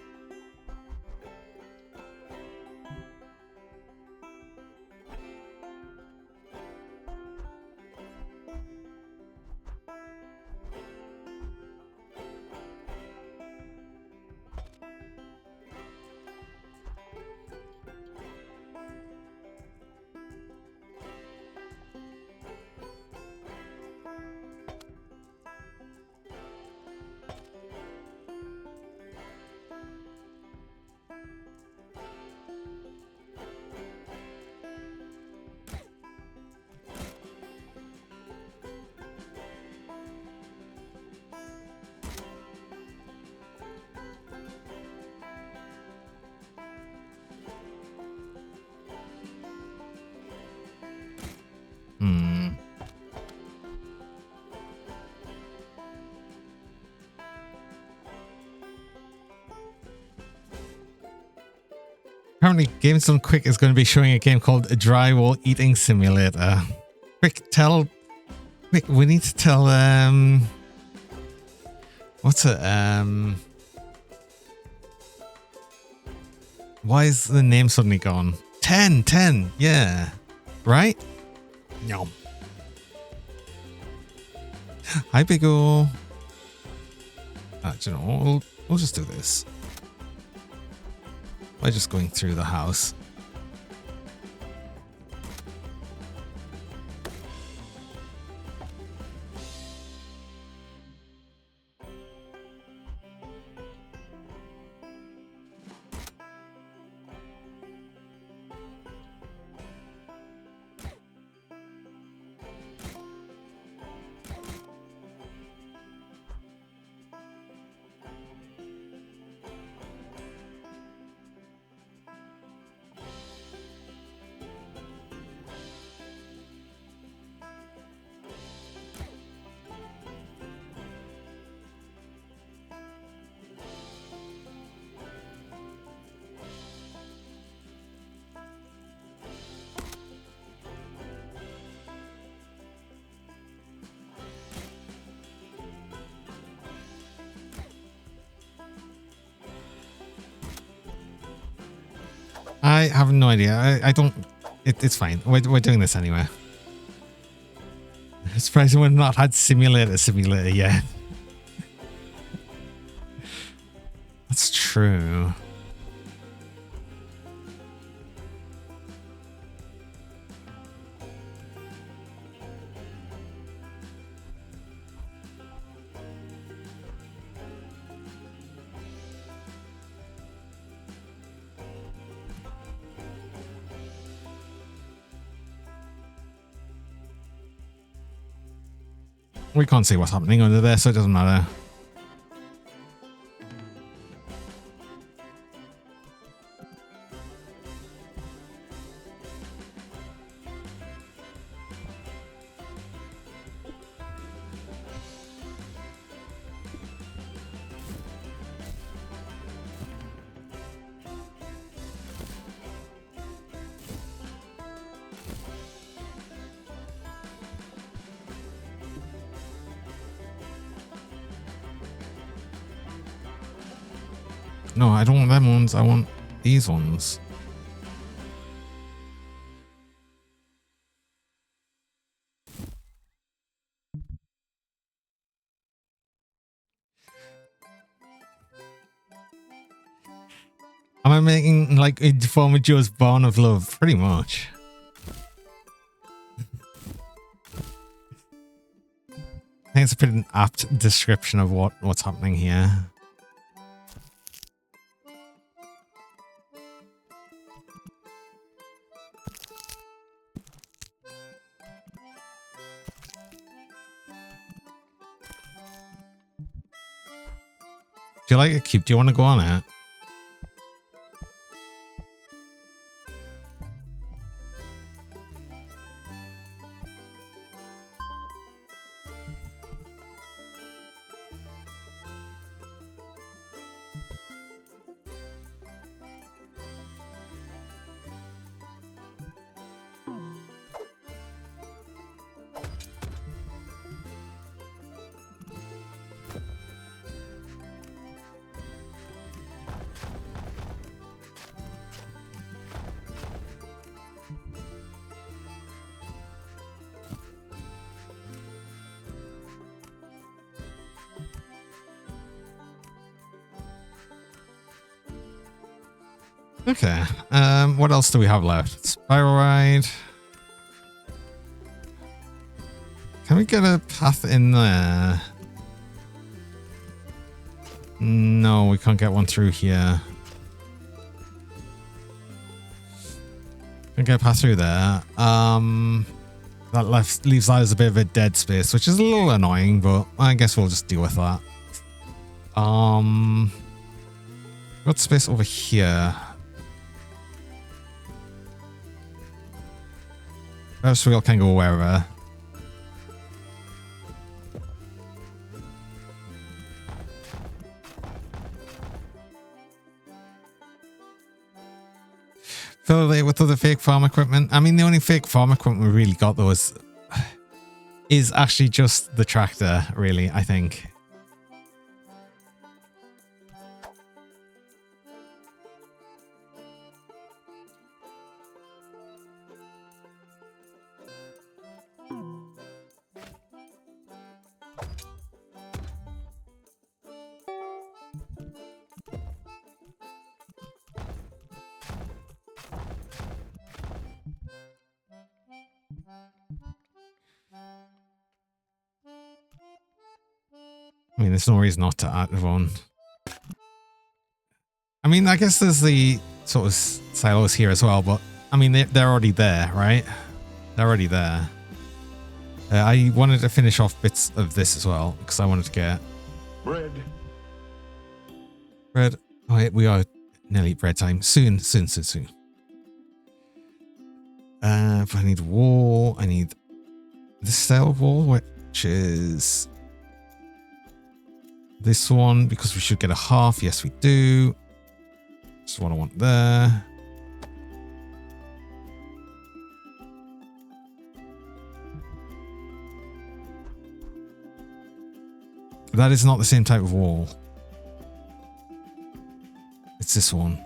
Hmm. Apparently, Games Done Quick is going to be showing a game called A Drywall Eating Simulator. Quick, we need to tell, what's it, why is the name suddenly gone? 10, yeah. Right? No. Hi, Big O. Do you know what? We'll just do this. By just going through the house. I have no idea. I don't... It's fine. We're doing this anyway. It's surprising we've not had simulator yet. That's true. We can't see what's happening under there, so it doesn't matter. No, I don't want them ones. I want these ones. Am I making like a former Joe's Born of Love? Pretty much. I think it's a pretty apt description of what's happening here. Do you like a cube? Do you want to go on it? Okay. What else do we have left? Spiral ride. Can we get a path in there? No, we can't get one through here. Can't get a path through there. That leaves that as a bit of a dead space, which is a little annoying, but I guess we'll just deal with that. Got space over here. Perhaps we can go wherever. Fill it with other fake farm equipment. I mean, the only fake farm equipment we really got though is actually just the tractor, really, I think. I mean, there's no reason not to add one. I mean, I guess there's the sort of silos here as well, but I mean, they're already there, right? They're already there. I wanted to finish off bits of this as well, because I wanted to get... Bread. Bread. Oh, wait, we are nearly bread time. Soon. But I need wool. I need this style of wool, which is... this one, because we should get a half. Yes, we do. That's what I want there. That is not the same type of wall. It's this one.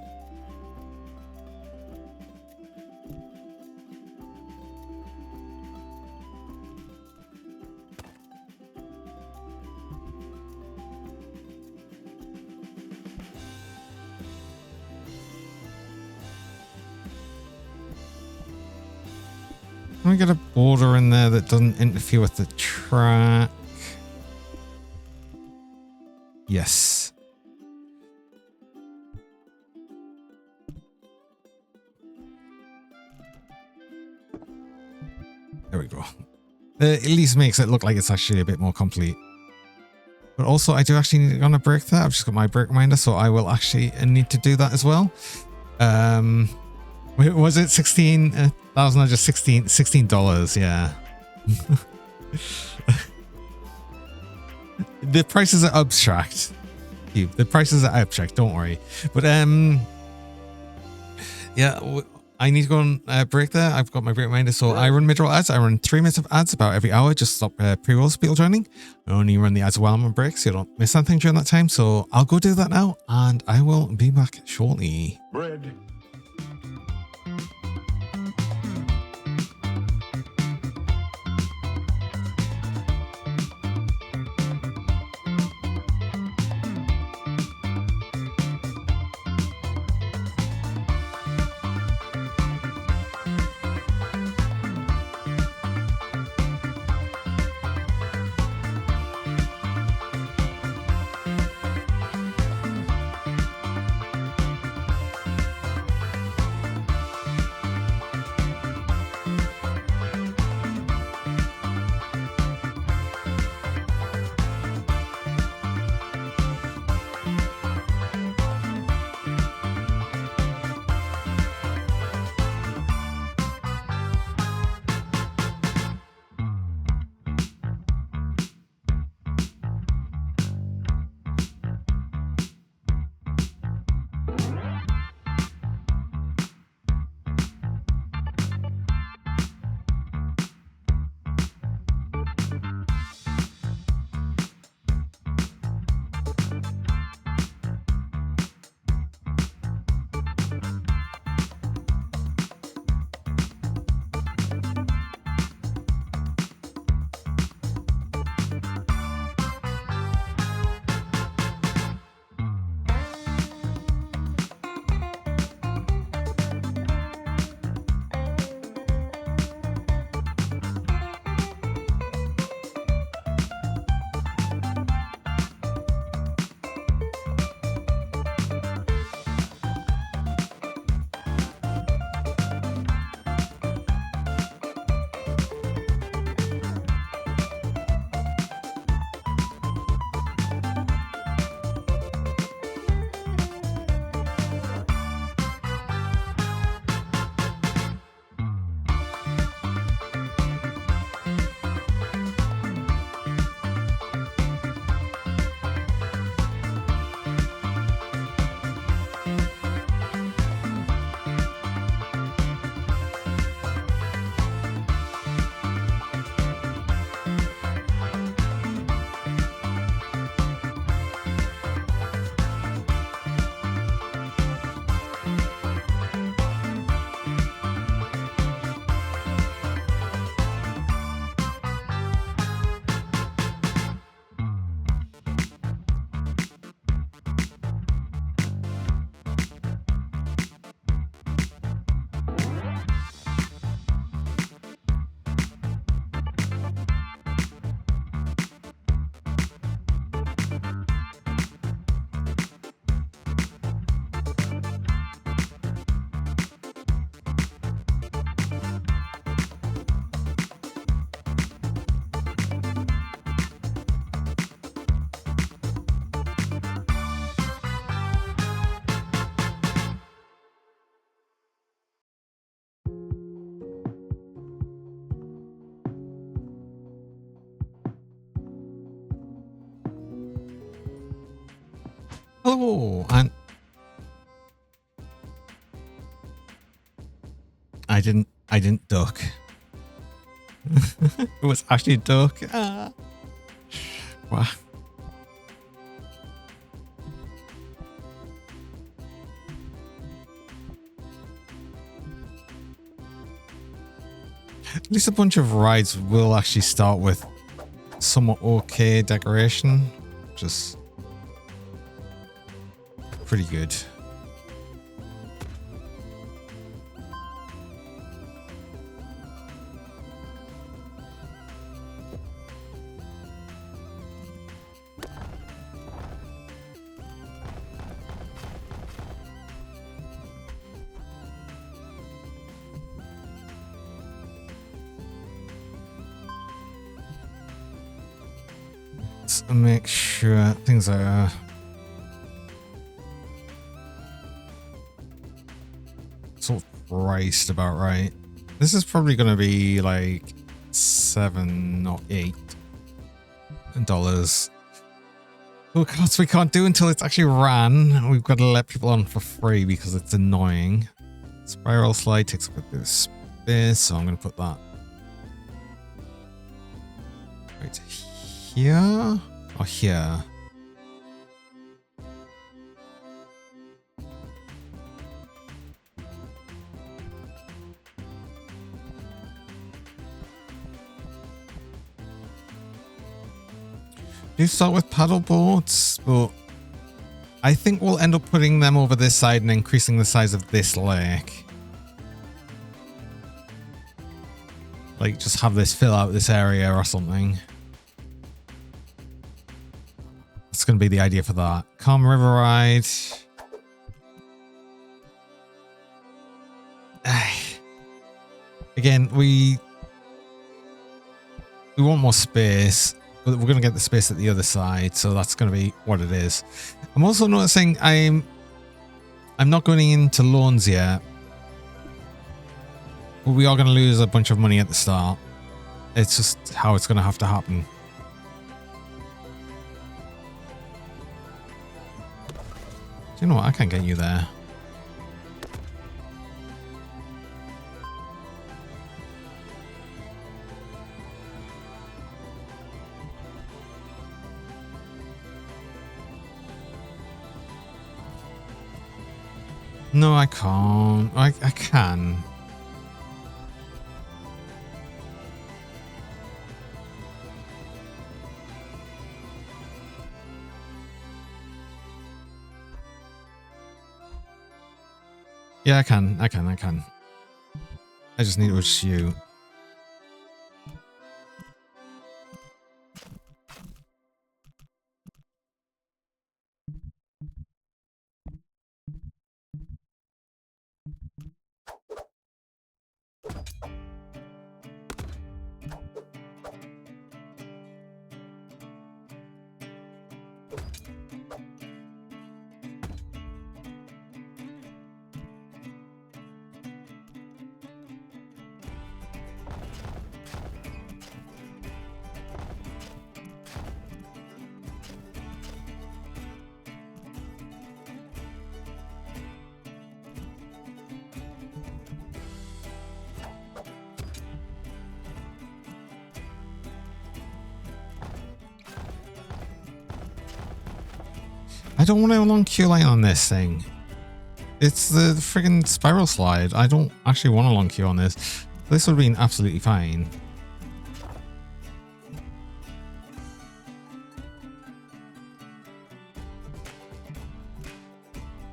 Let me get a border in there that doesn't interfere with the track. Yes. There we go. At least makes it look like it's actually a bit more complete. But also, I do actually need to go on a break there. I've just got my break reminder, so I will actually need to do that as well. Wait, was it 16,000 or just $16? Yeah. The prices are abstract. The prices are abstract, don't worry. But yeah, I need to go on a break there. I've got my break reminder, so I run mid-roll ads. I run 3 minutes of ads about every hour. Just stop pre-rolls people joining. I only run the ads while I'm on break, so you don't miss anything during that time. So I'll go do that now, and I will be back shortly. Bread. Hello, and I didn't duck. It was actually a duck. Ah. Wow. At least a bunch of rides will actually start with somewhat okay decoration. Just pretty good. Let's make sure things are sort of priced about right. This is probably going to be like $7 or $8. Oh, costs we can't do until it's actually ran. We've got to let people on for free because it's annoying. Spiral slide takes up a bit of space, so I'm going to put that right here or here. You start with paddle boats, but I think we'll end up putting them over this side and increasing the size of this lake. Like, just have this fill out this area or something. That's going to be the idea for that. Calm River Ride. Again, we want more space. But we're going to get the space at the other side, so that's going to be what it is. I'm also noticing I'm not going into loans yet. But we are going to lose a bunch of money at the start. It's just how it's going to have to happen. Do you know what? I can't get you there. No, I can't. I can. Yeah, I can. I just need to adjust you. I don't want a long queue line on this thing. It's the friggin' spiral slide. I don't actually want a long queue on this. This would have been absolutely fine.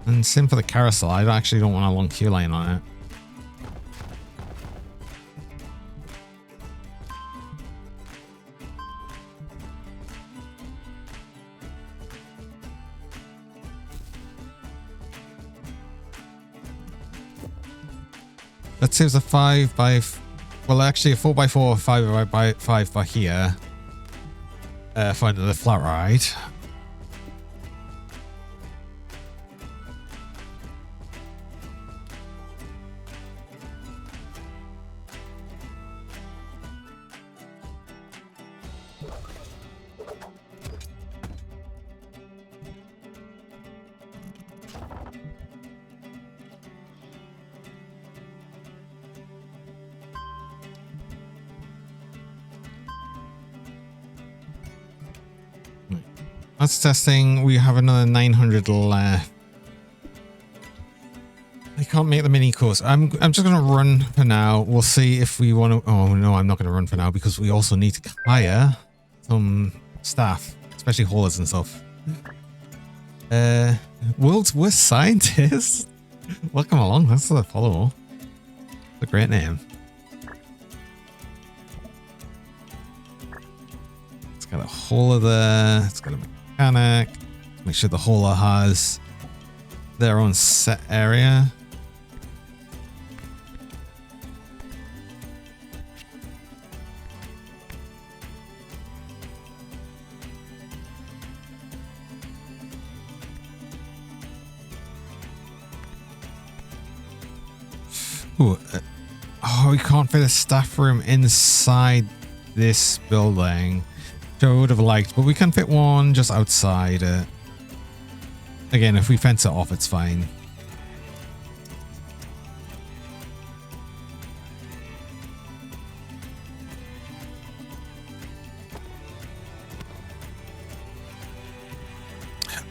And same for the carousel. I actually don't want a long queue line on it. That saves a 5x... Well, actually a 4x4, 5x5 for here. For the flat ride. That's testing. We have another 900 left. I can't make the mini course. I'm just going to run for now. We'll see if we want to... Oh, no, I'm not going to run for now because we also need to hire some staff, especially haulers and stuff. World's Worst Scientist? Welcome along. That's the follow. It's a great name. It's got a hauler there. It's got a mechanic. Make sure the hauler has their own set area. Ooh, oh, we can't fit a staff room inside this building, which I would have liked, but we can fit one just outside it. Again, if we fence it off, it's fine.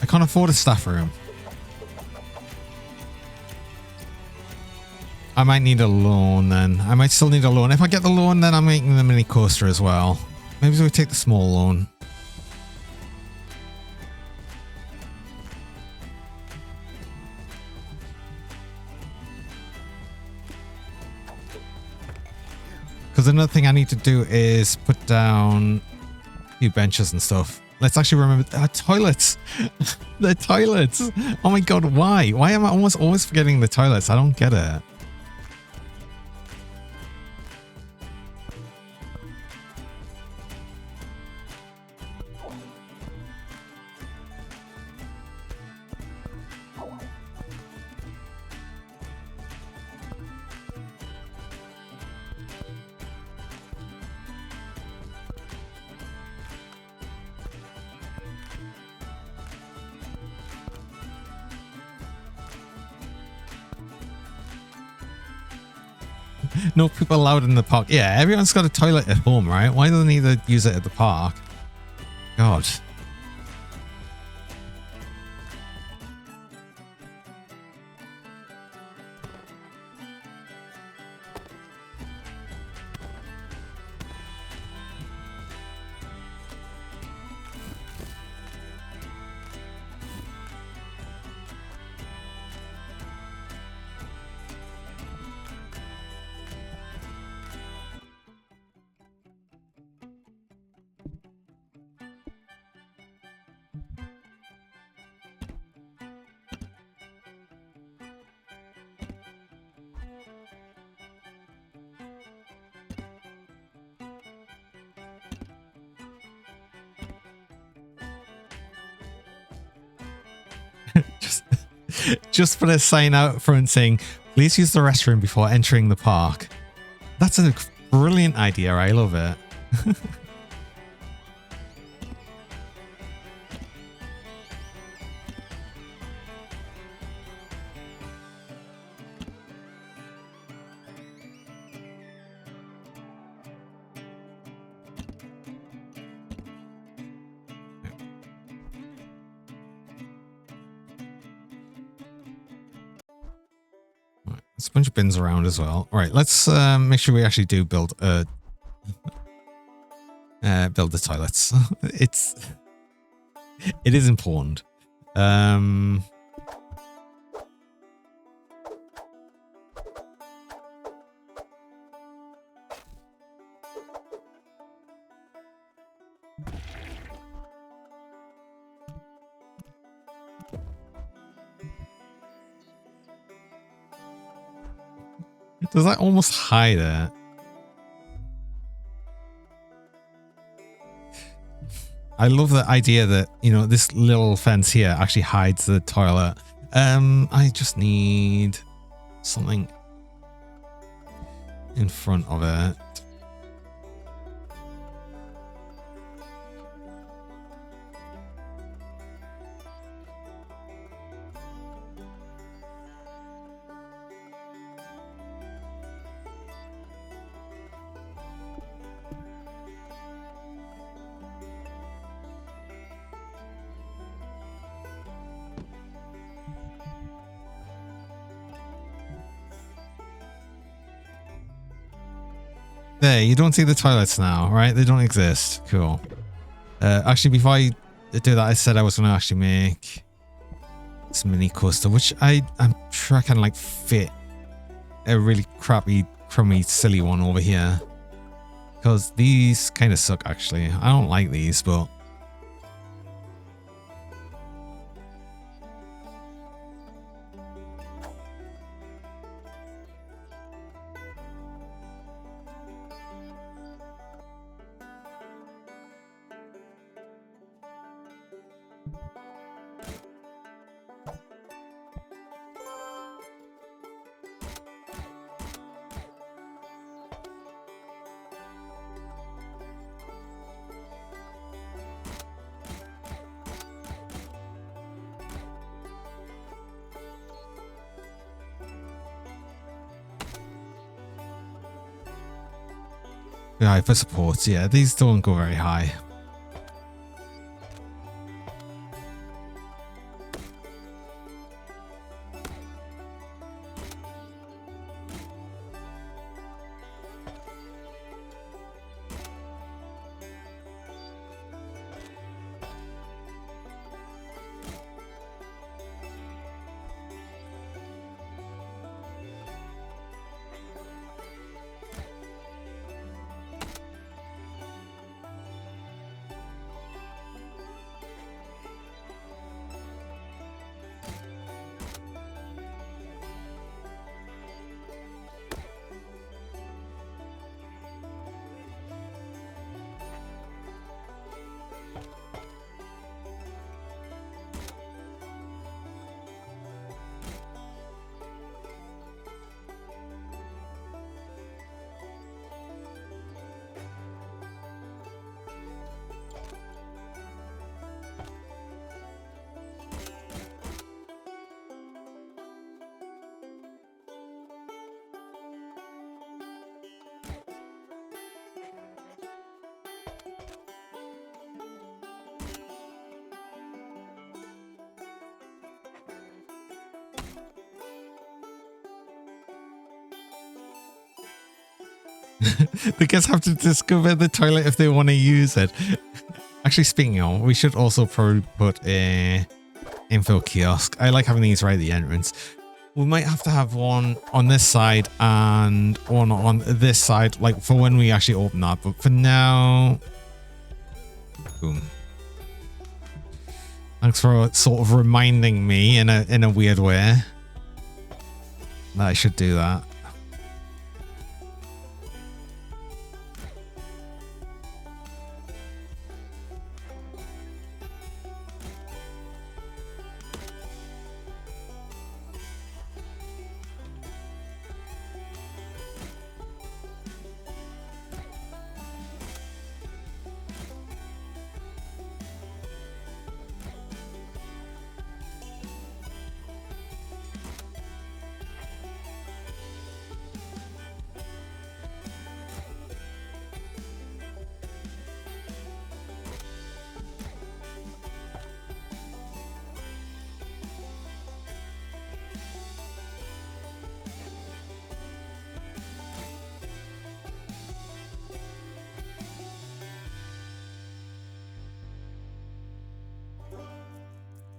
I can't afford a staff room. I might need a loan then. I might still need a loan. If I get the loan, then I'm making the mini coaster as well. Maybe we take the small loan. Because another thing I need to do is put down a few benches and stuff. Let's actually remember toilets. The toilets. Oh my god, why? Why am I always forgetting the toilets? I don't get it. No people allowed in the park. Yeah, everyone's got a toilet at home, right? Why do they need to use it at the park? God. Just put a sign out front saying, please use the restroom before entering the park. That's a brilliant idea. I love it. There's a bunch of bins around as well. All right, let's make sure we actually do build the toilets. It is important. Does that almost hide it? I love the idea that, you know, this little fence here actually hides the toilet. I just need something in front of it. There, you don't see the toilets now, right? They don't exist. Cool. Actually, before I do that, I said I was going to actually make this mini coaster, which I'm sure I can like fit a really crappy, crummy, silly one over here. Because these kind of suck, actually. I don't like these, but... Yeah, for support, yeah, these don't go very high. The kids have to discover the toilet if they want to use it. Actually, speaking of, we should also probably put a info kiosk. I like having these right at the entrance. We might have to have one on this side and one on this side, like for when we actually open that. But for now, boom. Thanks for sort of reminding me in a weird way that I should do that.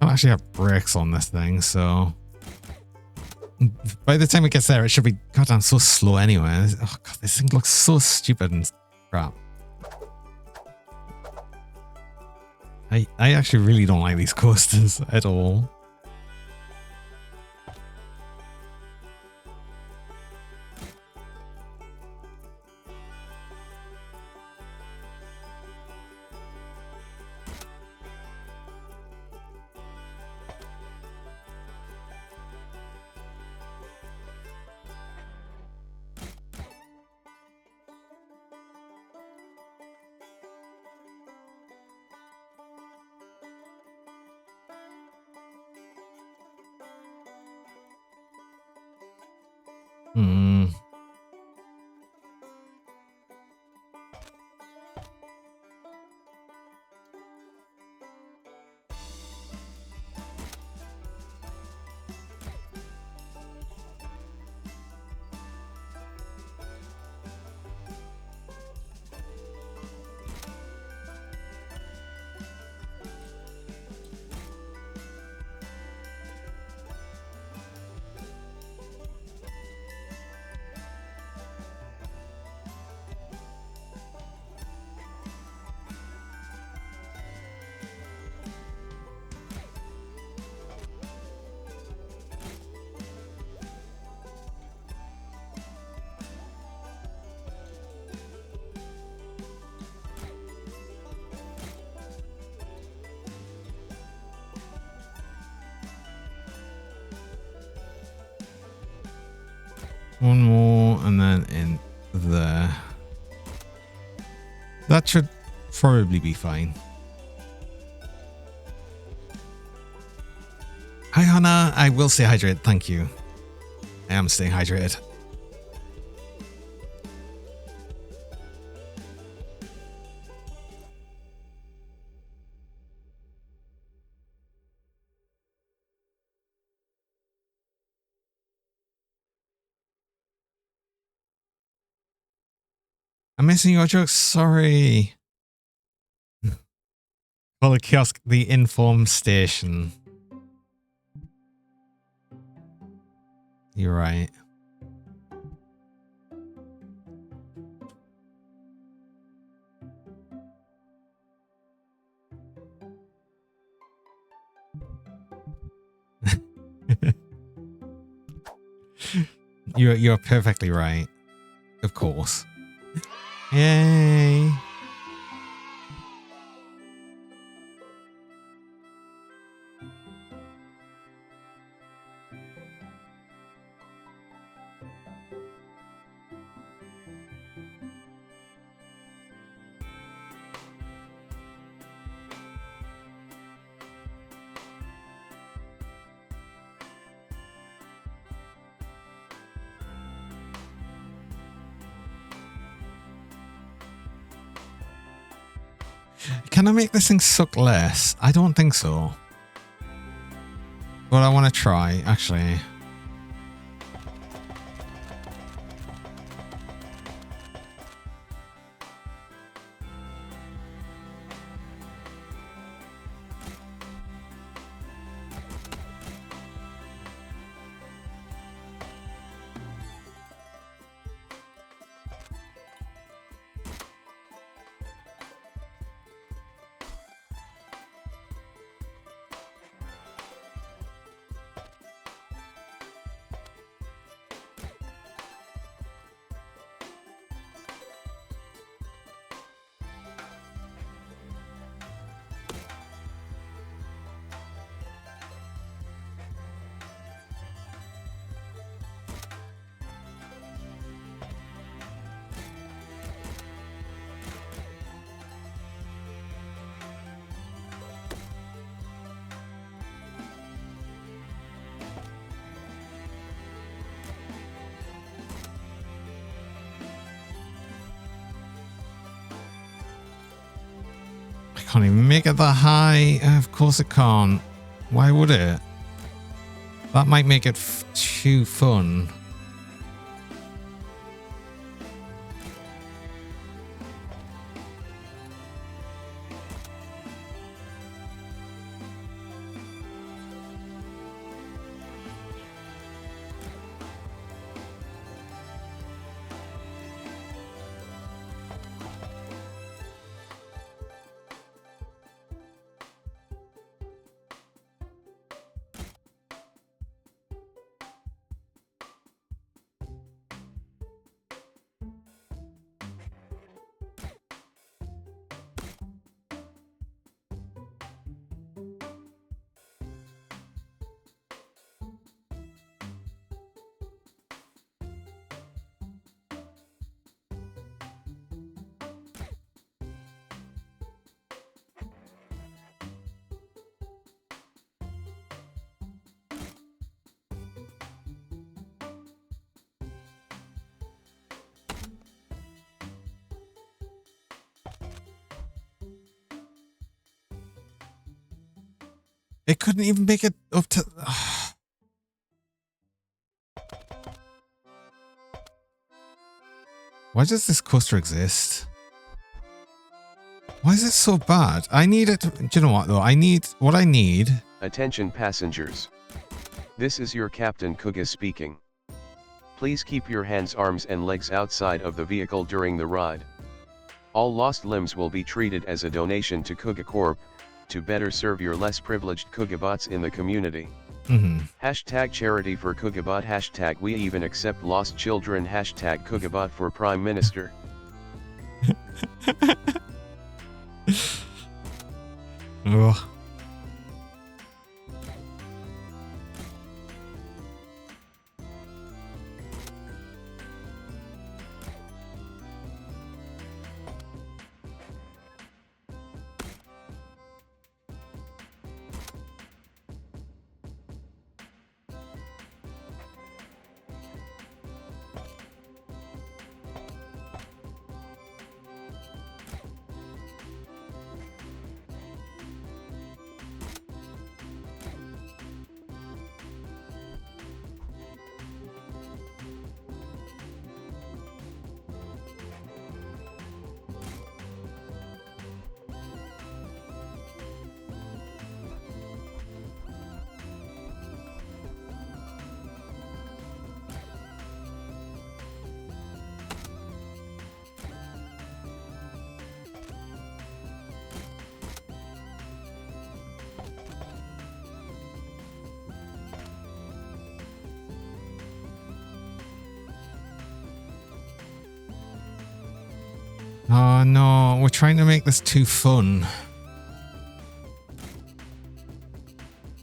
I actually have brakes on this thing, so by the time it gets there, it should be goddamn so slow anyway. Oh god, this thing looks so stupid and crap. I actually really don't like these coasters at all. Hmm. One more, and then in there. That should probably be fine. Hi, Hannah. I will stay hydrated. Thank you. I am staying hydrated. I'm missing your jokes. Sorry. Call the kiosk the inform station. You're right. You're perfectly right. Of course. Yay. Can I make this thing suck less? I don't think so. But I want to try, actually. Can't even make it that high. Of course it can't. Why would it? That might make it too fun. It couldn't even make it up to... Why does this coaster exist? Why is it so bad? I need it... Do you know what, though? What I need... Attention passengers. This is your Captain Kuga speaking. Please keep your hands, arms and legs outside of the vehicle during the ride. All lost limbs will be treated as a donation to Kuga Corp, to better serve your less privileged Kugabots in the community. Hashtag charity for Kugabot. Hashtag we even accept lost children. Hashtag Kugabot for Prime Minister. Ugh. Oh no, we're trying to make this too fun.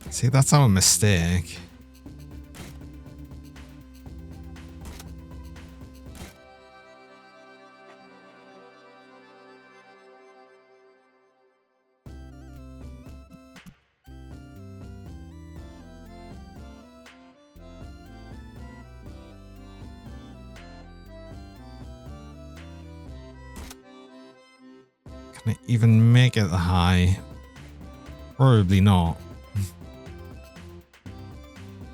See, that's our mistake. Can I even make it high? Probably not.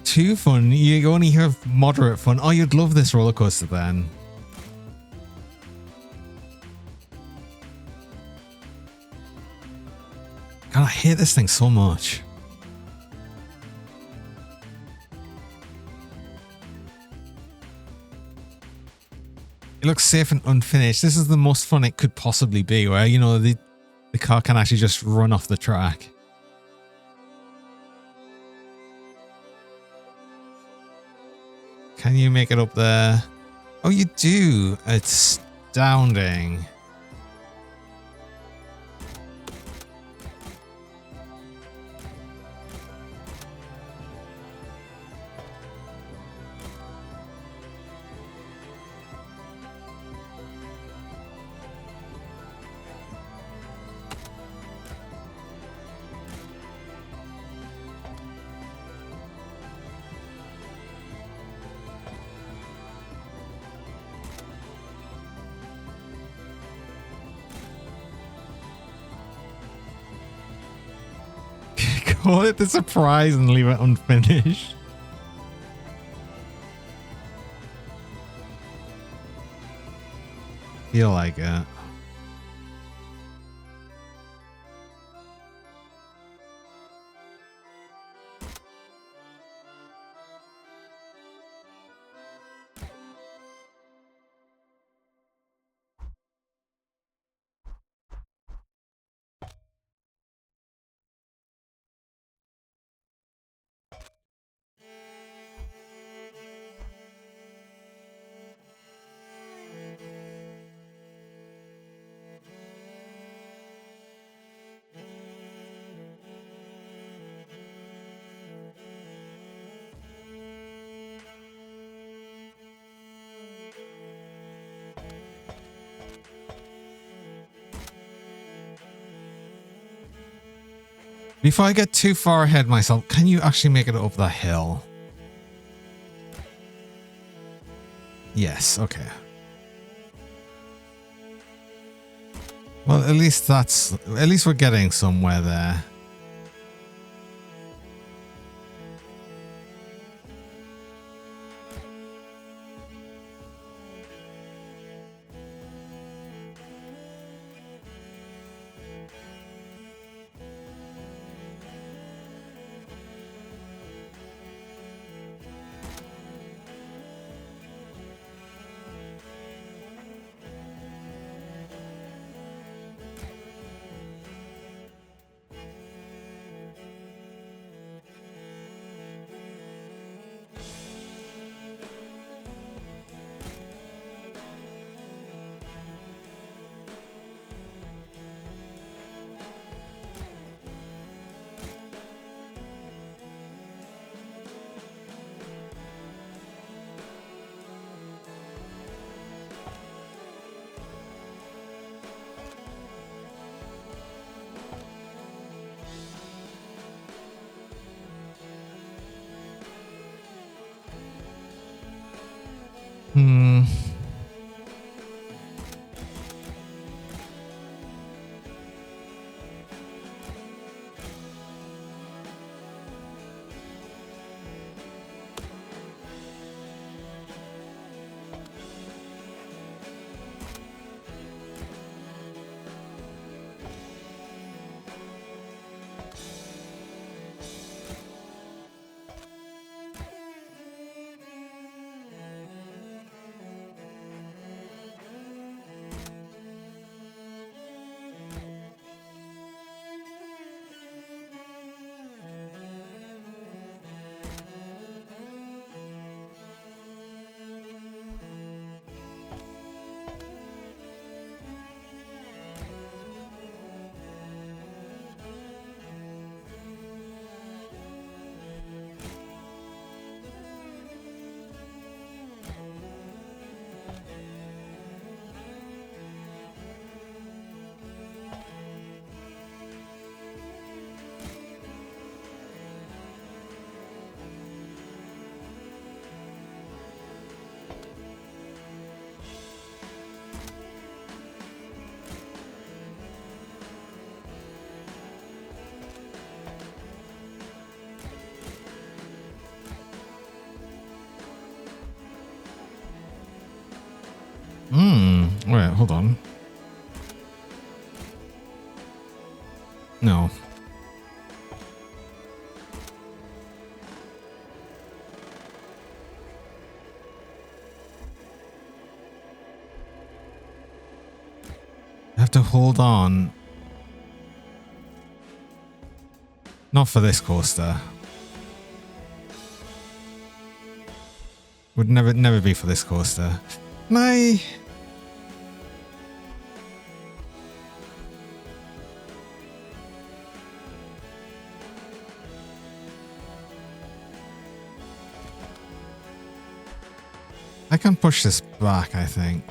Too fun. You only have moderate fun. Oh, you'd love this roller coaster then. God, I hate this thing so much. It looks safe and unfinished. This is the most fun it could possibly be, where, you know, the car can actually just run off the track. Can you make it up there? Oh, you do. It's astounding. Call it the surprise and leave it unfinished. Feel like it. Before I get too far ahead myself, can you actually make it up that hill? Yes, okay. Well, at least we're getting somewhere there. Hmm. Wait, hold on. No. I have to hold on. Not for this coaster. Would never be for this coaster. No. I can push this back, I think.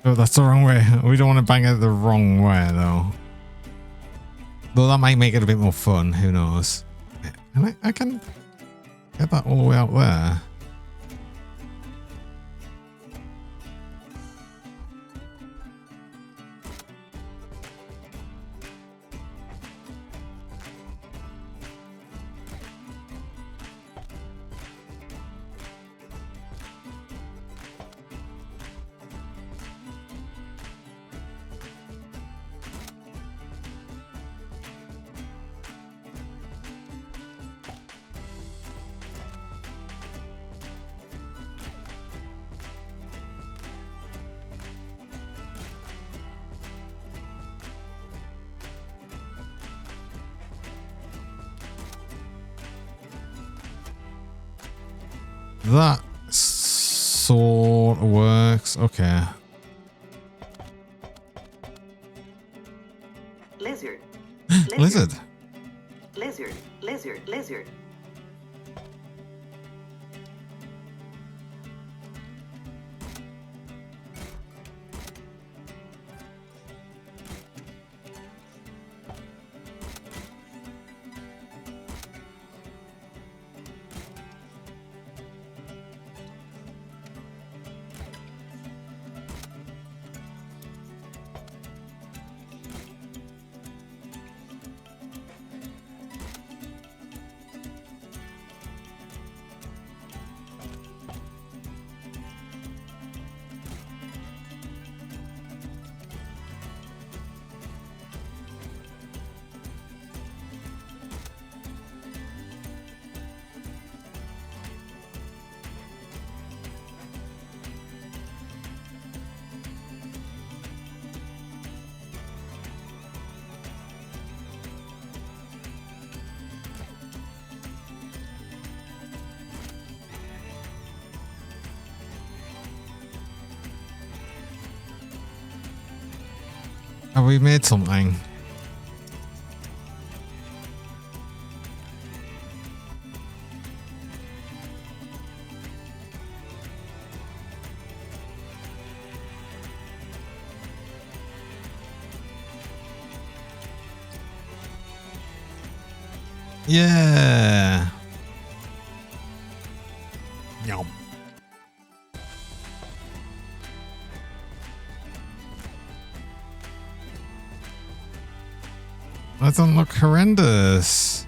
Oh, that's the wrong way. We don't want to bang it the wrong way, though. Though that might make it a bit more fun. Who knows? And I can get that all the way out there. That sort of works. Okay. Lizard. Lizard. Lizard. Lizard. Lizard. Have we made something? Yeah. Yum. That doesn't look horrendous.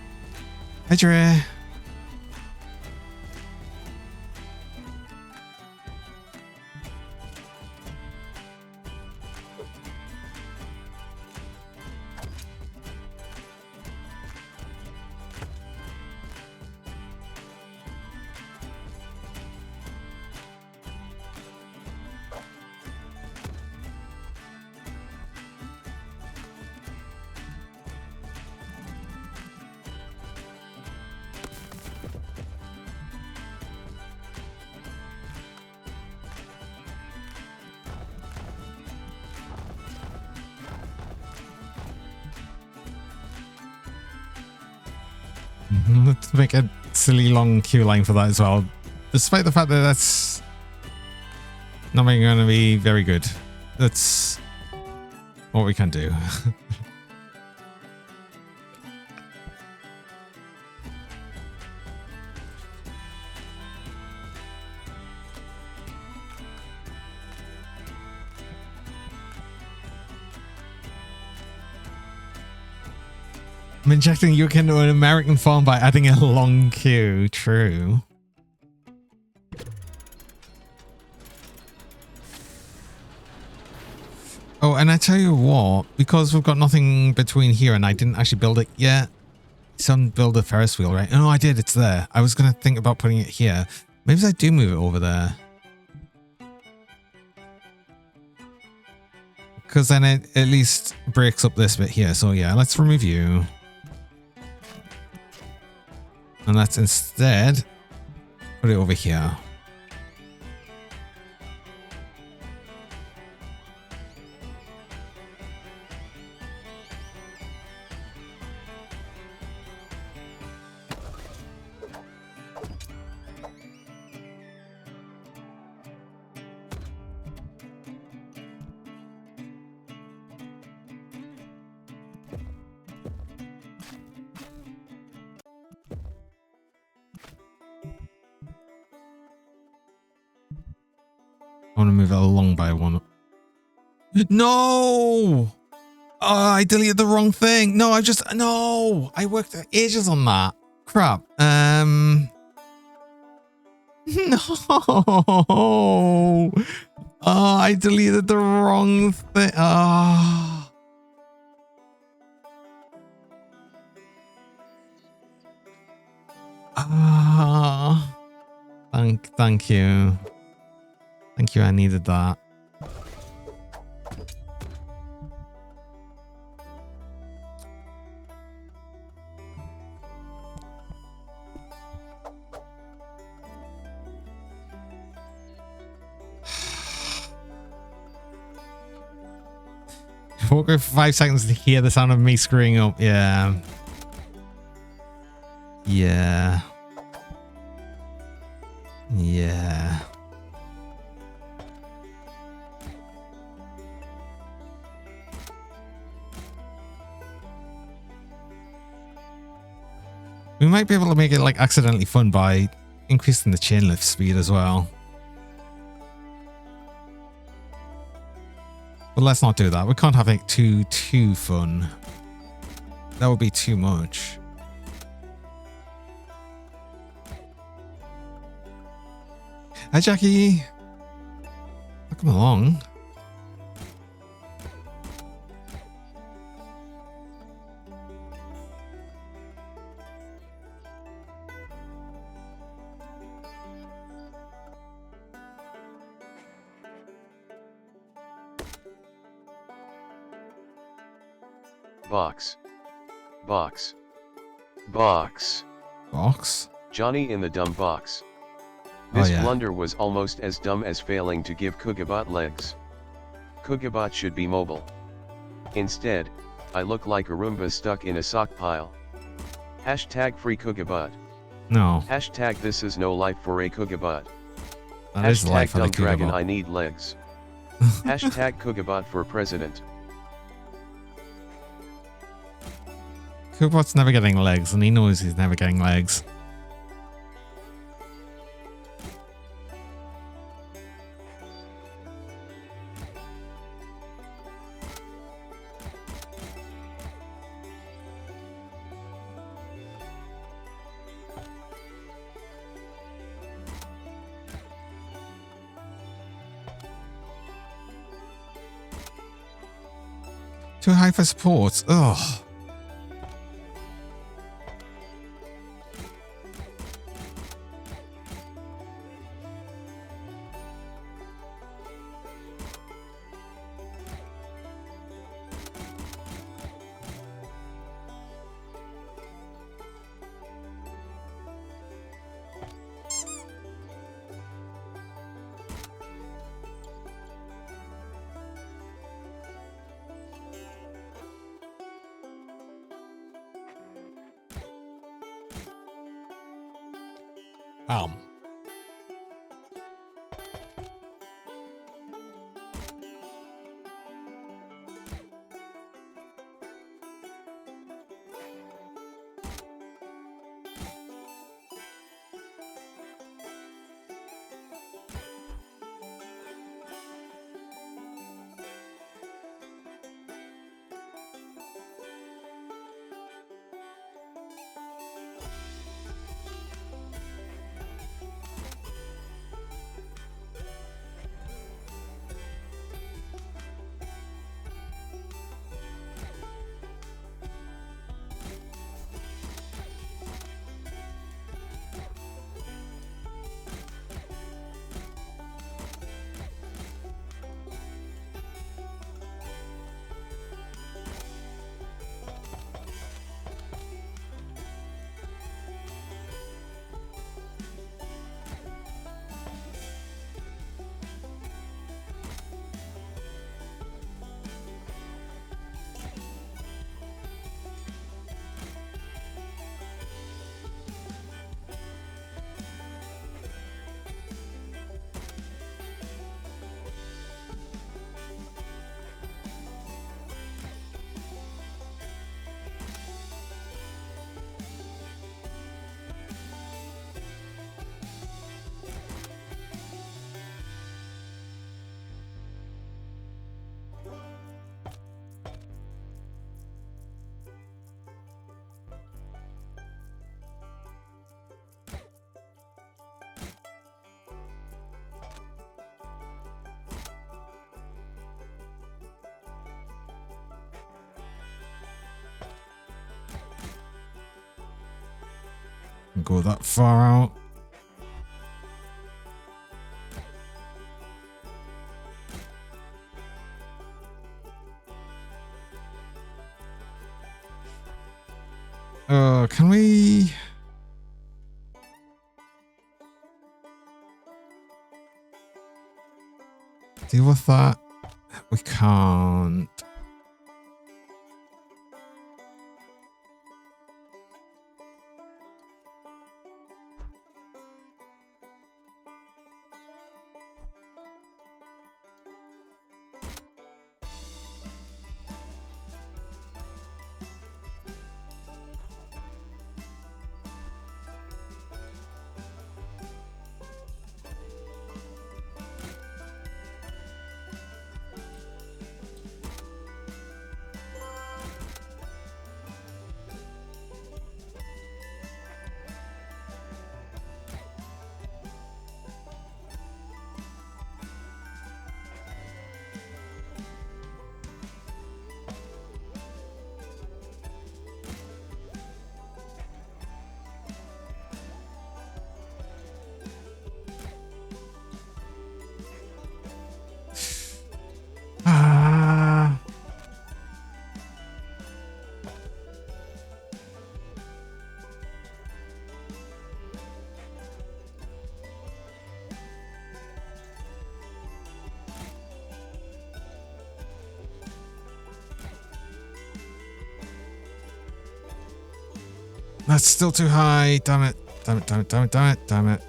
Hi, Dre. Let's make a silly long queue line for that as well. Despite the fact that that's not going to be very good. That's what we can do. I'm injecting UK into an American farm by adding a long queue. True. Oh, and I tell you what, because we've got nothing between here and I didn't actually build it yet. Some build a Ferris wheel, right? Oh, no, I did. It's there. I was going to think about putting it here. Maybe I do move it over there. Because then it at least breaks up this bit here. So yeah, let's remove you. And let's instead put it over here. I want to move it along by one. No! Oh, I deleted the wrong thing. No, no! I worked ages on that. Crap. No! Oh, I deleted the wrong thing. Oh. Ah. Thank you. Thank you, I needed that. Walk for 5 seconds to hear the sound of me screwing up. Yeah. Yeah. Yeah. We might be able to make it like accidentally fun by increasing the chain lift speed as well. But let's not do that. We can't have it too fun. That would be too much. Hi, Jackie. Welcome along. Box. Box. Box. Box? Johnny in the dumb box. This yeah. blunder was almost as dumb as failing to give Kugabot legs. Kugabot should be mobile. Instead, I look like a Roomba stuck in a sock pile. Hashtag free Kugabot. No. Hashtag this is no life for a Kugabot. That is life for the dumb dragon Kugabot. I need legs. Hashtag Kugabot for president. Kugabot's never getting legs, and he knows he's never getting legs. Too high for support. Ugh. Um. Go that far out. Can we deal with that? We can't. That's still too high. Damn it. Damn it, damn it, damn it, damn it, damn it.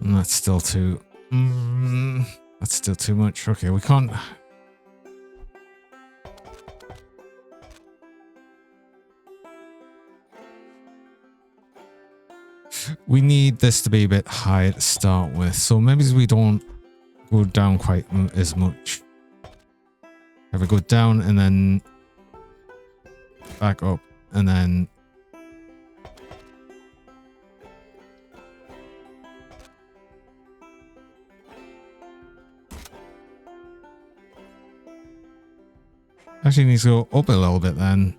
And that's still too... that's still too much. Okay, we can't... We need this to be a bit higher to start with, so maybe we don't go down quite as much. Have we go down and then back up and then actually needs to go up a little bit then.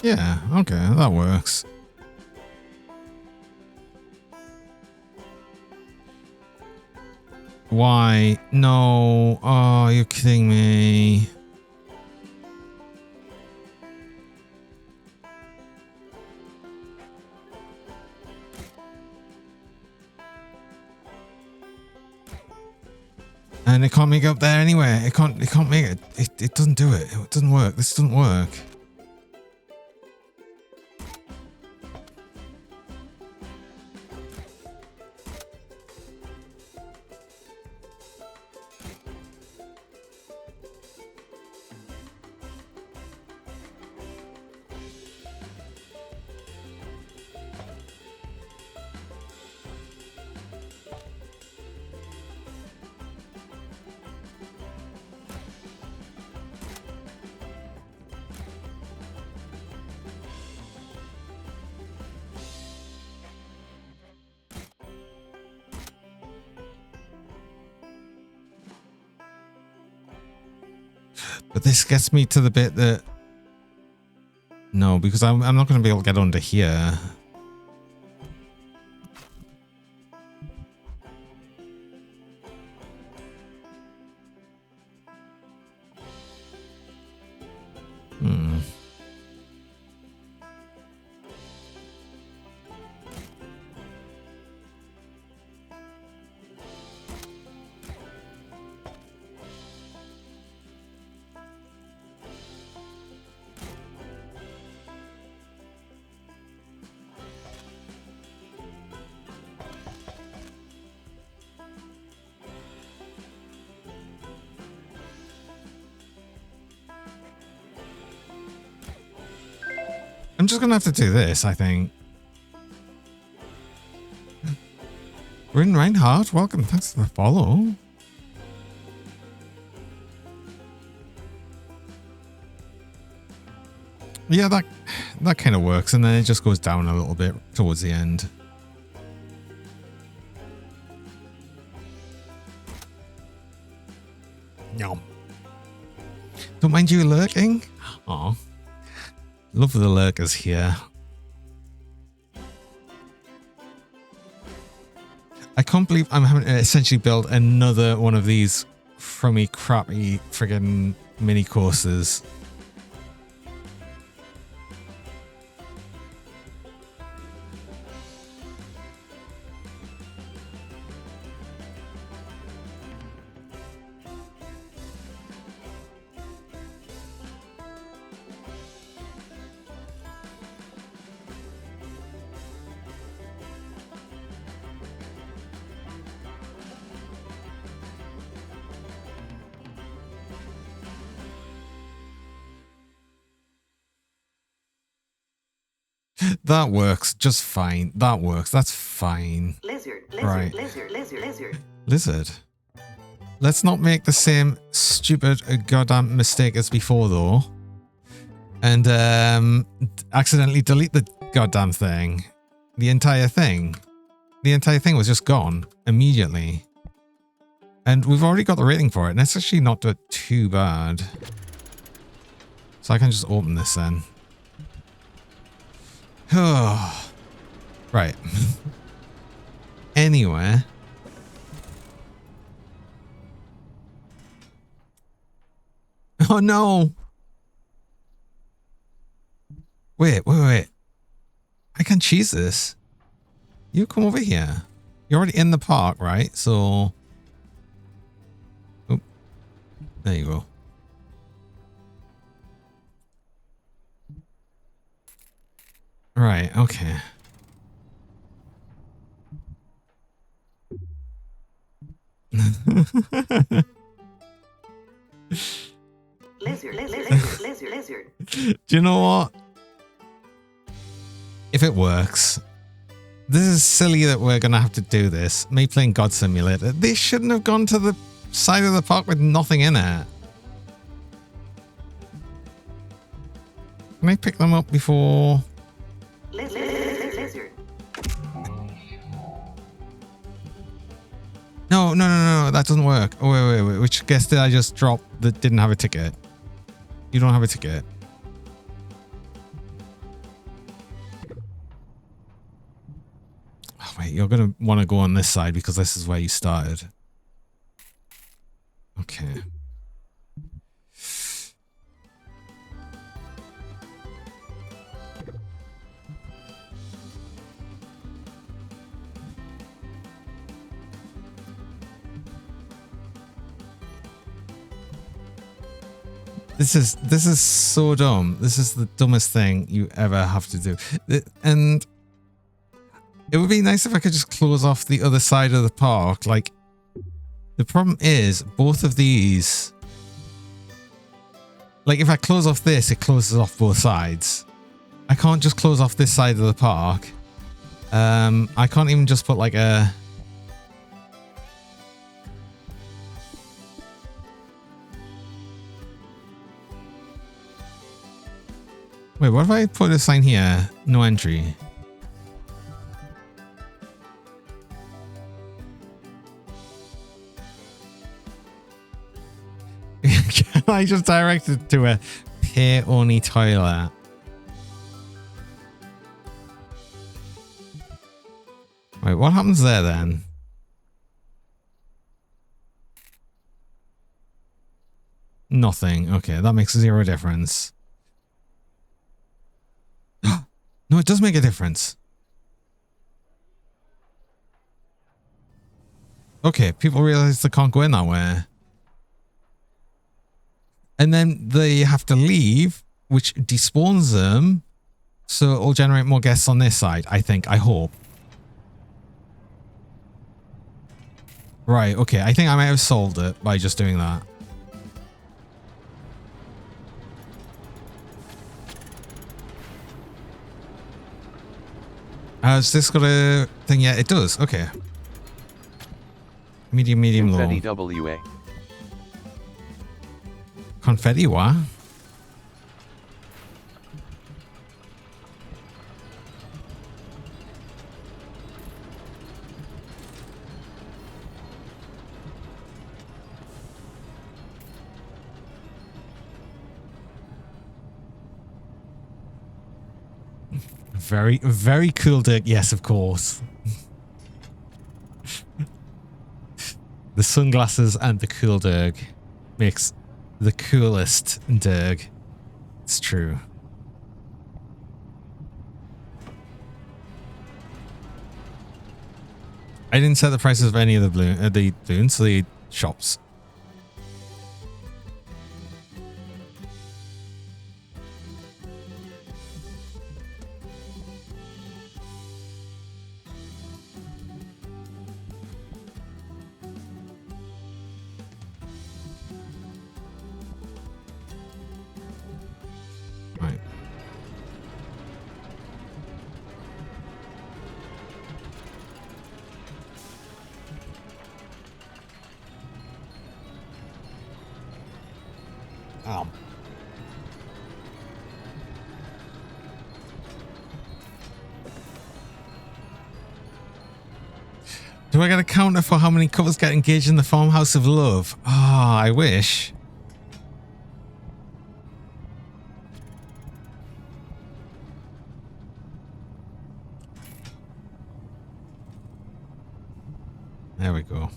Yeah, okay, that works. Why? No. Oh, you're kidding me. And it can't make it up there anyway. It can't make it. It doesn't do it. It doesn't work. This doesn't work. But this gets me to the bit that... No, because I'm not going to be able to get under here. I'm just going to have to do this, I think. Rin Reinhardt, welcome. Thanks for the follow. Yeah, that kind of works. And then it just goes down a little bit towards the end. Yum. Don't mind you lurking. Aw. Love the lurkers here. I can't believe I'm having to essentially build another one of these crummy, crappy friggin' mini courses. That works just fine. That works. That's fine. Lizard, Right. lizard. Lizard. Let's not make the same stupid goddamn mistake as before, though. And accidentally delete the goddamn thing. The entire thing. The entire thing was just gone immediately. And we've already got the rating for it, and it's actually not too bad. So I can just open this then. Right. Anyway. Oh no. Wait. I can cheese this. You come over here. You're already in the park, right? So... Oh. There you go. Right, okay. Lizard. Do you know what? If it works, this is silly that we're going to have to do this. Me playing God Simulator. They shouldn't have gone to the side of the park with nothing in it. Can I pick them up before... Lizard. No, that doesn't work. Oh, wait. Which guest did I just drop that didn't have a ticket? You don't have a ticket. you're going to want to go on this side because this is where you started. Okay. This is so dumb. This is the dumbest thing you ever have to do. And it would be nice if I could just close off the other side of the park. Like, the problem is both of these, like if I close off this, it closes off both sides. I can't just close off this side of the park. I can't even just put like a... Wait, what if I put a sign here? No entry. Can I just direct it to a pay-only toilet? Wait, what happens there then? Nothing. Okay, that makes zero difference. No, it does make a difference. Okay, people realize they can't go in that way. And then they have to leave, which despawns them. So it'll generate more guests on this side, I think. I hope. Right, okay. I think I might have solved it by just doing that. Has this got a thing yet? It does. Okay. Medium, low. Confetti WA. Confetti what? Very, very cool Dirk. Yes, of course. The sunglasses and the cool Dirk makes the coolest Dirk. It's true. I didn't set the prices of any of the balloons, the shops. Do I get a counter for how many couples get engaged in the farmhouse of love? Ah, I wish. There we go.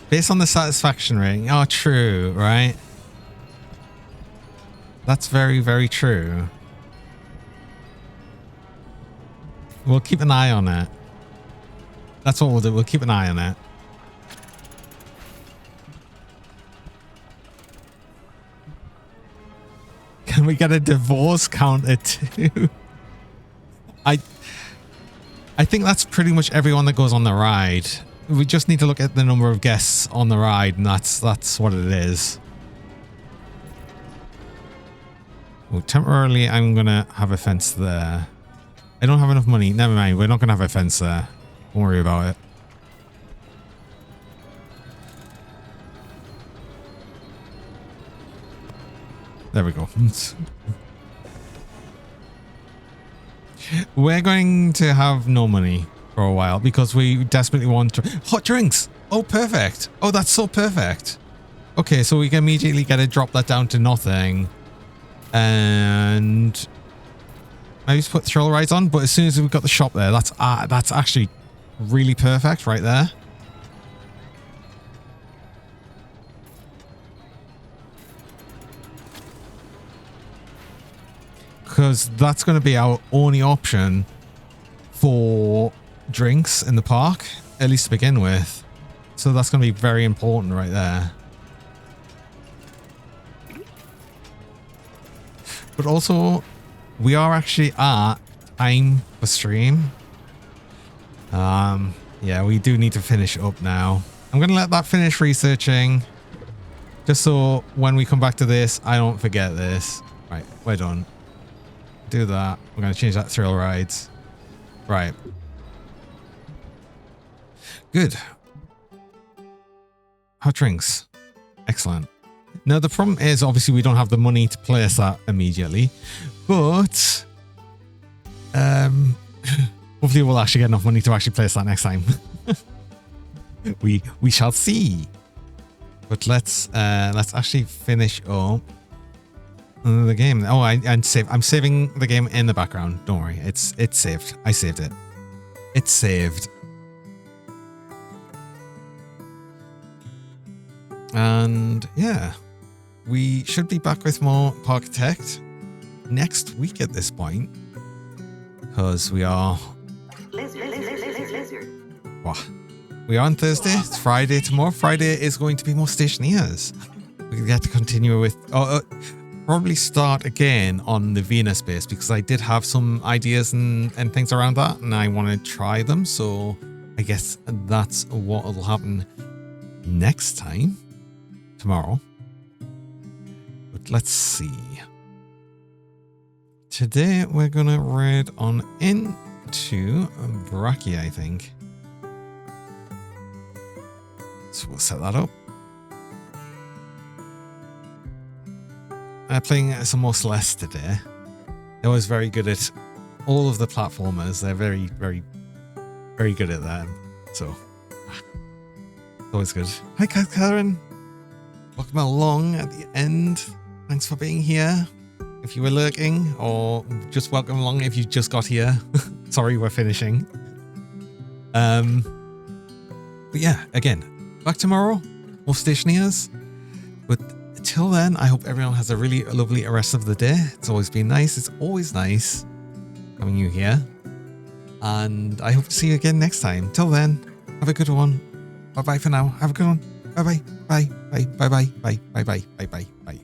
Based on the satisfaction rating. Oh, true, right? That's very, very true. We'll keep an eye on it. That's what we'll do. We'll keep an eye on it. Can we get a divorce counter too? I think that's pretty much everyone that goes on the ride. We just need to look at the number of guests on the ride, and that's what it is. Well, temporarily, I'm going to have a fence there. I don't have enough money. Never mind. We're not going to have a fence there. Don't worry about it. There we go. We're going to have no money for a while because we desperately want hot drinks. Oh, perfect. Oh, that's so perfect. Okay, so we can immediately get to drop that down to nothing. And maybe just put thrill rides on. But as soon as we've got the shop there, that's actually really perfect right there. Because that's going to be our only option for drinks in the park, at least to begin with. So that's going to be very important right there. But also, we are actually at time for stream. Yeah, we do need to finish up now. I'm going to let that finish researching. Just so when we come back to this, I don't forget this. Right, we're done. Do that. We're going to change that thrill rides. Right. Good. Hot drinks. Excellent. Now, the problem is, obviously, we don't have the money to place that immediately. But, hopefully we'll actually get enough money to actually place that next time. We shall see. But let's actually finish up the game. Oh, I'm saving the game in the background. Don't worry. It's saved. I saved it. It's saved. And yeah, we should be back with more Parkitect next week at this point, because we are we are on Thursday. It's Friday tomorrow. Friday is going to be more stationeers. We get to continue with probably start again on the Venus base, because I did have some ideas and things around that, and I want to try them. So I guess that's what will happen next time. Tomorrow. But let's see. Today we're gonna raid on into Brachia, I think. So we'll set that up. Playing some more Celeste today. They're always very good at all of the platformers. They're very, very, very good at that. So it's always good. Hi, Karen. Welcome along at the end. Thanks for being here. If you were lurking, or just welcome along if you just got here. Sorry, we're finishing. But yeah, again, back tomorrow. More stationeers. But till then, I hope everyone has a really lovely rest of the day. It's always been nice. It's always nice having you here. And I hope to see you again next time. Till then, have a good one. Bye-bye for now. Have a good one. Bye-bye. Bye. Bye. Bye. Bye. Bye. Bye. Bye. Bye. Bye. Bye.